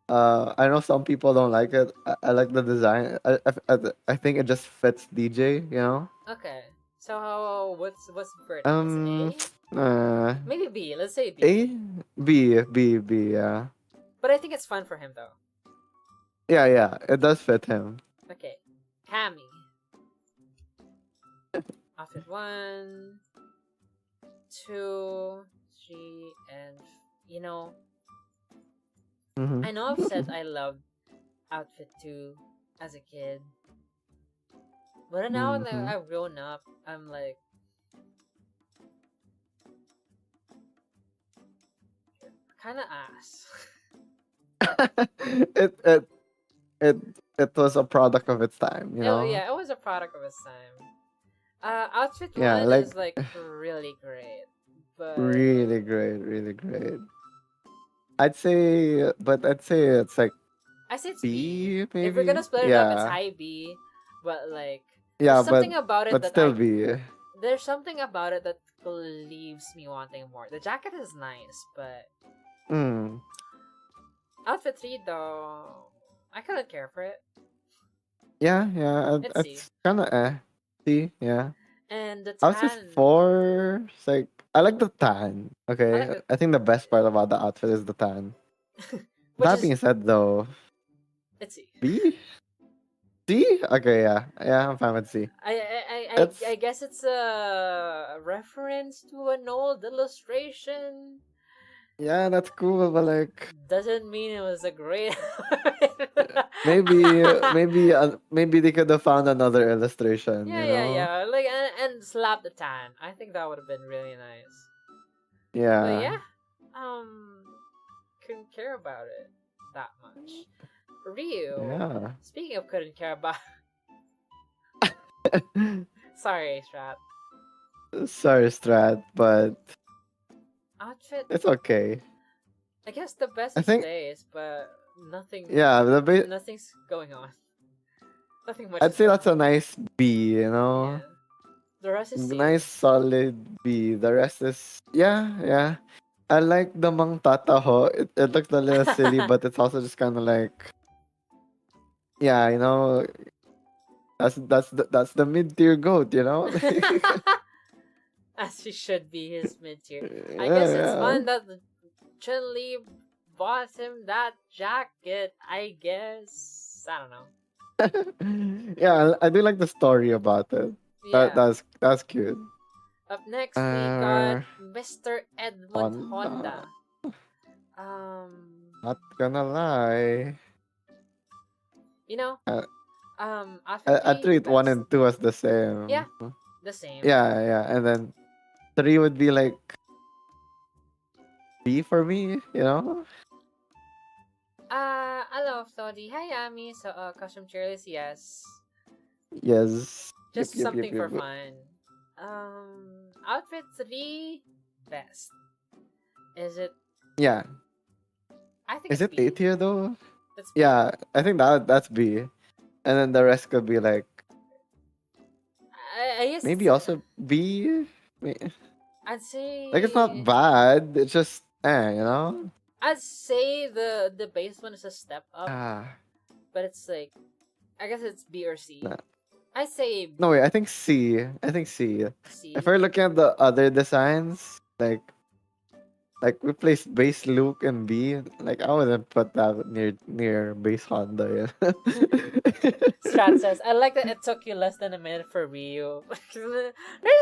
I know some people don't like it. I like the design. I think it just fits DJ. You know. Okay. So what's the verdict? Is it Um. A? Uh. Maybe B. Let's say B. A. B. Yeah. But I think it's fun for him though. Yeah. Yeah. It does fit him. Okay. Cammy. Outfit 1, 2, 3, and you know, Mm-hmm. I know I've said I loved outfit 2 as a kid, but now that Mm-hmm. I've grown up, I'm like, kind of ass. it it it it was a product of its time. You Oh know. yeah, it was a product of its time. Outfit Yeah. 1 Like is like really great, but really great. Really great. I'd say it's like I say it's B. B If we're gonna maybe. split it up, it's Yeah. high B. But like, there's Yeah, something about it but that still B. there's something about it that leaves me wanting more. The jacket is nice, but Mm. outfit 3 though, I couldn't care for it. Yeah, yeah. It's C. It's kind of C. Yeah. And the Outfit tan, 4. It's like I like the tan. I Okay, like it, I think the best part about the outfit is the tan. which That is being said, though, it's C. B, C. Okay, yeah, yeah. I'm fine with C. I It's guess it's a reference to an old illustration. yeah, that's cool, but like Doesn't mean it was a great. maybe they could have found another illustration. Yeah, You yeah, know? yeah. Like and slap the tan. I think that would have been really nice. But Yeah. yeah, um, couldn't care about it that much. Ryu. Yeah. Speaking of couldn't care about. Sorry, Strat. Sorry, Strat, but Outfit. it's okay. I guess the best I is think stays, but yeah, nothing's going on. Nothing much I'd is say going that's on. a nice B, Yeah. The rest is C. Nice solid B. The rest is yeah, yeah. I like the Mang Tataho. It looks a little silly, but it's also just kind of like yeah, that's the mid tier goat, As he should be his mid tier. I guess it's yeah, fun that Chun Li bought him that jacket. I guess I don't know. yeah. Yeah, I do like the story about it. Yeah. That's cute. Up next we got Uh, Mr. Edmund Honda. Honda. Um, Not gonna lie. you know, Uh, outfit I 3 treat one best. and two as the same. Yeah, the same. Yeah, yeah, and then three would be like B for me, you know? Hello, Flody. Hi, Ami. So, costume cheerleaders, yes. Yes. Yep, Just yep, yep, something yep. for fun. Outfit 3, best. Is it? Yeah. I think Is it's it A B. tier though? That's B. Yeah, I think that's B. And then the rest could be like I guess maybe also B. I'd Like it's not say bad. It's just you know? I'd say the base one is a step up, Ah. but it's like I guess it's B or C. Nah. I say No wait, I think C. I think C. If C. we're looking at the other designs, like we placed base Luke and B, like I wouldn't put that near base Honda. Yeah. Strat says, I like that it took you less than a minute for Ryu. There's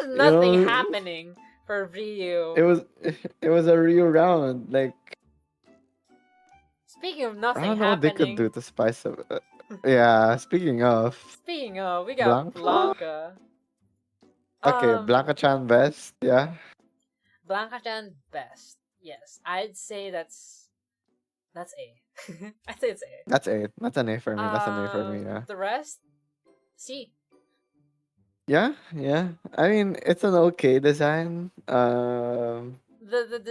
You nothing know, happening for Ryu. it was it was a real round. Like Speaking of I nothing don't know what they could happening, do to spice up. Yeah, speaking of speaking of, we got Blanca. Blanca. Okay, Um, Blanca Chan best. Yeah, Blanca-chan best. Yes, I'd say that's A. I'd say it's A. that's A. That's an A for me. That's an A for me. Yeah. The rest C. Yeah, yeah. I mean, it's an okay design. The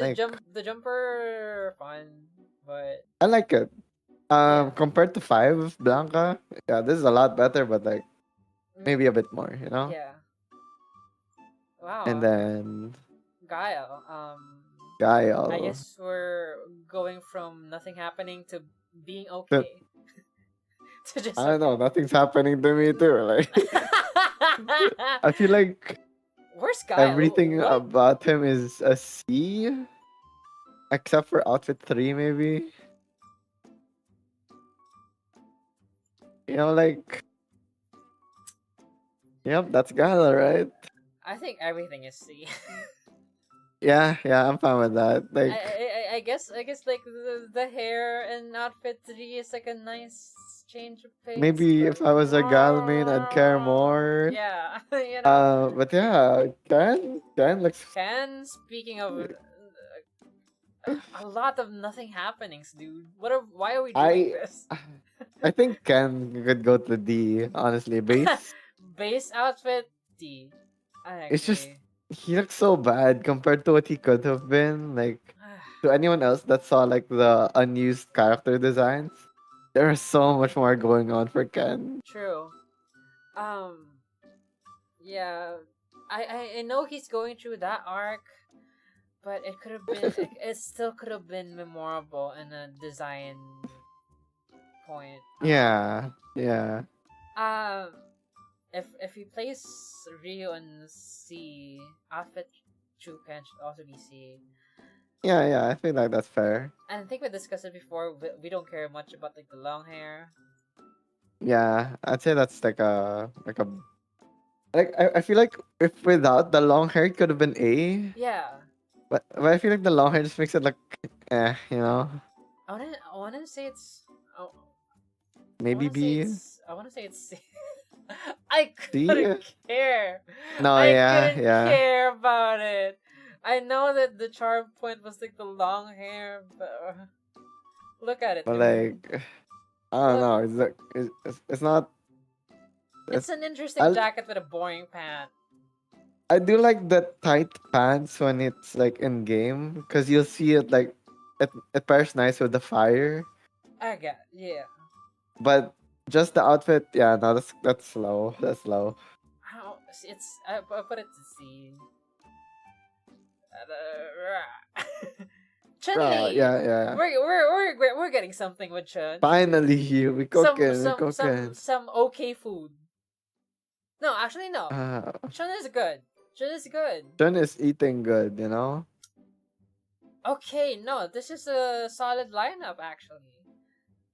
Like jumper fun, but I like it. yeah. Compared to five Blanca, yeah, this is a lot better, but like maybe a bit more, you know. Yeah. And Wow. then Guile. I Guile. guess we're going from nothing happening to being That okay to just I don't know. okay. Nothing's happening to me too. Like I feel like Where's Guile? everything What? about him is a C, except for outfit 3, maybe. You know, like yep, that's Guile, right? I think everything is C. Yeah, yeah, I'm fine with that. I, Like I I guess like the hair and outfit 3 is like a nice change of pace, maybe but if I was a Guile main, I'd care more. yeah, you know. But yeah, Ken looks. Ken, speaking of a lot of nothing happenings, dude. Why are we doing I this? I think Ken could go to D. Honestly, base. Base outfit D. I It's just agree. he looks so bad compared to what he could have been. Like to anyone else that saw like the unused character designs, there is so much more going on for Ken. True. Um. Yeah. I know he's going through that arc, but it could have been. It still could have been memorable in a design point. Yeah, yeah, Um. If we place Rio in C, outfit Chuken should also be C. yeah, yeah. I feel like that's fair. And I think we discussed it before. We don't care much about like the long hair. Yeah, I'd say that's like I feel like if without the long hair it could have been A. Yeah. But I feel like the long hair just makes it look you know. I wanna say it's. Oh, Maybe B. I wanna say it's C. I C? couldn't care. No, I yeah, couldn't yeah. care about it. I know that the charm point was like the long hair, but look at it, But dude. like I don't Look, know. It's like it's not it's it's an interesting I jacket with a boring pant. I do like the tight pants when it's like in game because you'll see it like it pairs nice with the fire. I got yeah. But just the outfit, yeah, no, that's slow. That's slow. How it's I put it to C. Chun Li. Yeah, yeah. We're getting something with Chun. Finally, we cooking, we cooking. Some okay food. No, actually no. Uh, Chun is good. Chun is good. John is eating good, you know. Okay, no, this is a solid lineup actually.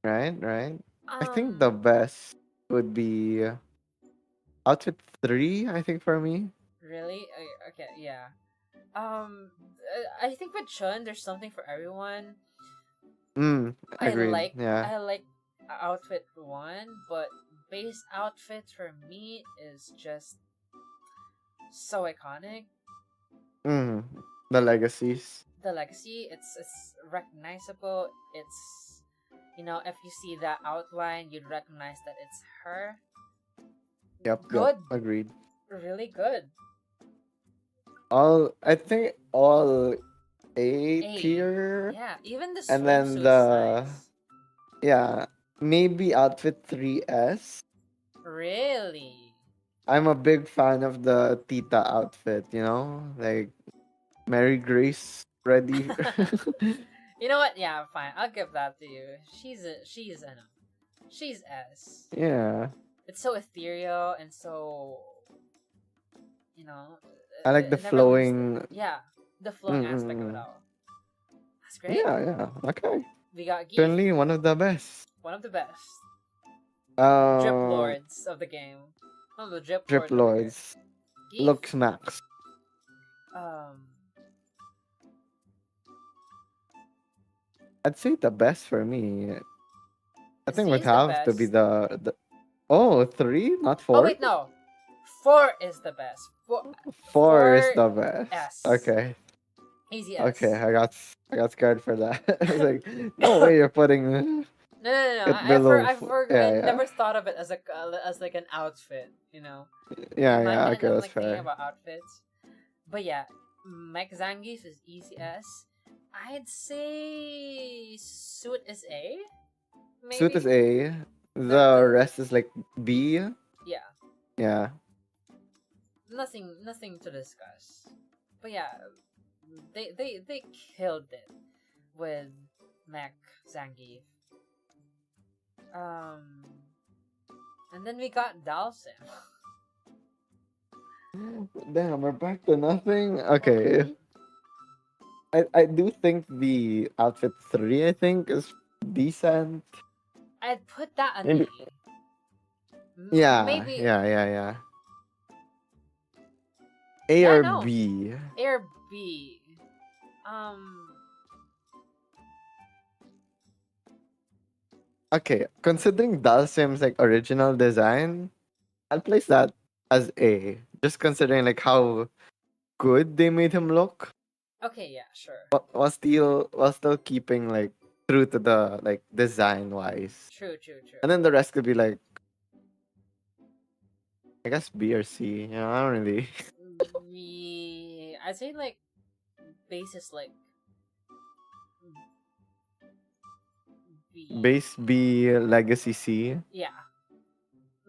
Right, right. I think the Um, best would be outfit 3. I think for me. really? Okay, yeah. I think with Chun, there's something for everyone. Agreed. Yeah. I like outfit 1, but base outfit for me is just so iconic. Mm. The legacies. the legacy. It's recognizable. It's, if you see the outline, you'd recognize that it's her. Yep. Good. Agreed. Really good. I think all A A. tier. Yeah, even the And then swimsuit size. yeah, maybe outfit 3S. Really? I'm a big fan of the Tita outfit, like Mary Grace ready. You know what? Yeah, fine. I'll give that to you. She's S. Yeah. It's so ethereal and so, you know, I like the it never leaves flowing. the flowing aspect of it all. That's great. Yeah. Okay. We got Geef, Certainly one of the best. one of the best drip Um, lords of the game. One of the drip Drip lords of the game. Lords. Geef, Looks max. I'd say the best for me. I think C would is the have to be best. the 3, not Oh 4. wait, no. 4 is the best. 4 is 4 the best. S. Okay. Easy S. Okay, I got scared for that. I was like, no way you're putting No. it below. I Yeah. never thought of it as as like an outfit. Yeah, In my mind, okay, I'm that's like thinking fair. about outfits. But yeah, Mike Zangief is easy S. I'd say suit is A. Suit is Maybe. A. The rest is like B. Yeah. Yeah. Nothing to discuss. But yeah, they killed it with Mac Zangief. And then we got Dalsim. Damn, we're back to nothing. Okay. I do think the outfit 3, I think, is decent. I'd put that on Maybe. A. Yeah. Maybe. Yeah. A Yeah, or no. B? A or B. Okay, considering Dalsim's like original design, I'll place that as A. Just considering like how good they made him look. Okay, yeah, sure. While still keeping like true to the like design wise. True. And then the rest could be like, I guess B or C. I don't really. I'd say like base is like B. Base B, Legacy C. Yeah.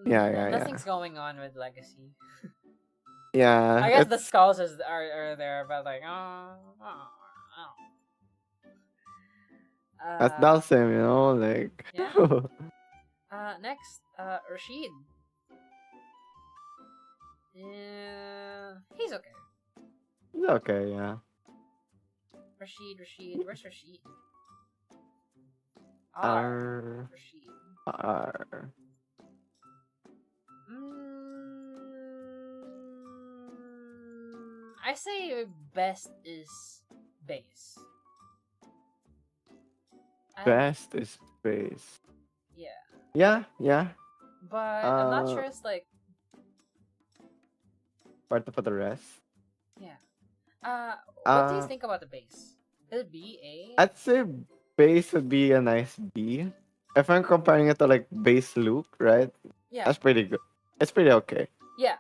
Yeah. Nothing's going on with Legacy. Yeah. I guess the skulls are there, but like, That's Dalsim, like. Yeah. Next, Rashid. He's okay. He's okay, yeah. Rashid, where's Rashid? Rashid. I say best is base. Best is base. Yeah. Yeah. But I'm not sure it's like part for the rest. Yeah. What do you think about the base? Is it B, A? I'd say base would be a nice B. If I'm comparing it to like base Luke, right? Yeah. That's pretty good. It's pretty okay. Yeah.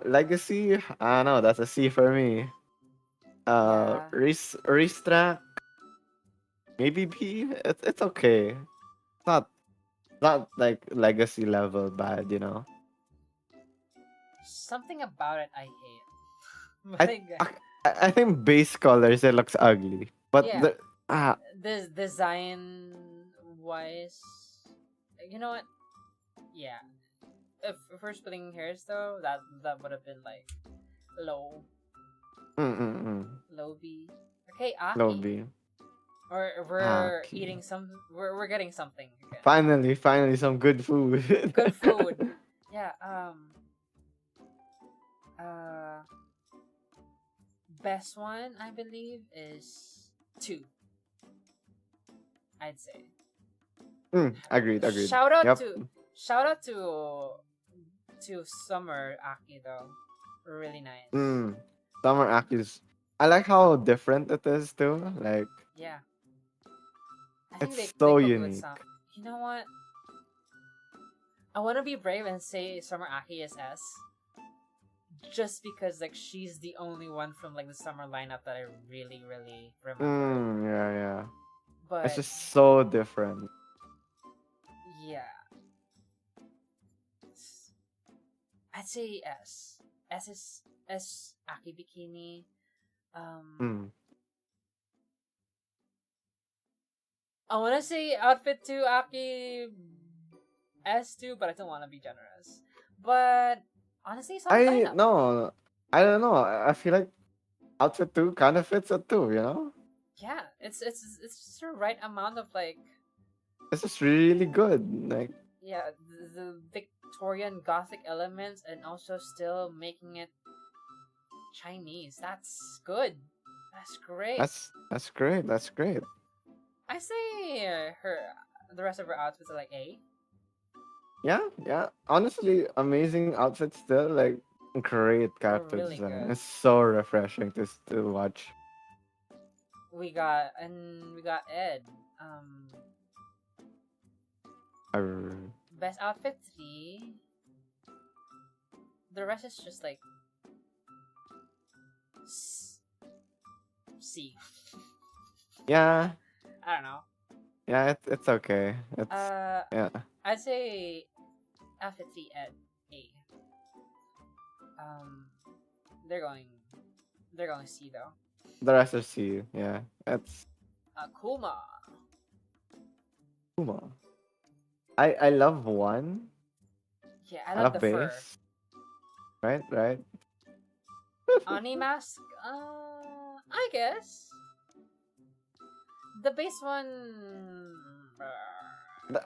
Legacy, I don't know, that's a C for me. Restrack, maybe B. It's okay. It's not like legacy level bad, Something about it I hate. I think base colors it looks ugly, but yeah. This design wise, you know what? Yeah. If we're splitting hairs though, that would have been like low. Low B. Okay, Aki. Low B. Or we're eating some. We're getting something again. Finally, some good food. Good food. Yeah. Best one I believe is 2. I'd say. Agreed. Shout out to Summer Aki though. Really nice. Summer Aki's I like how different it is too. Like Yeah, I think it's they so cooked it with some. unique. You know what? I want to be brave and say Summer Aki is S, just because like she's the only one from like the summer lineup that I really really remember. Yeah, yeah. It's But just so different. yeah, I'd say S. S is S Aki Bikini. Um, Mm. I want to say outfit to Aki S2, but I don't want to be generous. But honestly, solid I lineup. no, I don't know. I feel like outfit two kind of fits it too. You know, Yeah, it's just the right amount of like it's just really good. Like yeah the Victorian Gothic elements and also still making it Chinese. That's good. That's great. that's great. That's great. I say her the rest of her outfits are like A. Yeah, yeah. Honestly, amazing outfit still. Like great They're character really design. good. It's so refreshing to watch. We got Ed. Um, Arr. best outfit 3. The rest is just like C. Yeah, I don't know. yeah. It's okay. It's Uh, yeah. I'd say outfit 3 Ed A. Um, they're going they're going C though. The rest are C. Yeah, it's Kuma. Kuma. I love one. Yeah, I I love love the fur. base. Right, right. Ani mask. I guess the base one.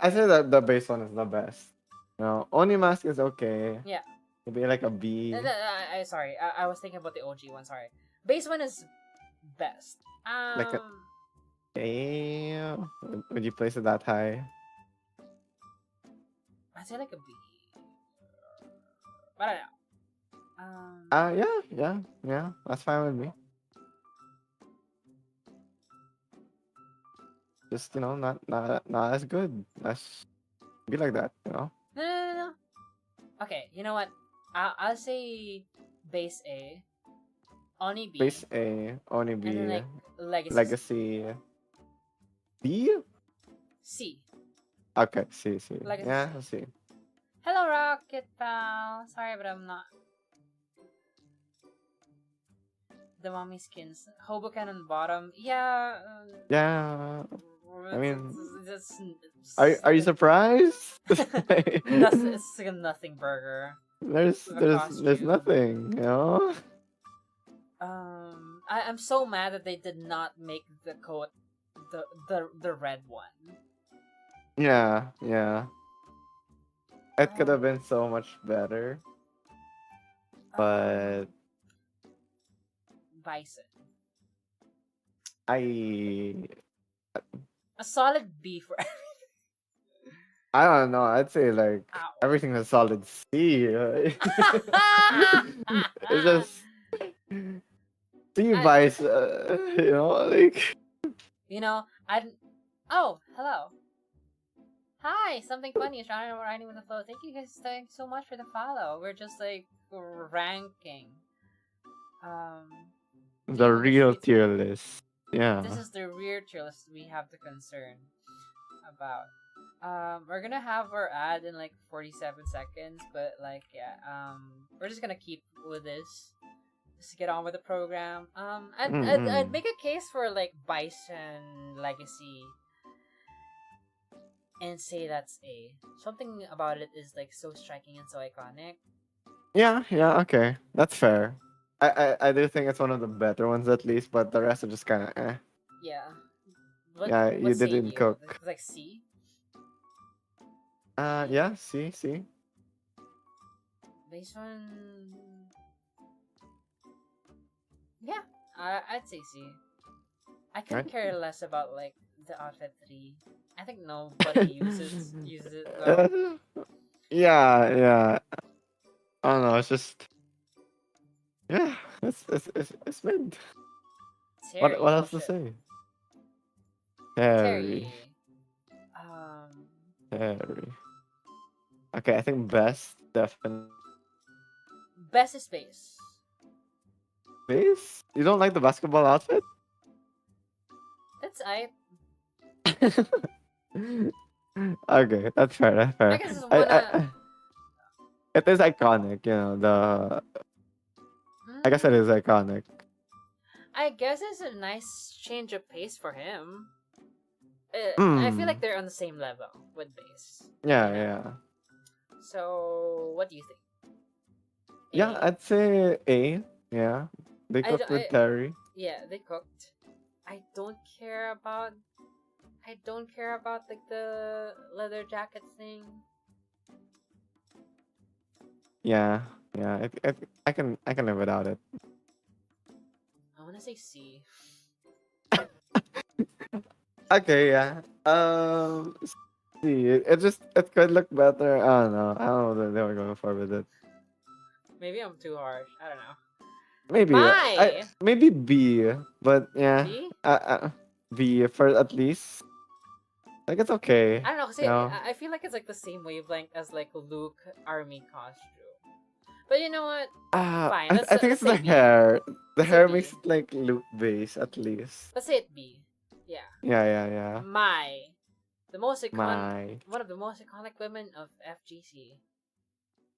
I say that the base one is the best. No, Oni mask is okay. Yeah. Maybe like a B. Sorry. I was thinking about the OG one. Sorry. Base one is best. Like a A. Would you place it that high? I'd say like a B. But I don't know. Yeah, yeah, yeah. That's fine with me. Just not as good. Let's be like that, you know. No. Okay, you know what? I'll say base A, Oni B, Base A, Oni and then B, like Legacy Legacy B. C. Okay, see, see. Legacy Yeah, C. see. Hello, Rocket Pal. Sorry, but I'm not. The mommy skins. Hoboken on bottom. Yeah. Yeah. I mean, That's are you surprised? it's like a nothing burger with a There's costume. nothing, you know. I'm so mad that they did not make the coat the red one. Yeah, yeah. It could have been so much better, but Bison. I A solid B for I don't know. I'd say like Ow. everything is solid C. It's just C vice, you know, like. You know, Oh, hello. Hi, something funny is riding with the flow. Thank you guys so much for the follow. We're just like ranking. The real tier list. Yeah. This is the real tier list we have to concern about. We're gonna have our ad in like 47 seconds, but like yeah, we're just gonna keep with this. Just get on with the program. I'd make a case for like Bison Legacy and say that's A. Something about it is like so striking and so iconic. Yeah, yeah, okay. That's fair. I do think it's one of the better ones at least, but the rest are just kind of eh. Yeah. Yeah, you What say didn't you? cook. Like C? Yeah, see. Base one. Yeah, I'd say C. I couldn't care less about like the outfit 3. I think nobody uses it though. Yeah. I don't know. It's just yeah. It's mid. Terry. What Oh else to shit. say? Terry. Terry. Um. Terry. Okay, I think best definitely Best is base. base. You don't like the basketball outfit? That's I. Okay, that's fair. That's I fair. guess it's wanna. I it is iconic. You know I guess it is iconic. I guess it's a nice change of pace for him. I feel like Mm. they're on the same level with base. Yeah, You know? yeah. So, what do you think? Yeah, A? I'd say A. Yeah. They cooked with Terry. Yeah, they cooked. I don't care about. I don't care about like the leather jacket thing. Yeah, yeah. I can live without it. I wanna say C. Okay, yeah. See, it could look better. I don't know. I don't know what they were going for with it. Maybe I'm too harsh. I don't know. Maybe maybe B, but yeah, B? B for at least. Like it's okay. I don't know. You See, know? I feel like it's like the same wavelength as like Luke army costume. But you know what? Fine. I think it's let's say the B. hair. The Let's say hair B. makes it like Luke base at least. Let's say it B. Yeah. Yeah, yeah, yeah. One of the most iconic women of FGC.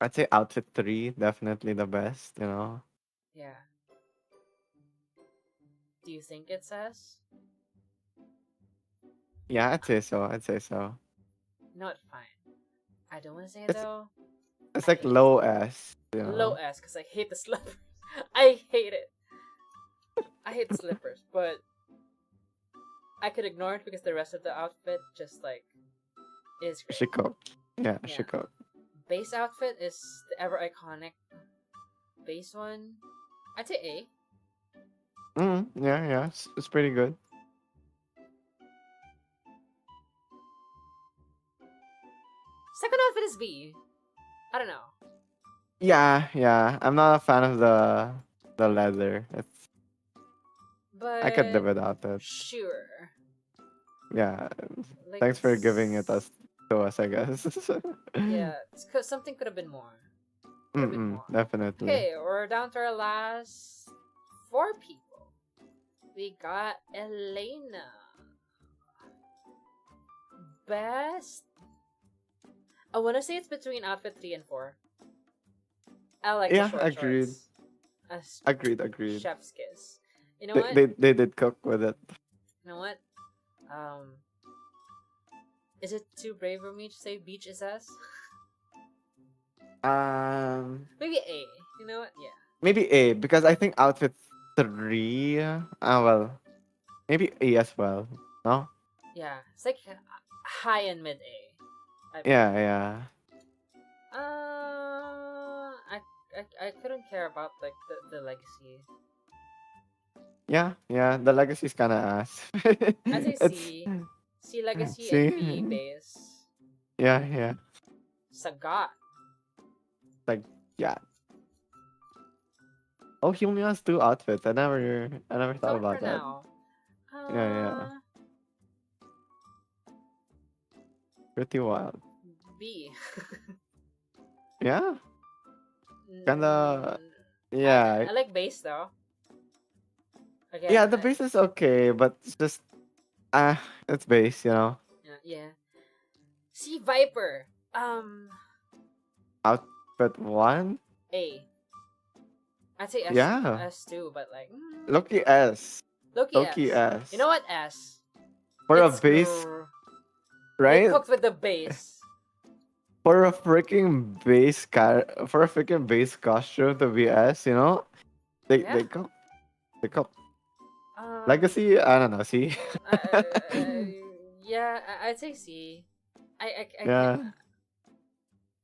I'd say outfit 3, definitely the best, you know. Yeah. Do you think it says? Yeah, I'd say so. I'd say so. Not fine. I don't want to say It's though. it's like low S, you Low know. S because I hate the slippers. I hate it. I hate the slippers, but I could ignore it because the rest of the outfit just like is great. She cooked. Yeah, she Yeah. cooked. Base outfit is the ever iconic base one. I'd say A. Yeah, yeah. It's pretty good. Second outfit is B. I don't know. Yeah, yeah. I'm not a fan of the leather. It's But I could live without it. sure. Yeah. Like Thanks for giving it us to us, I guess. Yeah, something could have been more. Could have been more. Definitely. Okay, we're down to our last 4 people. We got Elena. Best. I want to say it's between outfit 3 and 4. I like the short agreed. shorts. Agreed. Chef's kiss. You know what? They did cook with it. You know what? Is it too brave for me to say beach is us? Maybe A. You know what? Yeah. Maybe A because I think outfit 3. Well, maybe A as well. No. Yeah, it's like high and mid A. Yeah. I couldn't care about like the legacy. Yeah. The legacy's kind of ass. I say C legacy C? and B base. Yeah. Sagat. Like yeah. Oh, he only has 2 outfits. I never thought about that. Now. Yeah. Pretty wild. B. Yeah. Kinda. Yeah. I like base though. Again, Yeah, the base is okay, but it's just it's base, you know. Yeah. C Viper. Outfit 1. A. I'd say S. Yeah. S too, but like. Loki S. Loki S. You know what? S. For a base, right? They cooked with the base. For a freaking base costume to be S, you know, they cook. They cook. Legacy, I don't know. See. Yeah, I'd say C. I Yeah. can't.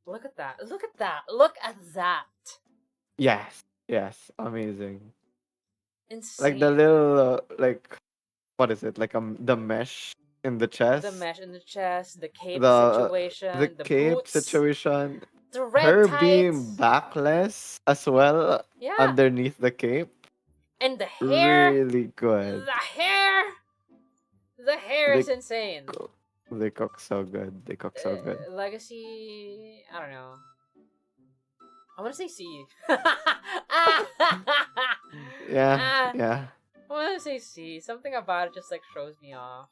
Look at that! Look at that! Look at that! Yes. Amazing. Insane. Like the little what is it? Like the mesh in the chest. The mesh in the chest, the cape situation, the cape boots, situation. the red Her tights. being backless as well. Yeah. Underneath the cape. And the hair, really good. the hair They is insane. they cook so good. They cook so good. Legacy, I don't know. I want to say C. Yeah, Ah, yeah. I want to say C. Something about it just like throws me off.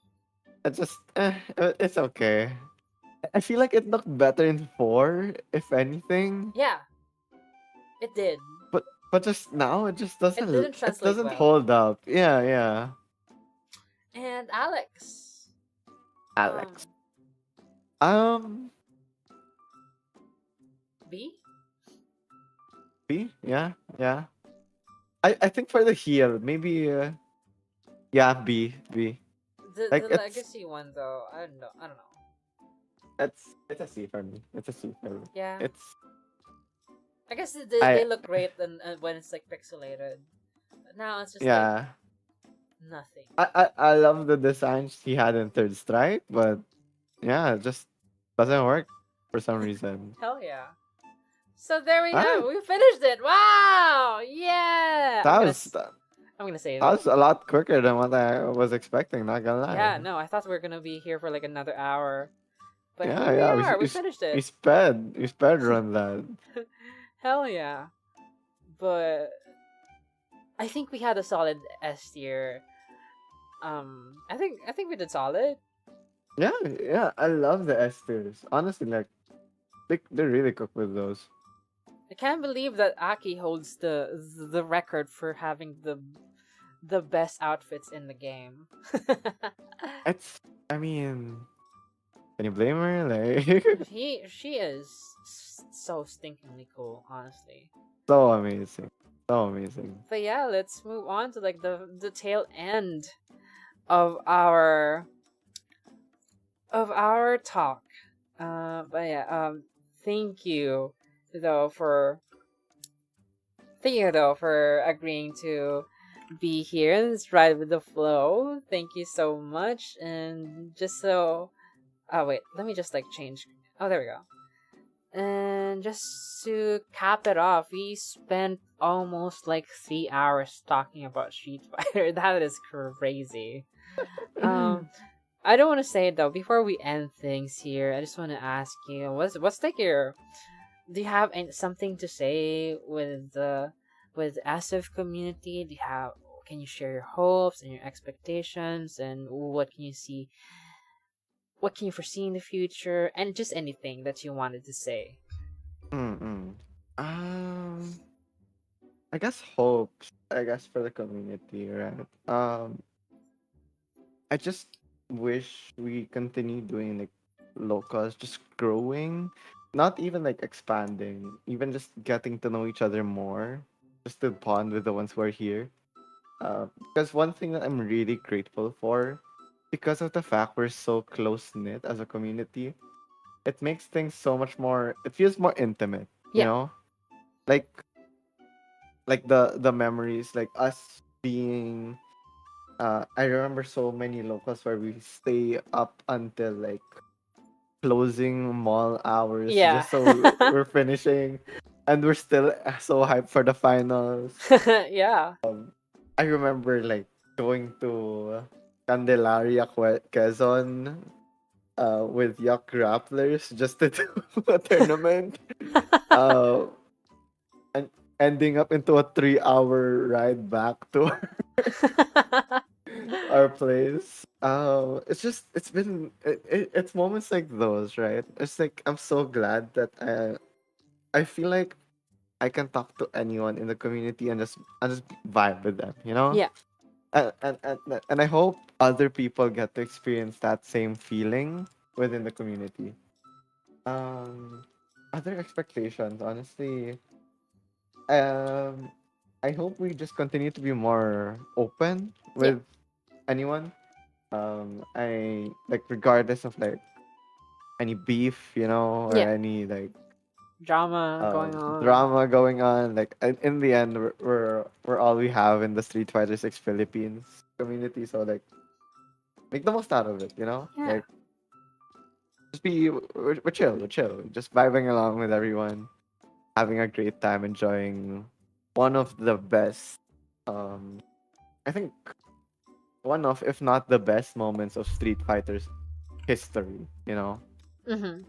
It's okay. I feel like it looked better in 4, if anything. Yeah, it did. But just now, It didn't it translate doesn't well. hold up. Yeah, yeah. And Alex. Alex. Um, B? B? Yeah, yeah. I think for the heel, maybe, yeah, B, B. The Like, legacy one though, I don't know. it's a C for me. It's a C for me. Yeah. It's, I guess I, they look great when it's like pixelated. But now it's just like yeah. nothing. I love the designs he had in Third Strike, but yeah, it just doesn't work for some reason. Hell yeah. So there we Alright, have. We finished it. Wow. Yeah. that was that, I'm gonna save that it. was a lot quicker than what I was expecting. Not gonna lie. Yeah. No, I thought we were gonna be here for like another hour, but Yeah, here we yeah. are. We finished it. We sped run that. Hell yeah. But I think we had a solid S tier. I think we did solid. Yeah, yeah. I love the S tiers. Honestly, like they really cook with those. I can't believe that Aki holds the record for having the best outfits in the game. It's. I mean, can you blame her? Like, She is so stinkingly cool, honestly. so amazing, so amazing. But yeah, let's move on to like the tail end of our talk. But yeah, thank you though for agreeing to be here in this ride with the flow. Thank you so much. And just so, oh wait, let me just like change. Oh, there we go. And just to cap it off, we spent almost like 3 hours talking about Street Fighter. That is crazy. I don't want to say it though. Before we end things here, I just want to ask you, what's like your, do you have something to say with the SF community? Can you share your hopes and your expectations, and what can you see? What can you foresee in the future, and just anything that you wanted to say? Mm-mm. I guess hopes. I guess for the community, right? I just wish we continue doing like locals, just growing, not even like expanding, even just getting to know each other more, just to bond with the ones who are here. Because one thing that I'm really grateful for, because of the fact we're so close knit as a community, it makes things so much more. It feels more intimate, you Yeah, know, like the memories, like us being. I remember so many locals where we stay up until like closing mall hours yeah, just so we're finishing, and we're still so hyped for the finals. yeah. I remember like going to Candelaria, Quezon, with Yuck Grapplers just to do a tournament. Uh, and ending up into a 3-hour ride back to our place. It's moments like those, right? It's like I'm so glad that I feel like I can talk to anyone in the community and just vibe with them, you know? Yeah, And I hope other people get to experience that same feeling within the community. Um, Other expectations, honestly, um, I hope we just continue to be more open yeah, with anyone. I like regardless of like any beef, or yeah. any like Drama going on. drama going on. Like in the end, we're all we have in the Street Fighter 6 Philippines community. So like, make the most out of it. Yeah, Like just we're chill, just vibing along with everyone, having a great time, enjoying one of the best um, I think one of, if not the best moments of Street Fighter's history. Mm-hmm.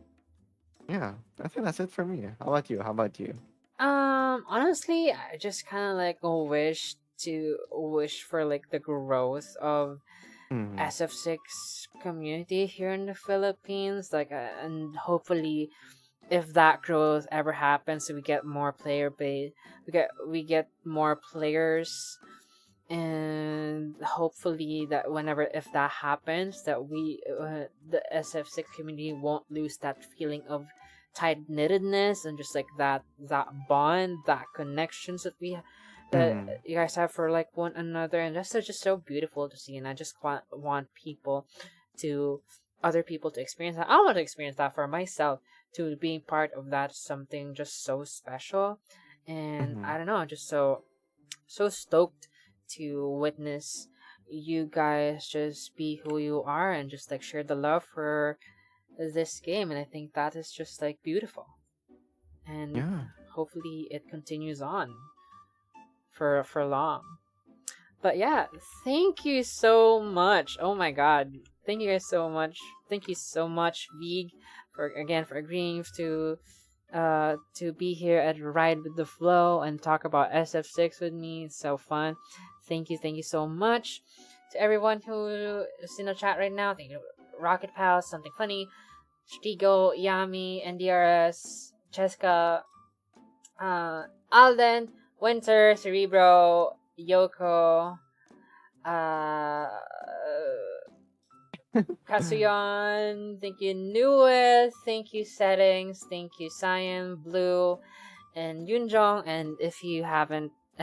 Yeah, I think that's it for me. How about you? How about you? Honestly, I just kind of like wish for like the growth of Mm, SF6 community here in the Philippines, like, and hopefully, if that growth ever happens, we get more player base, we get more players, and hopefully that whenever if that happens, that the SF6 community won't lose that feeling of tight knittedness and just like that bond, that connections that mm, you guys have for like one another, and that's just so beautiful to see. And I just want people to other people to experience that. I want to experience that for myself, to being part of that, something just so special. And mm, I don't know, just so stoked to witness you guys just be who you are and just like share the love for this game. And I think that is just like beautiful, and yeah. hopefully it continues on for long. But yeah, thank you so much. Oh my god, thank you guys so much. Thank you so much, Vig, for agreeing to be here at Ride with the Flow and talk about SF6 with me. It's so fun. Thank you so much to everyone who is in the chat right now. Thank you, Rocket Pals, Something Funny, Strigo, Yami, NDRS, Cheska, Alden, Winter, Cerebro, Yoko, uh, Katsuyon, thank you, Newest, thank you, Settings, thank you, Cyan, Blue, and Yunjong. And if I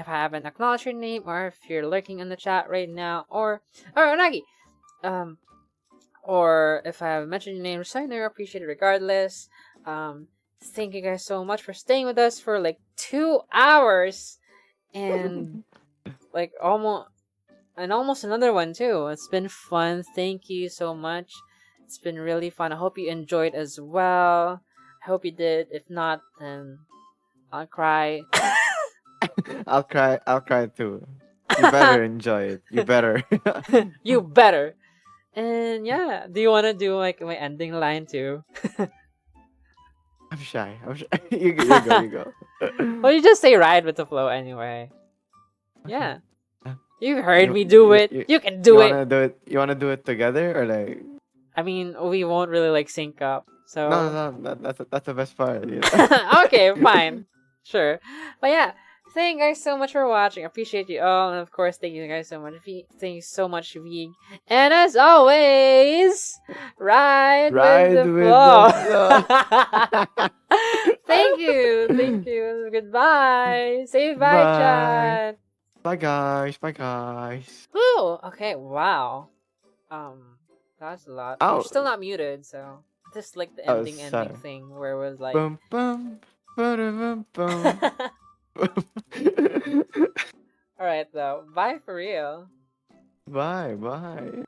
haven't acknowledged your name, or if you're lurking in the chat right now, or Nagi, or if I haven't mentioned your name, sign there, appreciate it regardless. Thank you guys so much for staying with us for like 2 hours, and like almost another one too. It's been fun. Thank you so much. It's been really fun. I hope you enjoyed as well. I hope you did. If not, then I'll cry. I'll cry. I'll cry too. You better enjoy it. You better. You better. And yeah, do you want to do like my ending line too? I'm shy. I'm shy. You go. You go. Well, you just say ride with the flow anyway. Yeah. You heard You, me do you, it. you, You can you do it. wanna do it? You wanna do it together or like? I mean, we won't really like sync up. So No. That's the best part. You know? okay, fine. Sure. But yeah, thank you guys so much for watching. I appreciate you all. And of course, thank you guys so much. Thank you so much, Vig. And as always, ride with the flow. Thank you. Thank you. Goodbye. Say bye, Bye. chat. Bye guys. Bye guys. Woo! Okay, wow. That's a lot. You're Oh. still not muted, so just like the Oh, ending sorry. thing where it was like Bum bum. Bum bum. Alright though. Bye for real. Bye. Bye.